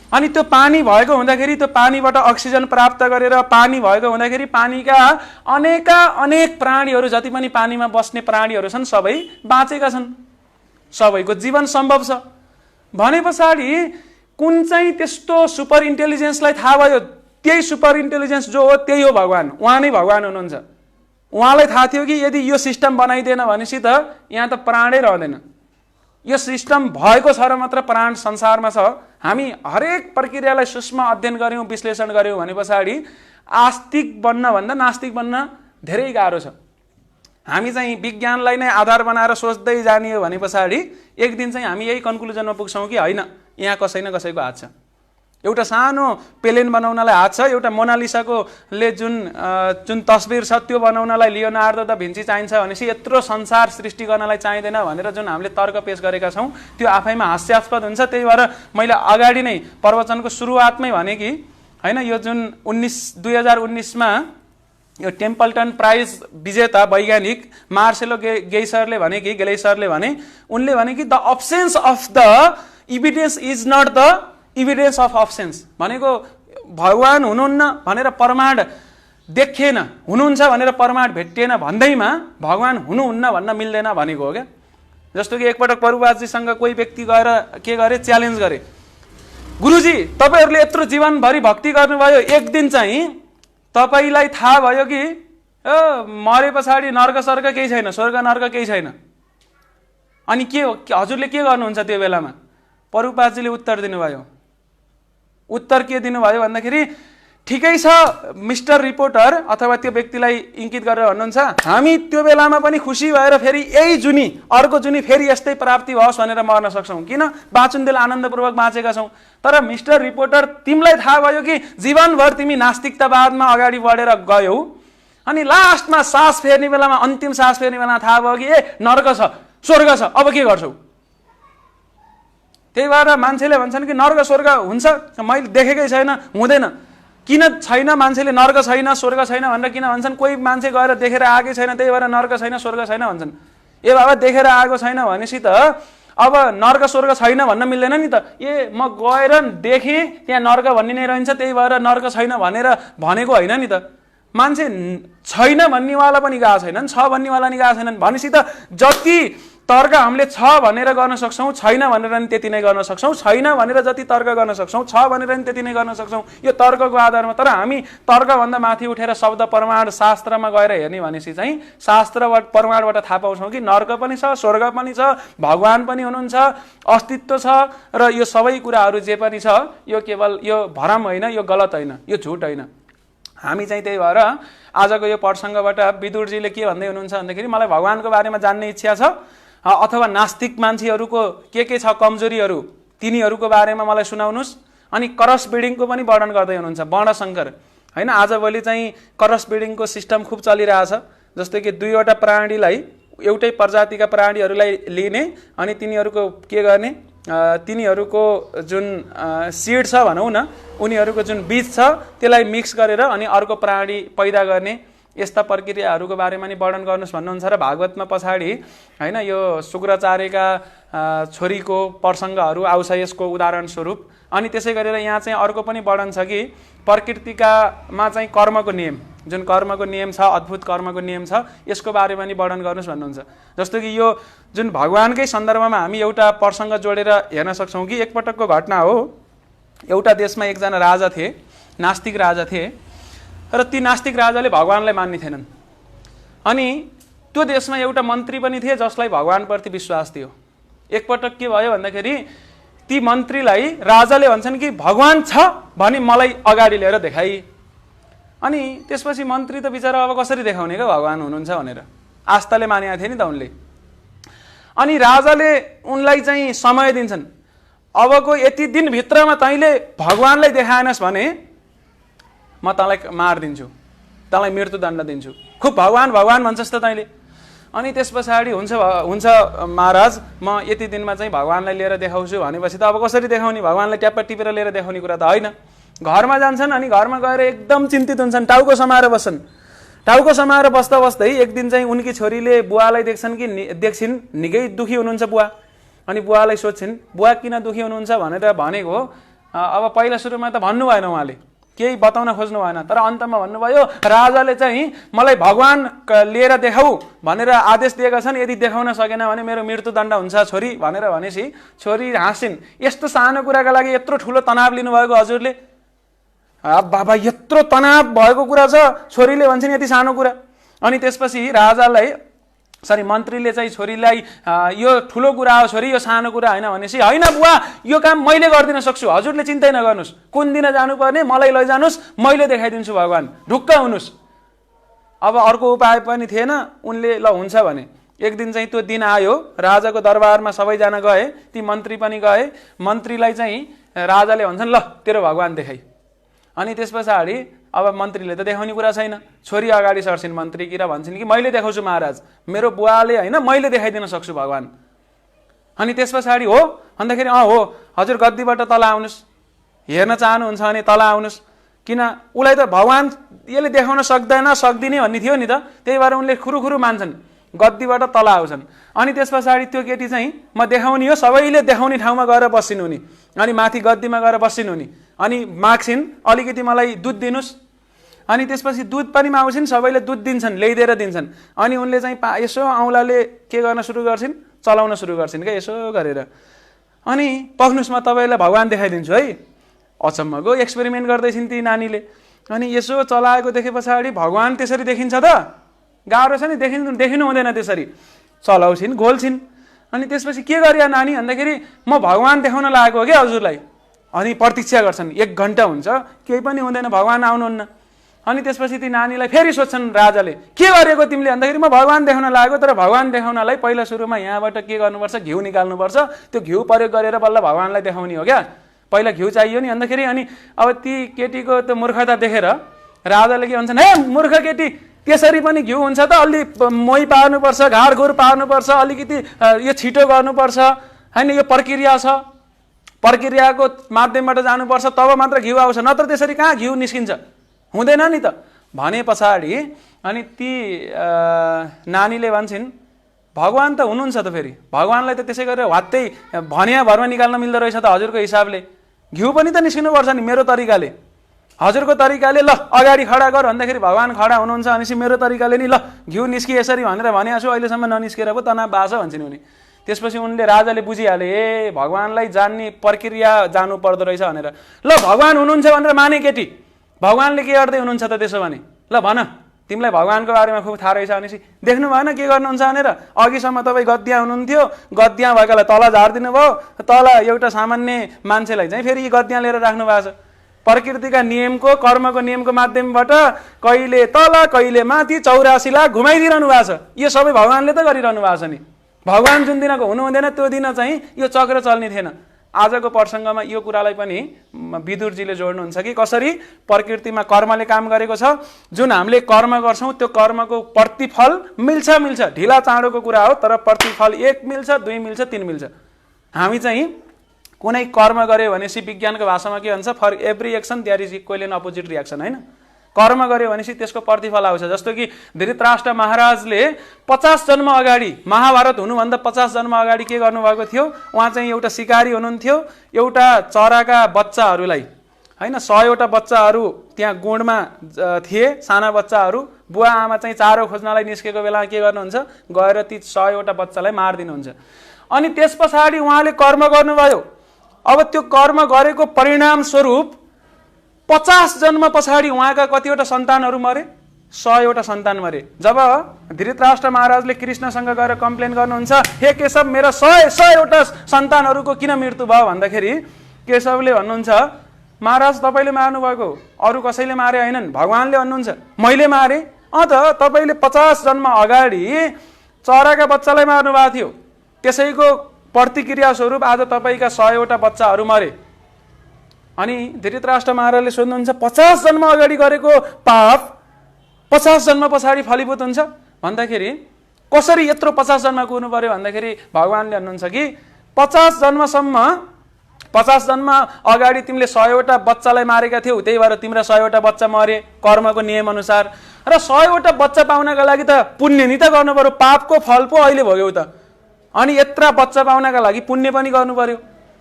S1: अनि त्यो पानी भएको हुँदाखेरि त्यो पानीबाट अक्सिजन प्राप्त गरेर, पानी भएको हुँदाखेरि पानीका अनेक प्राणीहरू, जति पनि पानीमा बस्ने प्राणीहरू छन्, सबै बाँचेका छन्, सबैको जीवन सम्भव छ। भने पछाडि कुन चाहिँ त्यस्तो सुपर इन्टेलिजेन्सलाई थाहा भयो, त्यही सुपर इन्टेलिजेन्स जो हो त्यही हो भगवान। उहाँ नै भगवान हुनुहुन्छ। उहाँलाई थाहा थियो कि यदि यो सिस्टम बनाइदिएन भनेपछि त यहाँ त प्राणै रहँदैन। यो सिस्टम भएको छ र मात्र प्राण संसारमा छ। हामी हरेक प्रक्रियालाई सूक्ष्म अध्ययन गऱ्यौँ, विश्लेषण गऱ्यौँ भने पछाडि आस्तिक बन्न भन्दा नास्तिक बन्न धेरै गाह्रो छ। हामी चाहिँ विज्ञानलाई नै आधार बनाएर सोच्दै जाने हो भने पछाडि एक दिन चाहिँ हामी यही कन्क्लुजनमा पुग्छौँ कि होइन, यहाँ कसै न कसैको हात छ। एउटा सानो प्लेन बनाउनलाई हात छ, एउटा मोनालिसाको ले जुन तस्बिर छ त्यो बनाउनलाई लियोनार्दो दा भिन्ची चाहिन्छ भनेपछि यत्रो संसार सृष्टि गर्नलाई चाहिँदैन भनेर जुन हामीले तर्क पेश गरेका छौँ त्यो आफैमा हास्यास्पद हुन्छ। त्यही भएर मैले अगाडि नै प्रवचनको सुरुवातमै भने कि होइन, यो जुन 2019मा यो टेम्पल्टन प्राइज विजेता वैज्ञानिक मार्सेलो गेलेसरले भने उनले भने कि the absence of the evidence is not the evidence of absence. भनेको भगवान हुनुहुन्न भनेर प्रमाण देखिएन, हुनुहुन्छ भनेर प्रमाण भेटिएन भन्दैमा भगवान हुनुहुन्न भन्न मिल्दैन भनेको हो क्या। जस्तो कि एकपटक प्रभुपादजीसँग कोही व्यक्ति गएर के गरे, च्यालेन्ज गरे, गुरुजी तपाईँहरूले यत्रो जीवनभरि भक्ति गर्नुभयो, एक दिन चाहिँ तपाईँलाई थाहा भयो कि मरे पछाडि नर्क सर्क केही छैन, स्वर्ग नर्क केही छैन, अनि के हो, हजुरले के गर्नुहुन्छ त्यो बेलामा? प्रभुपादजीले उत्तर दिनुभयो। उत्तर के दिनुभयो भन्दाखेरि, ठिकै छ मिस्टर रिपोर्टर, अथवा त्यो व्यक्तिलाई इङ्कित गरेर भन्नुहुन्छ, हामी त्यो बेलामा पनि खुसी भएर फेरि यही जुनी, अर्को जुनी फेरि यस्तै प्राप्ति होस् भनेर मर्न सक्छौँ। किन? बाँचुन्जेल आनन्दपूर्वक बाँचेका छौँ। तर मिस्टर रिपोर्टर, तिमीलाई थाहा भयो कि जीवनभर तिमी नास्तिकतावादमा अगाडि बढेर गयौ, अनि लास्टमा सास फेर्ने बेलामा, अन्तिम सास फेर्ने बेलामा थाहा भयो कि ए नर्क छ, स्वर्ग छ, अब के गर्छौ? त्यही भएर मान्छेले भन्छन् कि नर्क स्वर्ग हुन्छ, मैले देखेकै छैन, हुँदैन। किन छैन? मान्छेले नर्क छैन, स्वर्ग छैन भनेर किन भन्छन्? कोही मान्छे गएर देखेर आएकै छैन, त्यही भएर नर्क छैन, स्वर्ग छैन भन्छन्। ए बाबा, देखेर आएको छैन भनेपछि त अब नर्क स्वर्ग छैन भन्न मिल्दैन नि त। ए म गएर देखेँ त्यहाँ नर्क भन्ने नै रहन्छ, त्यही भएर नर्क छैन भनेर भनेको होइन नि त। मान्छे छैन भन्नेवाला पनि गएको छैनन्, छ भन्नेवाला नि गएको छैनन् भनेपछि त जति तर्क हामीले छ भनेर गर्न सक्छौँ, छैन भनेर नि त्यति नै गर्न सक्छौँ, छैन भनेर जति तर्क गर्न सक्छौँ, छ भनेर नि त्यति नै गर्न सक्छौँ, यो तर्कको आधारमा। तर हामी तर्कभन्दा माथि उठेर शब्द प्रमाण शास्त्रमा गएर हेर्ने भनेपछि चाहिँ शास्त्र प्रमाणबाट थाहा पाउँछौँ कि नर्क पनि छ, स्वर्ग पनि छ, भगवान पनि हुनुहुन्छ, अस्तित्व छ, र यो सबै कुराहरू जे पनि छ यो केवल यो भरम होइन, यो गलत होइन, यो झुट होइन। हामी चाहिँ त्यही भएर आजको यो प्रसङ्गबाट विदुरजीले के भन्दै हुनुहुन्छ भन्दाखेरि, मलाई भगवानको बारेमा जान्ने इच्छा छ, अथवा नास्तिक मान्छेहरूको के छ कमजोरीहरू, तिनीहरूको बारेमा मलाई सुनाउनुहोस्। अनि क्रस ब्रिडिङको पनि वर्णन गर्दै हुनुहुन्छ, वर्णशङ्कर होइन। आजभोलि चाहिँ क्रस ब्रिडिङको सिस्टम खुब चलिरहेछ। जस्तै कि दुईवटा प्राणीलाई एउटै प्रजातिका प्राणीहरूलाई लिने अनि तिनीहरूको के गर्ने, तिनीहरूको जुन सिड छ भनौँ न, उनीहरूको जुन बीज छ त्यसलाई मिक्स गरेर अनि अर्को प्राणी पैदा गर्ने, यस्ता प्रक्रियाहरूको बारेमा नि वर्णन गर्नुहोस् भन्नुहुन्छ। र भागवतमा पछाडि होइन यो शुक्राचार्यका छोरीको प्रसङ्गहरू आउँछ यसको उदाहरण स्वरूप। अनि त्यसै गरेर यहाँ चाहिँ अर्को पनि वर्णन छ कि प्रकृतिकामा चाहिँ कर्मको नियम, जुन कर्मको नियम छ, अद्भुत कर्मको नियम छ, यसको बारेमा नि वर्णन गर्नुहोस् भन्नुहुन्छ। जस्तो कि यो जुन भगवानकै सन्दर्भमा हामी एउटा प्रसङ्ग जोडेर हेर्न सक्छौँ कि एकपटकको घटना हो। एउटा देशमा एकजना राजा थिए, नास्तिक राजा थिए, र ती नास्तिक राजाले भगवानलाई मान्ने थिएनन्। अनि त्यो देशमा एउटा मन्त्री पनि थिए जसलाई भगवानप्रति विश्वास थियो। एकपटक के भयो भन्दाखेरि ती मन्त्रीलाई राजाले भन्छन् कि भगवान छ भनी मलाई अगाडि लिएर देखाई। अनि त्यसपछि मन्त्री त बिचरा अब कसरी देखाउने क्या भगवान हुनुहुन्छ भनेर, आस्थाले मानेका थिए नि त उनले। अनि राजाले उनलाई चाहिँ समय दिन्छन्, अबको यति दिनभित्रमा तैँले भगवानलाई देखाएनस् भने म तँलाई मारिदिन्छु, तँलाई मृत्युदण्ड दिन्छु। खुब भगवान भगवान भन्छस् त तैँले। अनि त्यस पछाडि हुन्छ महाराज, म यति दिनमा चाहिँ भगवानलाई लिएर देखाउँछु भनेपछि त अब कसरी देखाउने, भगवानलाई ट्याप्पा टिपेर लिएर देखाउने कुरा त होइन। घरमा जान्छन् अनि घरमा गएर एकदम चिन्तित हुन्छन्, टाउको समाएर बस्छन्। टाउको समाएर बस्दा बस्दै एक दिन चाहिँ उनकी छोरीले बुवालाई देख्छिन् निकै दुखी हुनुहुन्छ बुवा। अनि बुवालाई सोध्छिन् बुवा किन दुखी हुनुहुन्छ भनेर भनेको हो। अब पहिला सुरुमा त भन्नु भएन, उहाँले केही बताउन खोज्नु भएन, तर अन्तमा भन्नुभयो राजाले चाहिँ मलाई भगवान लिएर देखाऊ भनेर आदेश दिएका छन्, यदि देखाउन सकेन भने मेरो मृत्युदण्ड हुन्छ छोरी भनेर भनेपछि छोरी हाँसिन्। यस्तो सानो कुराका लागि यत्रो ठुलो तनाव लिनुभएको हजुरले? बाबा यत्रो तनाव भएको कुरा छ, छोरीले भन्छन् यति सानो कुरा। अनि त्यसपछि मन्त्रीले चाहिँ छोरीलाई यो ठुलो कुरा हो छोरी, यो सानो कुरा होइन भनेपछि होइन बुवा यो काम मैले गरिदिन सक्छु, हजुरले चिन्तै नगर्नुहोस्, कुन दिन जानुपर्ने मलाई लैजानुहोस्, मैले देखाइदिन्छु भगवान, ढुक्क हुनुहोस्। अब अर्को उपाय पनि थिएन, उनले ल हुन्छ भने एक दिन चाहिँ त्यो दिन आयो, राजाको दरबारमा सबैजना गए, ती मन्त्री पनि गए। मन्त्रीलाई चाहिँ राजाले भन्छन् ल तेरो भगवान देखाइ। अनि त्यस पछाडि अब मन्त्रीले त देखाउने कुरा छैन, छोरी अगाडि सर्छिन् मन्त्रीकी र भन्छन् कि मैले देखाउँछु महाराज, मेरो बुवाले होइन मैले देखाइदिन सक्छु भगवान। अनि त्यस पछाडि हो भन्दाखेरि हो हजुर गद्दीबाट तल आउनुहोस्, हेर्न चाहनुहुन्छ भने तल आउनुहोस्, किन उसलाई त भगवान यसले देखाउन सक्दिने भन्ने थियो नि त, त्यही भएर उनले खुरुखुरु मान्छन्, गद्दीबाट तल आउँछन्। अनि त्यस पछाडि त्यो केटी चाहिँ म देखाउने हो, सबैले देखाउने ठाउँमा गएर बस्छिन् उनी, अनि माथि गद्दीमा गएर बस्छिन् उनी, अनि माग्छिन् अलिकति मलाई दुध दिनुहोस्। अनि त्यसपछि दुध पनि माग्छिन्, सबैले दुध दिन्छन्, ल्याइदिएर दिन्छन्। अनि उनले चाहिँ यसो औँलाले के गर्न सुरु गर्छिन्, चलाउन सुरु गर्छिन् क्या यसो गरेर। अनि पख्नुहोस् म तपाईँलाई भगवान देखाइदिन्छु है। अचम्मको एक्सपेरिमेन्ट गर्दैछिन् ती नानीले। अनि यसो चलाएको देखे पछाडि भगवान त्यसरी देखिन्छ त? गाह्रो छ नि, देखिनु हुँदैन त्यसरी। चलाउँछिन्, घोल्छिन्। अनि त्यसपछि के गर्या नानी भन्दाखेरि म भगवान देखाउन लागेको हो क्या हजुरलाई। अनि प्रतीक्षा गर्छन्, 1 घन्टा हुन्छ, केही पनि हुँदैन, भगवान आउनुहुन्न। अनि त्यसपछि ती नानीलाई फेरि सोध्छन् राजाले के गरेको तिमीले भन्दाखेरि म भगवान देखाउन लागेको, तर भगवान देखाउनलाई पहिला सुरुमा यहाँबाट के गर्नुपर्छ, घिउ निकाल्नुपर्छ, त्यो घिउ प्रयोग गरेर बल्ल भगवानलाई देखाउने हो क्या, पहिला घिउ चाहियो नि भन्दाखेरि। अनि अब ती केटीको त्यो मूर्खता देखेर राजाले के भन्छन्, हे मूर्ख केटी, त्यसरी पनि घिउ हुन्छ त? अलि मोही पार्नुपर्छ, घाडघुर पार्नुपर्छ, अलिकति यो छिटो गर्नुपर्छ होइन, यो प्रक्रिया छ, प्रक्रियाको माध्यमबाट जानुपर्छ, तब मात्र घिउ आउँछ, नत्र त्यसरी कहाँ घिउ निस्किन्छ, हुँदैन नि त भने पछाडि। अनि ती नानीले भन्छन् भगवान त हुनुहुन्छ त, फेरि भगवानलाई त त्यसै गरेर वात्तै भन्या भरमा निकाल्न मिल्दो रहेछ त हजुरको हिसाबले, घिउ पनि त निस्किनुपर्छ नि मेरो तरिकाले, हजुरको तरिकाले ल अगाडि खडा गर भन्दाखेरि भगवान खडा हुनुहुन्छ, भनेपछि मेरो तरिकाले नि ल घिउ निस्कि यसरी भनेर भनेको छु, अहिलेसम्म ननिस्केर पो तनाव बास भन्छन् उनी। त्यसपछि उनले राजाले बुझिहाले ए भगवानलाई जान्ने प्रक्रिया जानु पर्दो रहेछ भनेर, ल भगवान हुनुहुन्छ भनेर माने केटी, भगवानले के गर्दै हुनुहुन्छ त त्यसो भने, ल भन तिमीलाई भगवानको बारेमा खुब थाहा रहेछ भनेपछि देख्नु भएन के गर्नुहुन्छ भनेर। अघिसम्म तपाईँ गद्दिया हुनुहुन्थ्यो, गद्दिया भएकालाई तल झारिदिनु भयो, तल एउटा सामान्य मान्छेलाई चाहिँ फेरि गद्दिया लिएर राख्नु भएको छ। प्रकृतिका नियमको कर्मको नियमको माध्यमबाट कहिले तल कहिले माथि 84 लाख घुमाइदिइरहनु भएको छ। यो सबै भगवानले त गरिरहनु भएको छ नि। भगवान जुन दिनको हुनु हुँदैन त्यो दिन चाहिँ यो चक्र चल्ने थिएन। आजको प्रसङ्गमा यो कुरालाई पनि विदुरजीले जोड्नुहुन्छ कि कसरी प्रकृतिमा कर्मले काम गरेको छ, जुन हामीले कर्म गर्छौँ त्यो कर्मको प्रतिफल मिल्छ, ढिला चाँडोको कुरा हो, तर प्रतिफल 1 मिल्छ, 2 मिल्छ, 3 मिल्छ। हामी चाहिँ कुनै कर्म गर्यो भनेपछि विज्ञानको भाषामा के भन्छ, for every action there is equal and opposite reaction, होइन? कर्म गर्यो भनेपछि त्यसको प्रतिफल आउँछ। जस्तो कि धृतराष्ट्र महाराजले 50 जन्म अगाडि, महाभारत हुनुभन्दा 50 जन्म अगाडि के गर्नुभएको थियो, उहाँ चाहिँ एउटा सिकारी हुनुहुन्थ्यो, एउटा चराका बच्चाहरूलाई, होइन, 100वटा बच्चाहरू त्यहाँ गुणमा थिए, साना बच्चाहरू, बुवा आमा चाहिँ चारो खोज्नलाई निस्केको बेला के गर्नुहुन्छ, गएर ती 100वटा बच्चालाई मारिदिनुहुन्छ। अनि त्यस पछाडि उहाँले कर्म गर्नुभयो। अब त्यो कर्म गरेको परिणाम स्वरूप 50 जन्म पछाडि उहाँका कतिवटा सन्तानहरू मरे, 100वटा सन्तान मरे। जब धृतराष्ट्र महाराजले कृष्णसँग गएर कम्प्लेन गर्नुहुन्छ, हे केशव मेरा 100वटा सन्तानहरूको किन मृत्यु भयो भन्दाखेरि केशवले भन्नुहुन्छ, महाराज तपाईँले मार्नुभएको, अरू कसैले मारे होइनन्, भगवानले भन्नुहुन्छ मैले मारे। त तपाईँले 50 जन्म अगाडि चराका बच्चालाई मार्नु भएको थियो, त्यसैको प्रतिक्रिया स्वरूप आज तपाईँका 100वटा बच्चाहरू मरे। अनि धृतराष्ट्र महाराजले सोध्नुहुन्छ 50 जन्म अगाडि गरेको पाप 50 जन्म पछाडि फलीभूत हुन्छ भन्दाखेरि कसरी यत्रो 50 जन्म कुर्नु पर्यो भन्दाखेरि भगवानले भन्नुहुन्छ कि 50 जन्म अगाडि तिमीले 100वटा बच्चालाई मारेका थियौ, त्यही भएर तिम्रो 100वटा बच्चा मरे कर्मको नियम अनुसार। र 100वटा बच्चा पाउनका लागि त पुण्य नि त गर्नु पर्यो, पापको फल पो अहिले भोग्यौ त। अनि यत्रा बच्चा पाउनका लागि पुण्य पनि गर्नु पर्यो।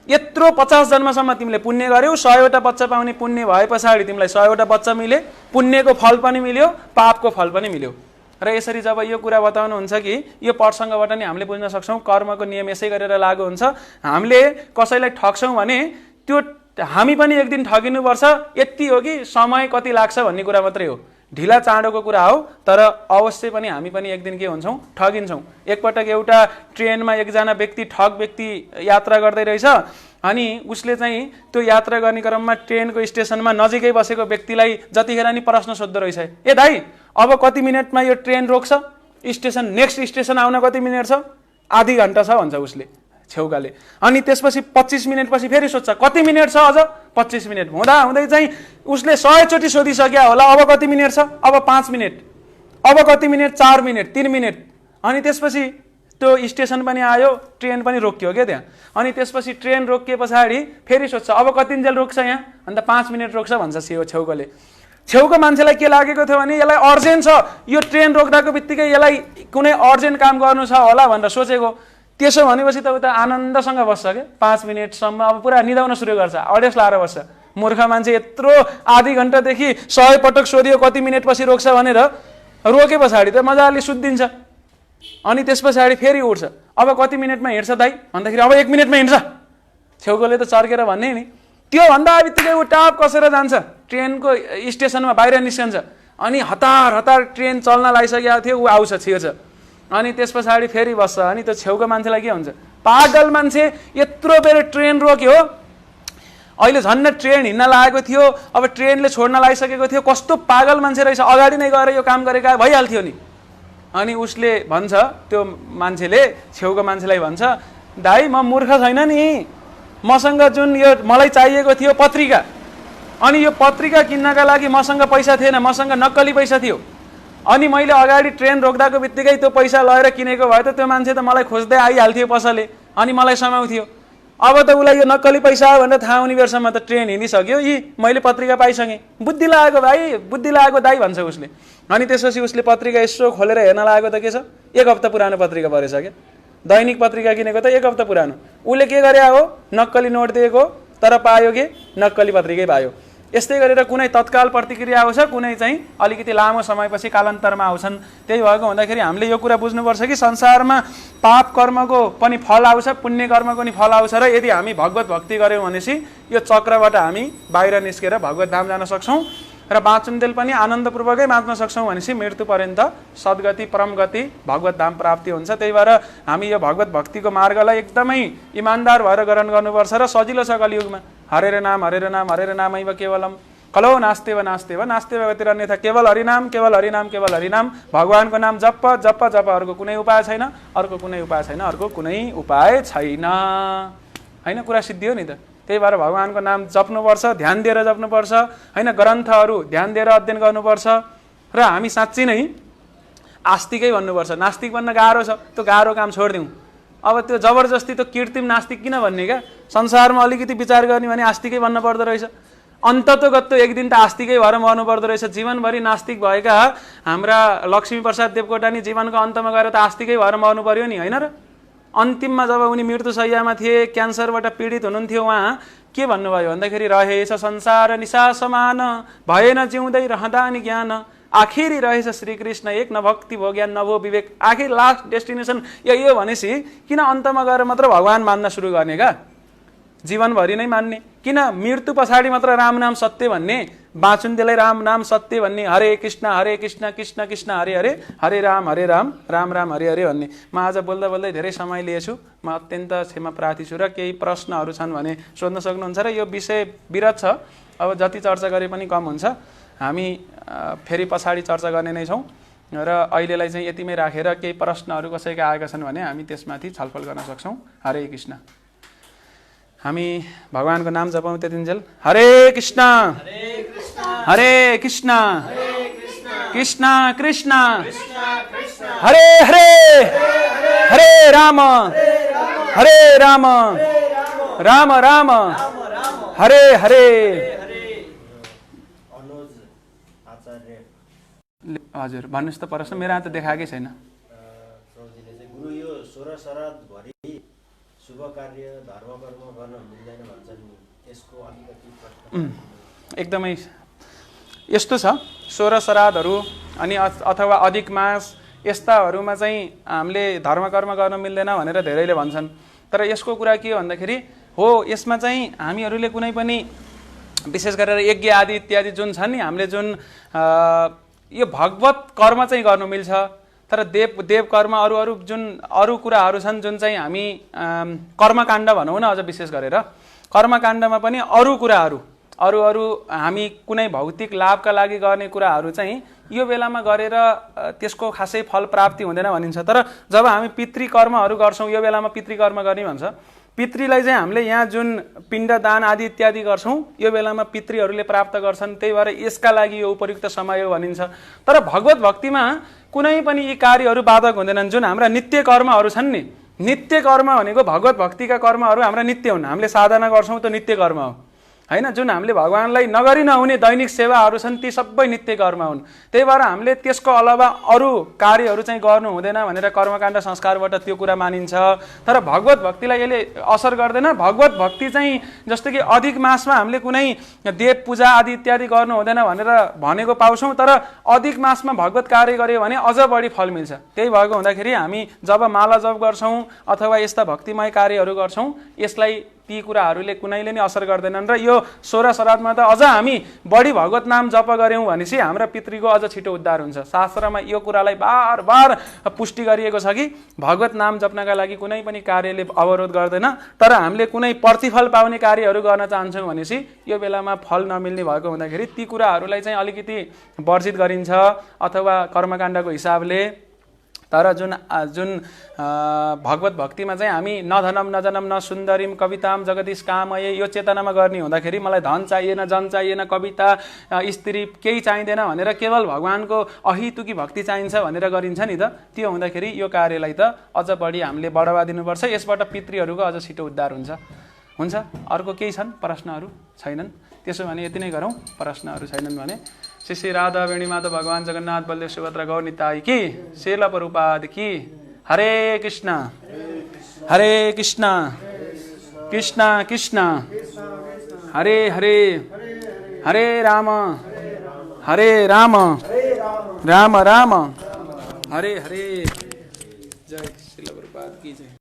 S1: यत्रो 50 जन्मसम्म तिमीले पुण्य गर्यौ, 100वटा बच्चा पाउने पुण्य भए पछाडि तिमीलाई 100वटा बच्चा मिले, पुण्यको फल पनि मिल्यो, पापको फल पनि मिल्यो। र यसरी जब यो कुरा बताउनुहुन्छ कि यो प्रसङ्गबाट नि हामीले बुझ्न सक्छौँ कर्मको नियम यसै गरेर लागू हुन्छ। हामीले कसैलाई ठग्छौँ भने त्यो हामी पनि एक दिन ठगिनुपर्छ, यति हो कि समय कति लाग्छ भन्ने कुरा मात्रै हो, ढिला चाँडोको कुरा हो, तर अवश्य पनि हामी पनि एक दिन के हुन्छौँ, ठगिन्छौँ। एकपटक एउटा ट्रेनमा एकजना व्यक्ति ठग व्यक्ति यात्रा गर्दै रहेछ, अनि उसले चाहिँ त्यो यात्रा गर्ने क्रममा ट्रेनको स्टेसनमा नजिकै बसेको व्यक्तिलाई जतिखेर नि प्रश्न सोध्दो रहेछ, ए दाइ अब कति मिनटमा यो ट्रेन रोक्छ, स्टेसन नेक्स्ट स्टेसन आउन कति मिनट छ, आधी घन्टा छ भन्छ उसले छेउकाले। अनि त्यसपछि 25 मिनटपछि फेरि सोध्छ कति मिनट छ, अझ 25 मिनट हुँदा हुँदै चाहिँ उसले 100 चोटि सोधिसक्यो होला, अब कति मिनट छ, अब 5 मिनट, अब कति मिनट, 4 मिनट, 3 मिनट। अनि त्यसपछि त्यो स्टेसन पनि आयो, ट्रेन पनि रोकियो क्या त्यहाँ। अनि त्यसपछि ट्रेन रोकिए पछाडि फेरि सोध्छ अब कतिन्जेल रोक्छ यहाँ, अन्त 5 मिनट रोक्छ भन्छ छेउकोले। छेउको मान्छेलाई के लागेको थियो भने यसलाई अर्जेन्ट छ, यो ट्रेन रोक्दाको बित्तिकै यसलाई कुनै अर्जेन्ट काम गर्नु छ होला भनेर सोचेको। त्यसो भनेपछि त उता आनन्दसँग बस्छ क्या, 5 मिनटसम्म अब पुरा निदाउन सुरु गर्छ, अडेस लाएर बस्छ। मूर्ख मान्छे यत्रो आधी घन्टादेखि 100 पटक सोधियो कति मिनटपछि रोक्छ भनेर रोके पछाडि त मजाले सुत्दिन्छ। अनि त्यस पछाडि फेरि उठ्छ, अब कति मिनटमा हिँड्छ दाइ भन्दाखेरि अब 1 मिनटमा हिँड्छ। छेउकोले त चर्केर भन्ने नि, त्योभन्दा बित्तिकै ऊ टाप कसेर जान्छ, ट्रेनको स्टेसनमा बाहिर निस्कन्छ। अनि हतार हतार ट्रेन चल्न लागिसकेको थियो, ऊ आउँछ, छिर्छ, अनि त्यस पछाडि फेरि बस्छ। अनि त्यो छेउको मान्छेलाई के हुन्छ, पागल मान्छे यत्रो बेर ट्रेन रोक्यो, अहिले झन्न ट्रेन हिँड्न लागेको थियो, अब ट्रेनले छोड्न लागिसकेको थियो, कस्तो पागल मान्छे रहेछ, अगाडि नै गएर यो काम गरेका भइहाल्थ्यो नि। अनि उसले भन्छ, त्यो मान्छेले छेउको मान्छेलाई भन्छ, दाइ म मूर्ख छैन नि, मसँग जुन यो मलाई चाहिएको थियो पत्रिका, अनि यो पत्रिका किन्नका लागि मसँग पैसा थिएन, मसँग नक्कली पैसा थियो। अनि मैले अगाडि ट्रेन रोक्दाको बित्तिकै त्यो पैसा लगेर किनेको भए त त्यो मान्छे त मलाई खोज्दै आइहाल्थ्यो पसले, अनि मलाई समाउँथ्यो। अब त उसलाई यो नक्कली पैसा हो भनेर थाहा हुने बेरसम्म त ट्रेन हिँडिसक्यो, यी मैले पत्रिका पाइसकेँ, बुद्धि लागेको भाइ, बुद्धि लागेको दाइ भन्छ उसले। अनि त्यसपछि उसले पत्रिका यसो खोलेर हेर्न लागेको त के छ, 1 हप्ता पुरानो पत्रिका परेछ क्या, दैनिक पत्रिका किनेको त 1 हप्ता पुरानो। उसले के गरे हो, नक्कली नोट दिएको, तर पायो के, नक्कली पत्रिकै पायो। यस्तै गरेर कुनै तत्काल प्रतिक्रिया आउँछ, कुनै चाहिँ अलिकति लामो समयपछि कालान्तरमा आउँछन्। त्यही भएको हुँदाखेरि हामीले यो कुरा बुझ्नुपर्छ कि संसारमा पाप कर्मको पनि फल आउँछ, पुण्य कर्मको पनि फल आउँछ, र यदि हामी भगवत भक्ति गऱ्यौँ भनेपछि यो चक्रबाट हामी बाहिर निस्केर भगवत धाम जान सक्छौँ, र बाँचुन्जेल पनि आनन्दपूर्वकै बाँच्न सक्छौँ भनेपछि मृत्यु पर्यन्त सद्गति परम गति भगवत धाम प्राप्ति हुन्छ। त्यही भएर हामी यो भगवत भक्तिको मार्गलाई एकदमै इमान्दार भएर ग्रहण गर्नुपर्छ, र सजिलो छ कलियुगमा। हरेर नाम हरेर नाम हरेर नामैव केवलम, कलो नास्तेव नास्तेव नास्तेव गतिरन्यथा, केवल हरिनाम केवल हरिनाम केवल हरिनाम, भगवानको नाम जप जप जप, अर्को कुनै उपाय छैन, अर्को कुनै उपाय छैन, अर्को कुनै उपाय छैन। होइन, कुरा सिद्धियो नि त। त्यही भएर भगवानको नाम जप्नुपर्छ, ध्यान दिएर जप्नुपर्छ, होइन, ग्रन्थहरू ध्यान दिएर अध्ययन गर्नुपर्छ। र हामी साँच्चै नै आस्तिकै भन्नुपर्छ। नास्तिक बन्न गाह्रो छ, त्यो गाह्रो काम छोडिदिउँ। अब त्यो जबरजस्ती त्यो कृत्रिम नास्तिक किन भन्ने क्या? संसारमा अलिकति विचार गर्ने भने आस्तिकै बन्न पर्दो रहेछ। अन्ततोगत्तो एक दिन त आस्तिकै भएर मर्नु पर्दो रहेछ। जीवनभरि नास्तिक भएका हाम्रा लक्ष्मीप्रसाद देवकोटा नि जीवनको अन्तमा गएर त आस्तिकै भएर मर्नु पर्यो नि, होइन र? अन्तिममा जब उनी मृत्युशय्यामा थिए, क्यान्सरबाट पीडित हुनुहुन्थ्यो, उहाँ के भन्नुभयो भन्दाखेरि रहेछ संसार निशा समान, भएन जिउँदै रहँदा नि ज्ञान, आखिरी रहेछ श्रीकृष्ण एक, न भक्ति भो ज्ञान न भो विवेक। आखिर लास्ट डेस्टिनेसन यही हो भनेपछि किन अन्तमा गएर मात्र भगवान मान्न सुरु गर्ने का? जीवनभरि नै मान्ने किन? मृत्यु पछाडि मात्र राम नाम सत्य भन्ने, बाँचुन्जेलै राम नाम सत्य भन्ने, हरे कृष्ण कृष्ण कृष्ण हरे हरे, हरे राम राम राम हरे हरे भन्ने। म आज बोल्दा बोल्दै धेरै समय लिएछु, म अत्यन्त क्षमा प्रार्थी छु। र केही प्रश्नहरू छन् भने सोध्न सक्नुहुन्छ। र यो विषय विरत छ, अब जति चर्चा गरे पनि कम हुन्छ। हामी फेरि पछाडि चर्चा गर्ने नै छौँ। र अहिलेलाई चाहिँ यतिमै राखेर केही प्रश्नहरू कसैका आएका छन् भने हामी त्यसमाथि छलफल गर्न सक्छौँ। हरे कृष्ण। हामी भगवानको नाम जपौँ त्यतिन्जेल। हरे कृष्ण हरे कृष्ण कृष्ण कृष्ण हरे हरे, हरे राम राम राम हरे हरे। हजुर भन्नुहोस् त प्रश्न, मेरो हात देखाएकै छैन।
S4: गुरु यो 16 श्राद्धभरि शुभ कार्य धर्म कर्म गर्न मिल्दैन भन्छन् नि, यसको अलिकति
S1: एकदमै यस्तो छ। 16 श्राद्धहरू अनि अथवा अधिक मास यस्ताहरूमा चाहिँ हामीले धर्म कर्म गर्न मिल्दैन भनेर धेरैले भन्छन्। तर यसको कुरा के हो भन्दाखेरि, हो यसमा चाहिँ हामीहरूले कुनै पनि विशेष गरेर यज्ञ आदि इत्यादि जुन छन् नि, हामीले जुन यो भगवत कर्म चाहिँ गर्नु मिल्छ। तर देव कर्म अरू जुन अरू कुराहरू छन् जुन चाहिँ हामी कर्मकाण्ड भनौँ न, अझ विशेष गरेर कर्मकाण्डमा पनि अरू कुराहरू अरू हामी कुनै भौतिक लाभका लागि गर्ने कुराहरू चाहिँ यो बेलामा गरेर त्यसको खासै फल प्राप्ति हुँदैन भनिन्छ। तर जब हामी पितृकर्महरू गर्छौँ, यो बेलामा पितृकर्म गर्ने भन्छ। पितृलाई चाहिँ हामीले यहाँ जुन पिण्डदान आदि इत्यादि गर्छौँ, यो बेलामा पितृहरूले प्राप्त गर्छन्। त्यही भएर यसका लागि यो उपयुक्त समय हो भनिन्छ। तर भगवत भक्तिमा कुनै पनि यी कार्यहरू बाधक हुँदैनन्। जुन हाम्रा नित्य कर्महरू छन् नि, नित्य कर्म भनेको भगवत भक्तिका कर्महरू हाम्रा नित्य हुन्। हामीले साधना गर्छौँ त्यो नित्य कर्म हो, होइन? जुन हामीले भगवानलाई नगरी नहुने दैनिक सेवाहरू छन् ती सबै नित्य कर्म हुन्। त्यही भएर हामीले त्यसको अलावा अरू कार्यहरू चाहिँ गर्नु हुँदैन भनेर कर्मकाण्ड संस्कारबाट त्यो कुरा मानिन्छ। तर भगवत भक्तिलाई यसले असर गर्दैन। भगवत भक्ति चाहिँ जस्तो कि अधिक मासमा हामीले कुनै देव पूजा आदि इत्यादि गर्नु हुँदैन भनेर भनेको पाउँछौँ। तर अधिक मासमा भगवत कार्य गर्यो भने अझ बढी फल मिल्छ। त्यही भएको हुँदाखेरि हामी जब माला जप गर्छौँ अथवा यस्ता भक्तिमय कार्यहरू गर्छौँ, यसलाई ती कुराहरूले कुनैले नै असर गर्दैनन्। र यो 16 श्राद्धमा त अझ हामी बढी भगवत नाम जप गऱ्यौँ भनेपछि हाम्रा पितृको अझ छिटो उद्धार हुन्छ। शास्त्रमा यो कुरालाई बार बार पुष्टि गरिएको छ कि भगवत नाम जप्नका लागि कुनै पनि कार्यले अवरोध गर्दैन। तर हामीले कुनै प्रतिफल पाउने कार्यहरू गर्न चाहन्छौँ भनेपछि यो बेलामा फल नमिल्ने भएको हुँदाखेरि ती कुराहरूलाई चाहिँ अलिकति वर्जित गरिन्छ अथवा कर्मकाण्डको हिसाबले। तर जुन भगवत भक्तिमा चाहिँ हामी न धनम न जनम न सुन्दरीम कविताम जगदीश कामये यो चेतनामा गर्ने हुँदाखेरि मलाई धन चाहिएन, जन चाहिएन, कविता स्त्री केही चाहिँदैन भनेर केवल भगवानको अहितुकी भक्ति चाहिन्छ भनेर गरिन्छ नि त। त्यो हुँदाखेरि यो कार्यलाई त अझ बढी हामीले बढावा दिनुपर्छ। यसबाट पितृहरूको अझ छिटो उद्धार हुन्छ। अर्को केही छन् प्रश्नहरू? छैनन्? त्यसो भने यति नै गरौँ। प्रश्नहरू छैनन् भने श्री श्री राधा वेणी माता भगवान जगन्नाथ बलदेव सुभद्रा गौर निताई की, श्रील प्रभुपाद की। हरे कृष्ण कृष्ण कृष्ण हरे हरे, हरे राम राम राम हरे हरे। जय श्रील प्रभुपाद की जय।